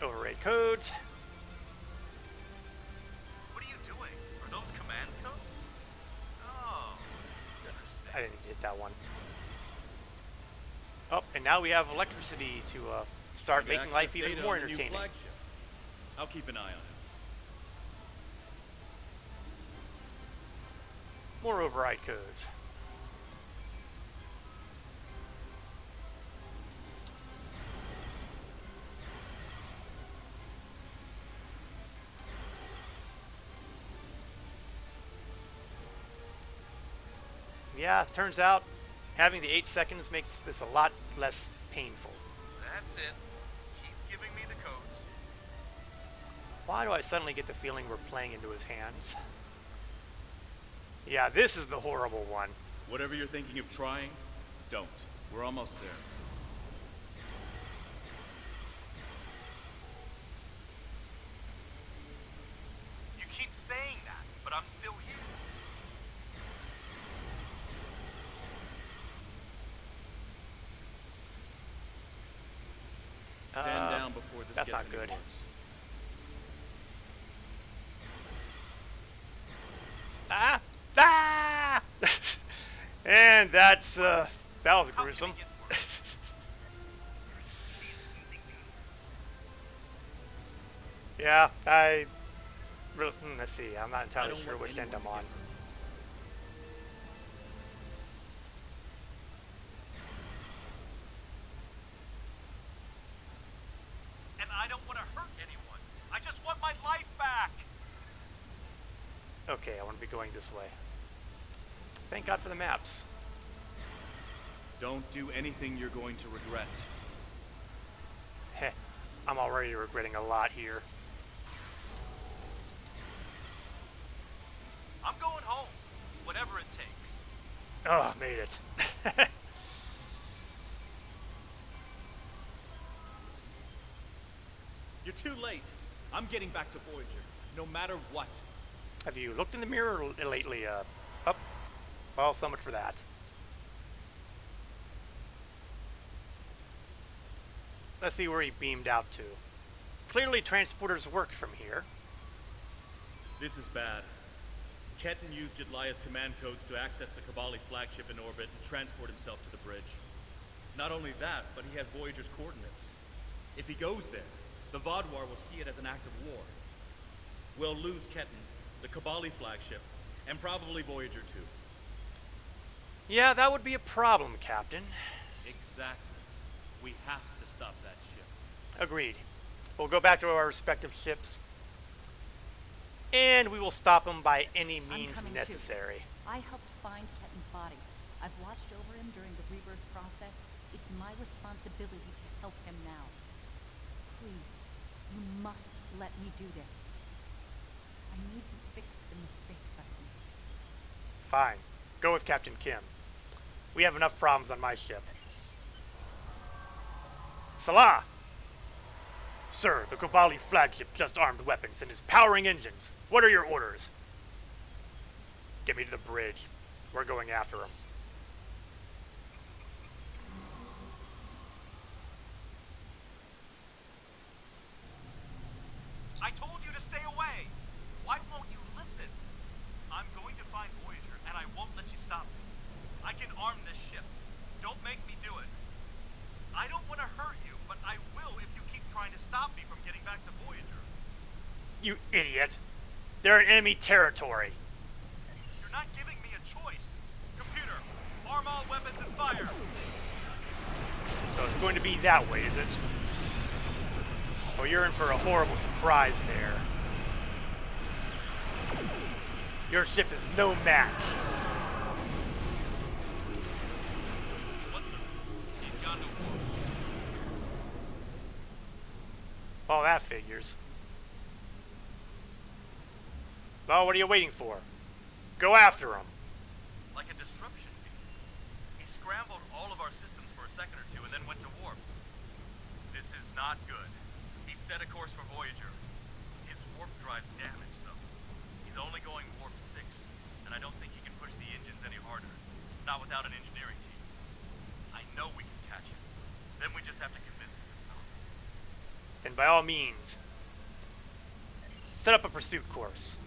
Override codes. What are you doing? Are those command codes? Oh, interesting. I didn't get that one. Oh, and now we have electricity to start You can making life access even data more on the new entertaining. flagship. I'll keep an eye on it. More override codes. Yeah, turns out having the 8 seconds makes this a lot less painful. That's it. Keep giving me the codes. Why do I suddenly get the feeling we're playing into his hands? Yeah, this is the horrible one. Whatever you're thinking of trying, don't. We're almost there. You keep saying that, but I'm still here. Stand down before this that's gets not any good. worse. Ah! Ah! And that's, that was gruesome. Yeah, Let's see. I'm not entirely sure which end I'm on. And I don't want to hurt anyone. I just want my life back. Okay, I want to be going this way. Thank God for the maps. Don't do anything you're going to regret. Heh, I'm already regretting a lot here. I'm going home, whatever it takes. Oh, made it. You're too late. I'm getting back to Voyager, no matter what. Have you looked in the mirror lately? Oh, well, so much for that. Let's see where he beamed out to. Clearly transporters work from here. This is bad. Ketan used Jadlia's command codes to access the Kabali flagship in orbit and transport himself to the bridge. Not only that, but he has Voyager's coordinates. If he goes there, the Vodwar will see it as an act of war. We'll lose Ketan, the Kabali flagship, and probably Voyager too. Yeah, that would be a problem, Captain. Exactly. We have to stop that ship. Agreed. We'll go back to our respective ships, and we will stop them by any means necessary. I helped find Ketan's body. I've watched over him during the rebirth process. It's my responsibility to help him now. Please, you must let me do this. I need to fix the mistakes I've made. Fine. Go with Captain Kim. We have enough problems on my ship. Salah! Sir, the Kabali flagship just armed weapons and is powering engines. What are your orders? Get me to the bridge. We're going after him. I told you to stay away. Why won't you listen? I'm going to find Voyager, and I won't let you stop me. I can arm this ship. Don't make me do it. I don't want to hurt you, but I will if you keep trying to stop me from getting back to Voyager. You idiot! They're in enemy territory. You're not giving me a choice. Computer, arm all weapons and fire. So it's going to be that way, is it? Well, you're in for a horrible surprise there. Your ship is no match. What the? He's gone to war. Well, that figures. Well, what are you waiting for? Go after him. Like a disruption beam. He scrambled all of our systems for a second or two and then went to warp. This is not good. He set a course for Voyager. His warp drive's damaged, though. He's only going warp 6, and I don't think he can push the engines any harder. Not without an engineering team. I know we can catch him. Then we just have to convince him to stop. Then by all means, set up a pursuit course.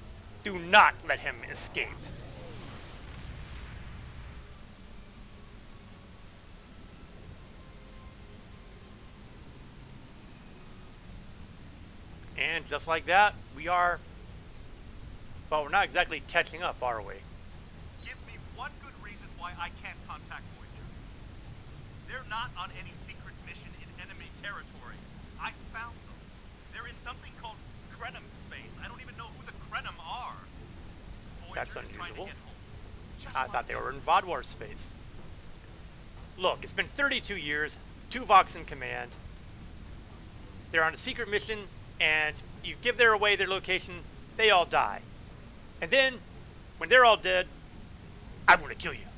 Do not let him escape. And just like that, we are... Well, we're not exactly catching up, are we? Give me one good reason why I can't contact Voyager. They're not on any secret mission in enemy territory. I found them. They're in something called Krenim space. I don't even know who the Krenim are. That's Voyager's trying to unusual. get home. Just I like thought they were in Vodwar space. Look, it's been 32 years, 2 Vox in command. They're on a secret mission, and you give away their location, they all die. And then, when they're all dead, I'm gonna kill you.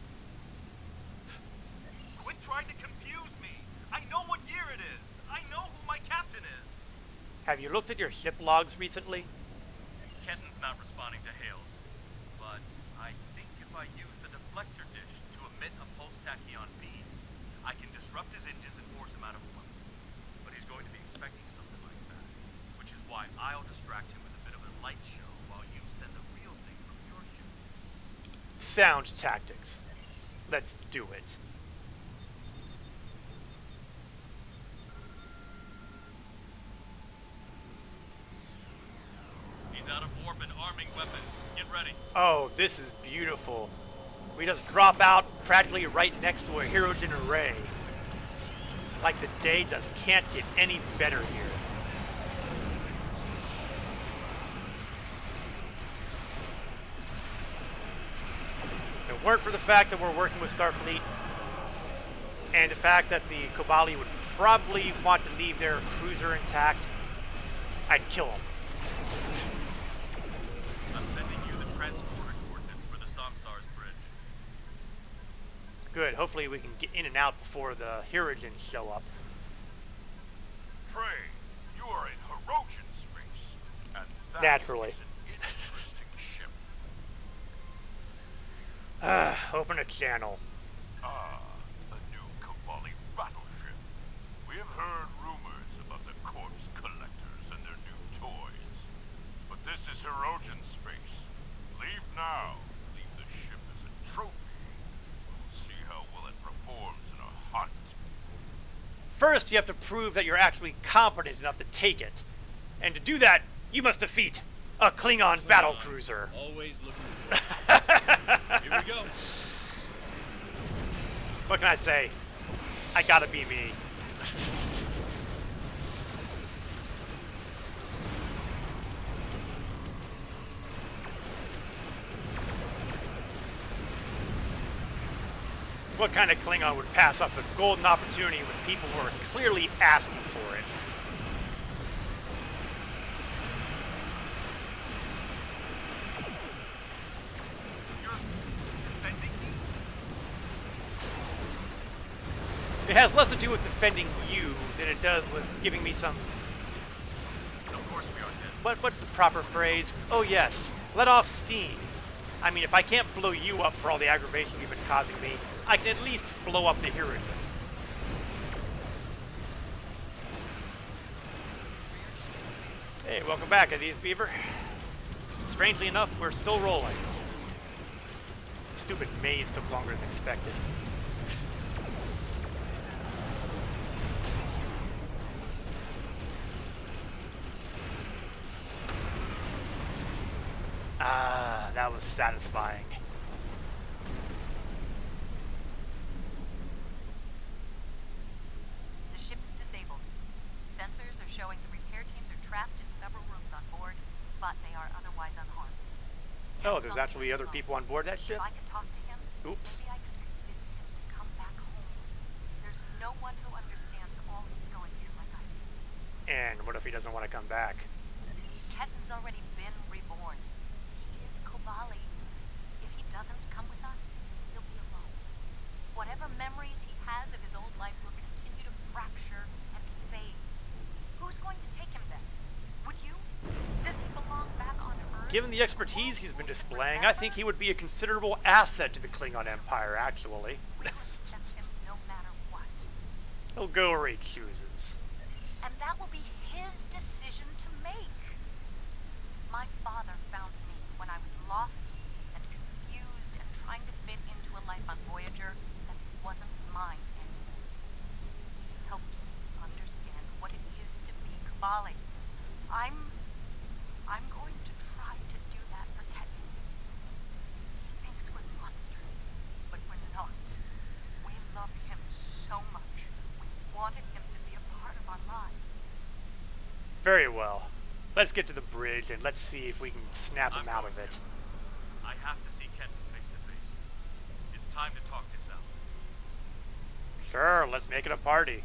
Quit trying to confuse me. I know what year it is. I know who my captain is. Have you looked at your ship logs recently? Ketan's not responding to hails, but I think if I use the deflector dish to emit a pulse tachyon beam, I can disrupt his engines and force him out of orbit. But he's going to be expecting something like that, which is why I'll distract him with a bit of a light show while you send the real thing from your ship. Sound tactics. Let's do it. He's out of orbit arming weapons. Get ready. Oh, this is beautiful. We just drop out practically right next to a Herogen array. Like the day just can't get any better here. If it weren't for the fact that we're working with Starfleet, and the fact that the Kobali would probably want to leave their cruiser intact, I'd kill them. I'm sending you the transporter coordinates for the Samsar's bridge. Good, hopefully we can get in and out before the Herogens show up. Pray, you are in Herogen space, and that Naturally. is an interesting ship. Open a channel. Ah, a new Kobali battleship. We have heard rumors about the corpse collectors and their new toys. But this is Herogen space. Leave now. Leave the ship as a trophy. We'll see how well it performs in a hunt. First, you have to prove that you're actually competent enough to take it. And to do that, you must defeat a Klingon battlecruiser. Always looking for it. Here we go. What can I say? I gotta be me. What kind of Klingon would pass up a golden opportunity with people who are clearly asking for it? It has less to do with defending you than it does with giving me some... Of course we are dead. What's the proper phrase? Oh yes, let off steam. I mean, if I can't blow you up for all the aggravation you've been causing me, I can at least blow up the Herogen. Hey, welcome back, Adidas Beaver. Strangely enough, we're still rolling. The stupid maze took longer than expected. Ah, that was satisfying. The ship is disabled. Sensors are showing the repair teams are trapped in several rooms on board, but they are otherwise unharmed. Oh, there's actually other people on board that ship? If I could talk to him, Oops. maybe I could convince him to come back home. There's no one who understands all he's going through like I do. And what if he doesn't want to come back? Ketten's already been reborn. He is Kobali. If he doesn't come with us, he'll be alone. Whatever memories he has of his old life will continue to fracture and fade. Who's going to take him then? Would you? Does he belong back on Earth? Given the expertise he's been displaying, I think he would be a considerable asset to the Klingon Empire, actually. We will accept him no matter what. He'll go where he chooses. And that will be his decision to make. My father found me when I was lost and confused and trying to fit into a life on Voyager that wasn't mine anymore. He helped me understand what it is to be Kobali. I'm going to try to do that for Ketan. He thinks we're monsters, but we're not. We love him so much. We wanted him to be a part of our lives. Very well. Let's get to the bridge and let's see if we can snap him out of it. I have to see Kenton face to face. It's time to talk this out. Sure, let's make it a party.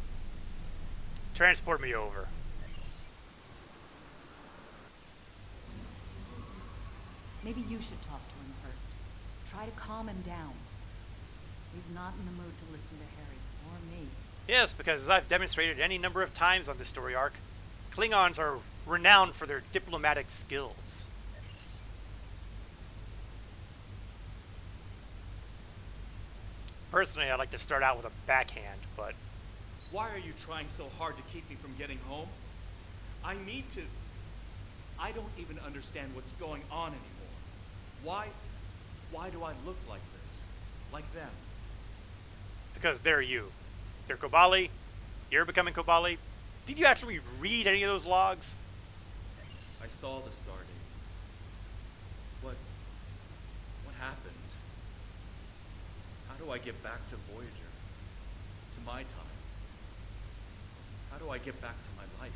Transport me over. Maybe you should talk to him first. Try to calm him down. He's not in the mood to listen to Harry or me. Yes, because as I've demonstrated any number of times on this story arc, Klingons are renowned for their diplomatic skills. Personally, I'd like to start out with a backhand, but... Why are you trying so hard to keep me from getting home? I need to... I don't even understand what's going on anymore. Why do I look like this? Like them? Because they're you. They're Kobali. You're becoming Kobali. Did you actually read any of those logs? I saw the stardate. How do I get back to Voyager? To my time? How do I get back to my life?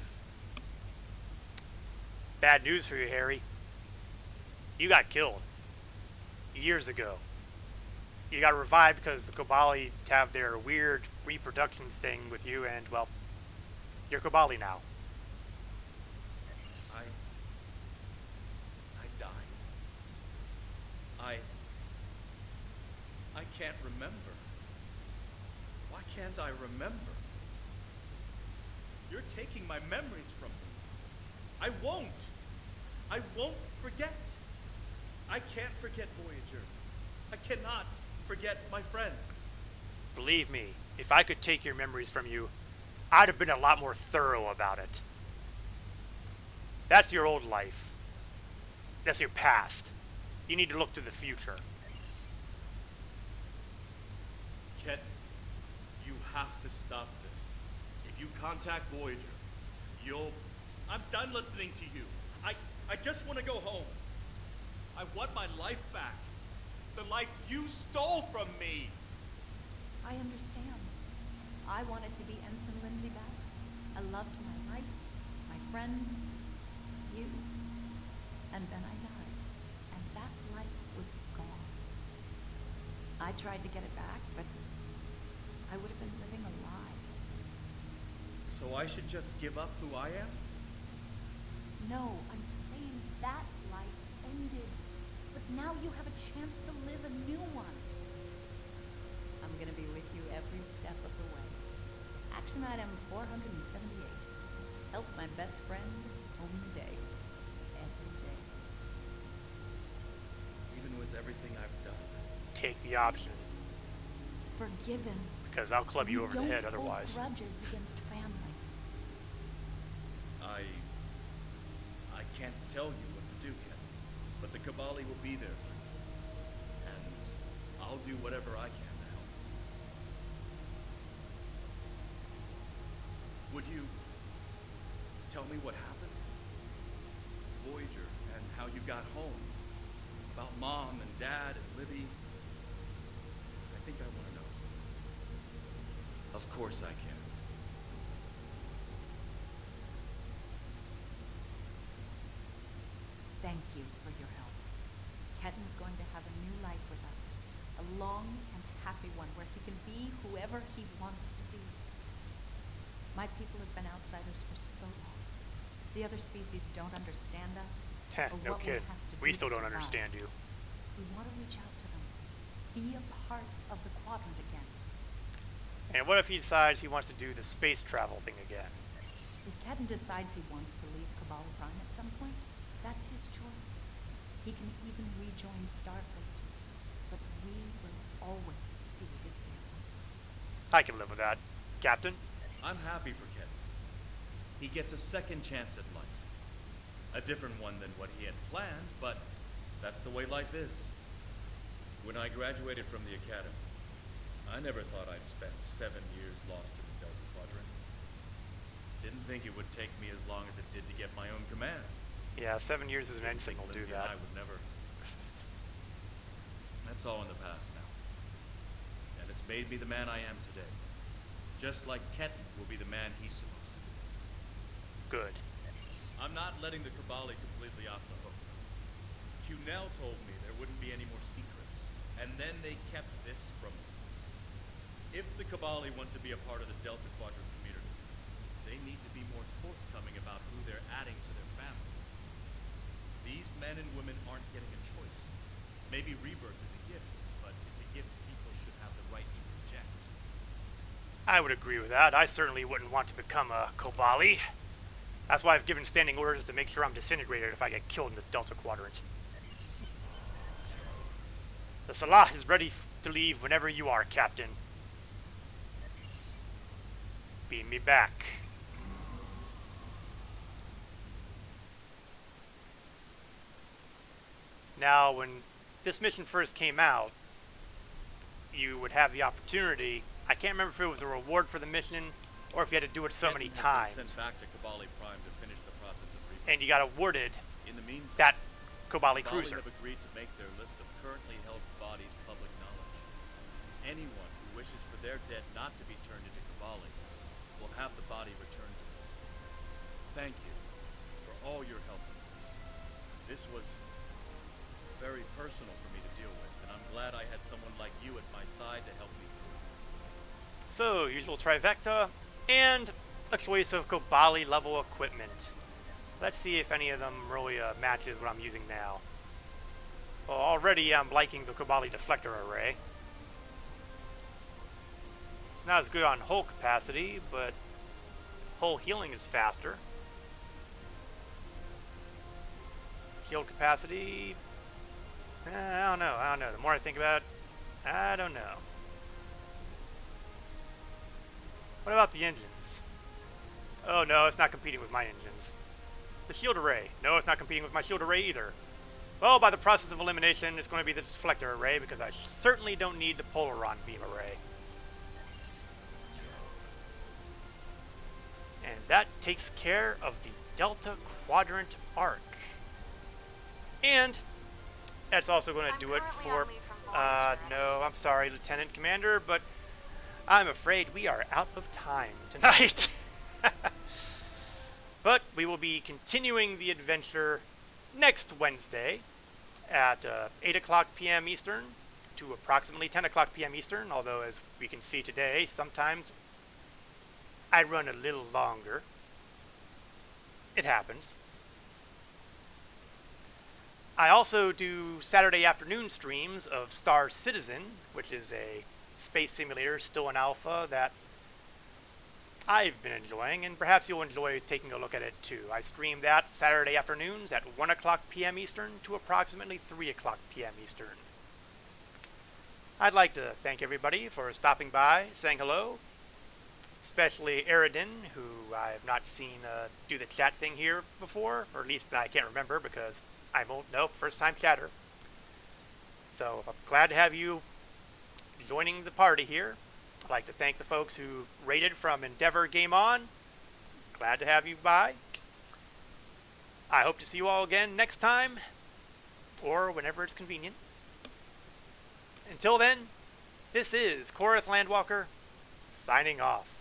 Bad news for you, Harry. You got killed. Years ago. You got revived because the Kobali have their weird reproduction thing with you, and, well, you're Kobali now. I died. I can't remember. Why can't I remember? You're taking my memories from me. I won't forget. I can't forget Voyager. I cannot forget my friends. Believe me, if I could take your memories from you, I'd have been a lot more thorough about it. That's your old life. That's your past. You need to look to the future. Ket, you have to stop this. If you contact Voyager, I'm done listening to you. I just want to go home. I want my life back. The life you stole from me. I understand. I wanted to be Ensign Lindsay back. I loved my life, my friends, you. And then I died. And that life was gone. I tried to get it back, but I would have been living a lie. So I should just give up who I am? No, I'm saying that life ended. But now you have a chance to live a new one. I'm gonna be with you every step of the way. Action item 478. Help my best friend home the day. Every day. Even with everything I've done. Take the option. Forgiven. Because I'll club you over the head Don't otherwise. hold grudges against family. I can't tell you what to do, Ken. But the Kobali will be there for you. And I'll do whatever I can to help. Would you tell me what happened? Voyager, and how you got home. About Mom and Dad and Libby. I think I want to know. Of course I can. Thank you for your help. Kenton's going to have a new life with us. A long and happy one where he can be whoever he wants to be. My people have been outsiders for so long. The other species don't understand us. or No what kid. have to We do still to don't survive. understand you. We want to reach out to them. Be a part of the quadrant again. And what if he decides he wants to do the space travel thing again? If Kenton decides he wants to leave Cabal Prime at some point, that's his choice. He can even rejoin Starfleet. But we will always be his family. I can live with that, Captain. I'm happy for Ken. He gets a second chance at life. A different one than what he had planned, but that's the way life is. When I graduated from the academy, I never thought I'd spend 7 years lost in the Delta Quadrant. Didn't think it would take me as long as it did to get my own command. Yeah, 7 years as an ensign will do Lindsay and that. I would never. That's all in the past now. And it's made me the man I am today. Just like Kenton will be the man he's supposed to be. Good. I'm not letting the Kobali completely off the hook. Cunell told me there wouldn't be any more secrets, and then they kept this from me. If the Kobali want to be a part of the Delta Quadrant community, they need to be more forthcoming about who they're adding to their families. These men and women aren't getting a choice. Maybe rebirth is a gift, but it's a gift people should have the right to reject. I would agree with that. I certainly wouldn't want to become a Kobali. That's why I've given standing orders to make sure I'm disintegrated if I get killed in the Delta Quadrant. The Salah is ready to leave whenever you are, Captain. Beam me back. Now, when this mission first came out, you would have the opportunity. I can't remember if it was a reward for the mission or if you had to do it so many Kenton has been times. sent back to Kobali Prime to finish the process of rebirth. And you got awarded In the meantime, that Kobali Kobali cruiser. have agreed to make their list of currently held bodies public knowledge. anyone who wishes for their dead not to be turned into Kabali will have the body returned to them. Thank you for all your help with this. This was very personal for me to deal with, and I'm glad I had someone like you at my side to help me through it. So, usual trifecta, and a choice of Kobali level equipment. Let's see if any of them really matches what I'm using now. Well, already I'm liking the Kobali deflector array. It's not as good on hull capacity, but hull healing is faster. Shield capacity, I don't know. The more I think about it, I don't know. What about the engines? Oh no, it's not competing with my engines. The shield array. No, it's not competing with my shield array either. Well, by the process of elimination, it's going to be the deflector array because I certainly don't need the Polaron beam array. And that takes care of the Delta Quadrant arc. And that's also going to do it for... no, I'm sorry, Lieutenant Commander, but I'm afraid we are out of time tonight. But we will be continuing the adventure next Wednesday at 8 o'clock p.m. Eastern to approximately 10 o'clock p.m. Eastern, although as we can see today, sometimes I run a little longer. It happens. I also do Saturday afternoon streams of Star Citizen, which is a space simulator still in alpha that I've been enjoying, and perhaps you'll enjoy taking a look at it too. I stream that Saturday afternoons at 1 o'clock p.m. Eastern to approximately 3 o'clock p.m. Eastern. I'd like to thank everybody for stopping by, saying hello, especially Eridan, who I have not seen do the chat thing here before, or at least I can't remember because I won't know, first time chatter. So I'm glad to have you joining the party here. I'd like to thank the folks who rated from Endeavor Game On. Glad to have you by. I hope to see you all again next time, or whenever it's convenient. Until then, this is Korath Landwalker, signing off.